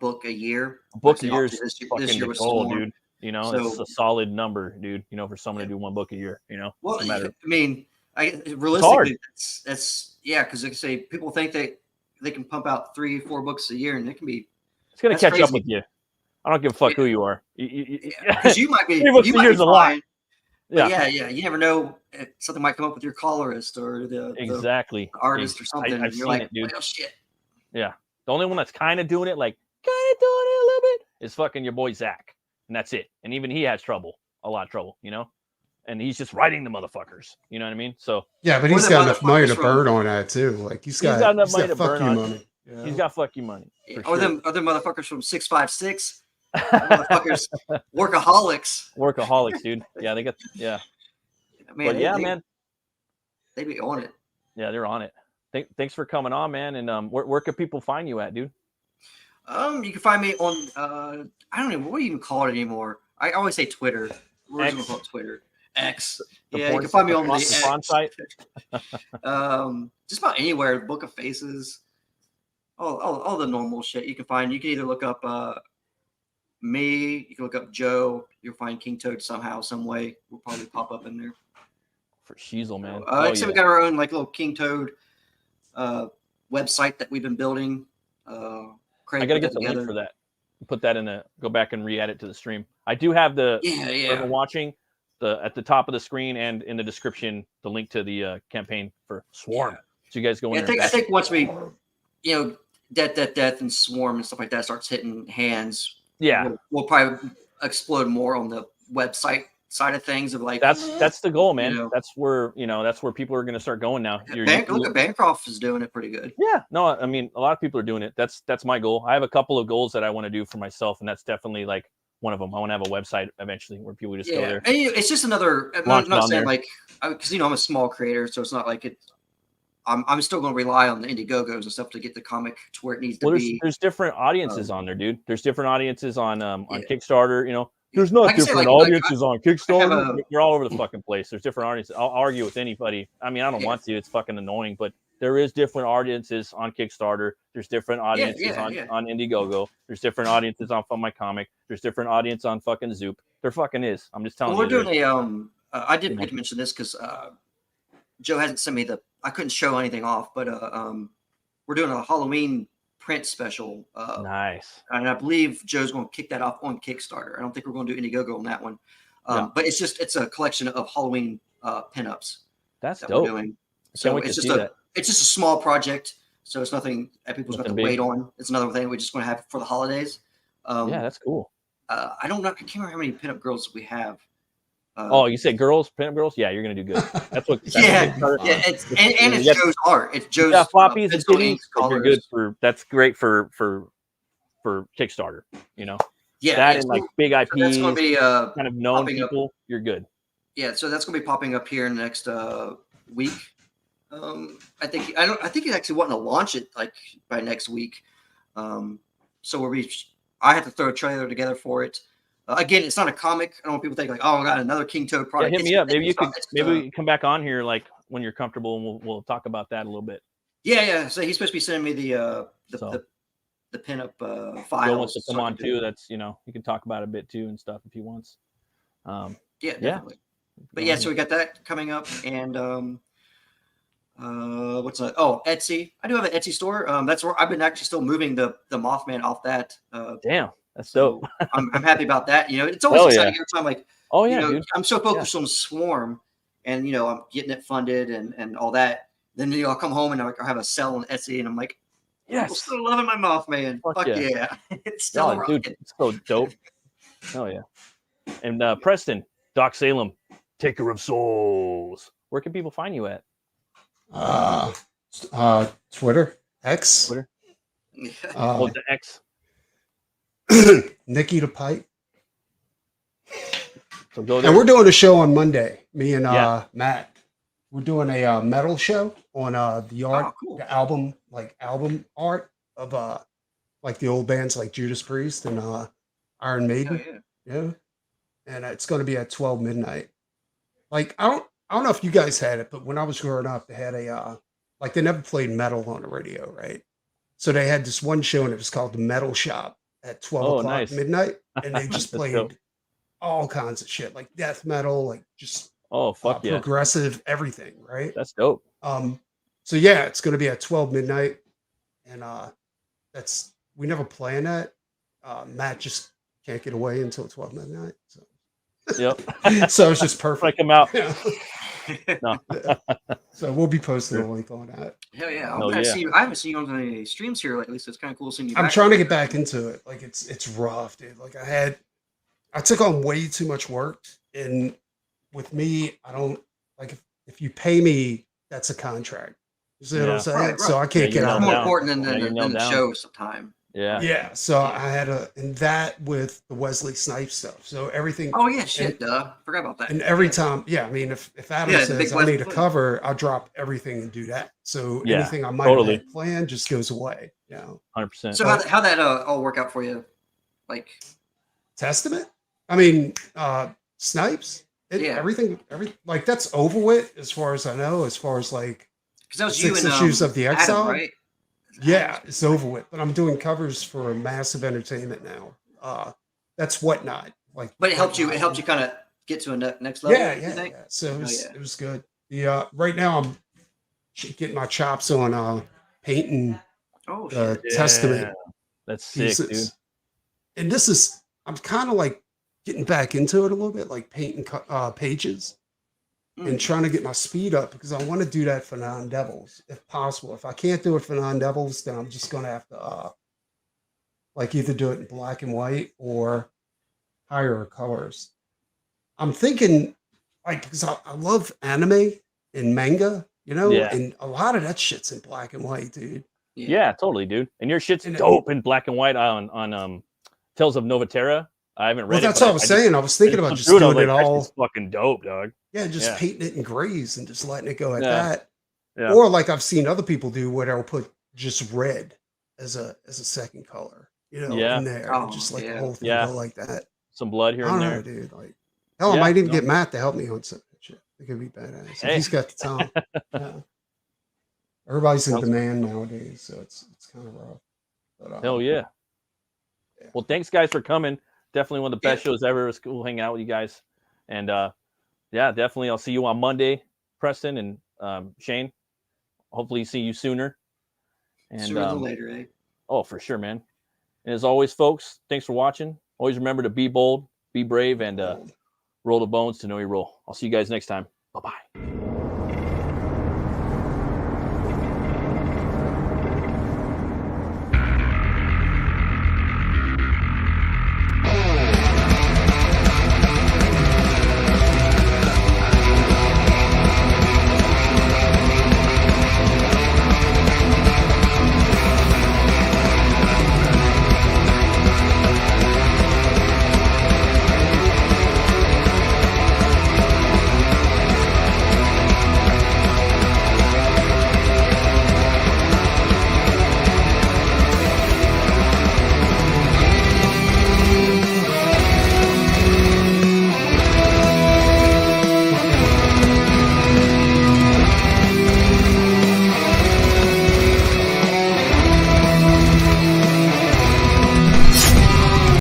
book a year. A book a year is fucking the goal, dude. You know, it's a solid number, dude. You know, for someone to do one book a year, you know. Well, I mean, realistically, it's because like I say, people think they can pump out 3-4 books a year, and it can be. It's gonna catch up with you. I don't give a fuck who you are. Because you might be. 3 books a year is a lot. Yeah. You never know if something might come up with your colorist or exactly the artist or something. I've you're seen like, it, dude. oh shit. Yeah, the only one that's kind of doing it, like kind of doing it a little bit, is fucking your boy Zach, and that's it. And even he has trouble, a lot of trouble, you know. And he's just writing the motherfuckers, you know what I mean? So yeah, but he's got enough money to burn on that too. Like he's got enough money to fuck burn you on. money. You know? He's got fuck you money. Yeah. For sure. Other motherfuckers from 656. Motherfuckers, workaholics, dude. Yeah, they got man. But man, they be on it. Yeah, they're on it. Thanks for coming on, man. And where can people find you at, dude? You can find me on I don't know what do you even call it anymore. I always say Twitter. We're going to call it Twitter. X. Yeah, you can find me on the X site. Just about anywhere. Book of Faces. All the normal shit you can find. You can either look up me, you can look up Joe, you'll find King Toad somehow, some way. We'll probably pop up in there. For Shiesel, man. Except we got our own like little King Toad website that we've been building. I gotta get the link for that. Put that in go back and re-add it to the stream. I do have the watching at the top of the screen and in the description the link to the campaign for Swarm. Yeah. So you guys go in there. I think once we, death and Swarm and stuff like that starts hitting hands. Yeah, we'll probably explode more on the website side of things. Of like that's the goal, man. That's where people are going to start going now. Look at Bancroft is doing it pretty good. Yeah, no, I mean a lot of people are doing it. That's my goal. I have a couple of goals that I want to do for myself, and that's definitely like one of them. I want to have a website eventually where people just go there. And it's just another. I'm not saying like because I'm a small creator, so it's not like it. I'm still going to rely on the Indiegogos and stuff to get the comic to where it needs to be. There's different audiences on there, dude. There's different audiences on Kickstarter. There's not different audiences on Kickstarter. You're all over the fucking place. There's different audiences. I'll argue with anybody. I mean, I don't want to. It's fucking annoying, but there is different audiences on Kickstarter. There's different audiences on Indiegogo. There's different audiences on my comic. There's different audience on fucking Zoop. There fucking is. I'm just telling you. We're doing I didn't get to mention this because Joe hasn't sent me I couldn't show anything off, but we're doing a Halloween print special. Nice. And I believe Joe's going to kick that off on Kickstarter. I don't think we're going to do Indiegogo on that one. But it's a collection of Halloween pinups. That's dope. We're doing. So it's just a small project. So it's nothing that people's going to wait on. It's another thing we're just going to have for the holidays. Yeah, that's cool. I don't know. I can't remember how many pinup girls we have. You say girls, pinup girls? Yeah, you're gonna do good. That's what. It's Joe's art. It's Joe's. Yeah, floppies and titties. You're good that's great for Kickstarter. That and like big IPs. That's going to be kind of known people. You're good. Yeah, so that's going to be popping up here in the next week. I think it actually wanting to launch it like by next week. So I have to throw a trailer together for it. Again, it's not a comic. I don't want people to think like, oh, I got another King Toad product. Yeah, hit me up. Maybe we can come back on here like when you're comfortable, and we'll talk about that a little bit. Yeah. So he's supposed to be sending me the pinup files. Joe wants to come on too. That's you can talk about it a bit too and stuff if he wants. Yeah, definitely. But yeah, so we got that coming up, and what's that? Oh, Etsy. I do have an Etsy store. That's where I've been actually still moving the Mothman off that. Damn. That's dope. I'm happy about that. It's always exciting every time. Like, dude. I'm so focused on Swarm, and I'm getting it funded and all that. Then I'll come home and I have a sell on Etsy, and I'm like, I'm still loving my Mothman. Fuck yeah. It's still dude, it's so dope. Oh yeah. And Preston, Doc Salem, Taker of Souls. Where can people find you at? Twitter, X. Twitter. The X. Nikki the Pipe. So go there. And we're doing a show on Monday. Me and Matt. We're doing a metal show on the art, the album art of like the old bands like Judas Priest and Iron Maiden. Yeah. And it's going to be at 12 midnight. Like I don't know if you guys had it, but when I was growing up, they had they never played metal on the radio, right? So they had this one show and it was called the Metal Shop at 12 o'clock midnight, and they just played all kinds of shit like death metal, like just progressive everything, right? That's dope. So yeah, it's going to be at 12 midnight, and we never plan that. Matt just can't get away until 12 midnight. So Yep. So it's just If I perfect. come out. Yeah. No. So we'll be posting a link on that. Hell yeah! Oh, yeah. I haven't seen you on any streams here lately, so it's kind of cool seeing you. I'm trying to get back into it. Like it's rough, dude. Like I took on way too much work, and with me, I don't like if you pay me, that's a contract. You see what I'm saying? Right. So I can't Yeah, get It's out more of it. important than you're nailed the down. show sometime. Yeah. Yeah. So I had and that with the Wesley Snipes stuff. So everything. Oh yeah, shit. Forgot about that. And every time, yeah, I mean, if Adam Yeah, the says big I need a Wesley. cover, I'll drop everything and do that. So Yeah, anything I might totally. have planned just goes away. You know, 100%. So how that all work out for you? Like Testament. I mean, Snipes. Yeah. Everything like that's over with as far as I know. As far as like because that was Six you and Issues of the Adam, Exile, right? Yeah, it's over with. But I'm doing covers for Massive Entertainment now. That's Whatnot. Like, But it helped you. It helped you kind of get to a next level. Yeah. So it was good. The right now I'm getting my chops on painting Oh the shit! Testament. That's sick, pieces. dude. And this is I'm kind of like getting back into it a little bit, like painting pages and trying to get my speed up because I want to do that for non-devils if possible. If I can't do it for non-devils, then I'm just gonna have to like either do it in black and white or higher colors. I'm thinking like because I love anime and manga, you know, and a lot of that shit's in black and white, dude. Yeah, totally, dude. And your shit's dope in black and white on Tales of Novaterra. I haven't read it. That's what I was saying. I was thinking about just doing it all. It's fucking dope, dog. Yeah, just painting it in grays and just letting it go at that. Yeah. Or like I've seen other people do where they'll put just red as a second color, you know, in there. And just like the whole thing go like that. Some blood here and there. I don't know, dude. Like hell, I might even get Matt to help me on some shit. It could be badass. Hey. He's got the time. Yeah. Everybody's in demand nowadays, so it's kind of rough. But, hell yeah. Well, thanks guys for coming. Definitely one of the best shows ever. It was cool hanging out with you guys. And yeah, definitely I'll see you on Monday, Preston and Shane. Hopefully see you sooner. And sooner than later, eh? Oh, for sure, man. And as always, folks, thanks for watching. Always remember to be bold, be brave, and roll the bones to know your role. I'll see you guys next time. Bye-bye.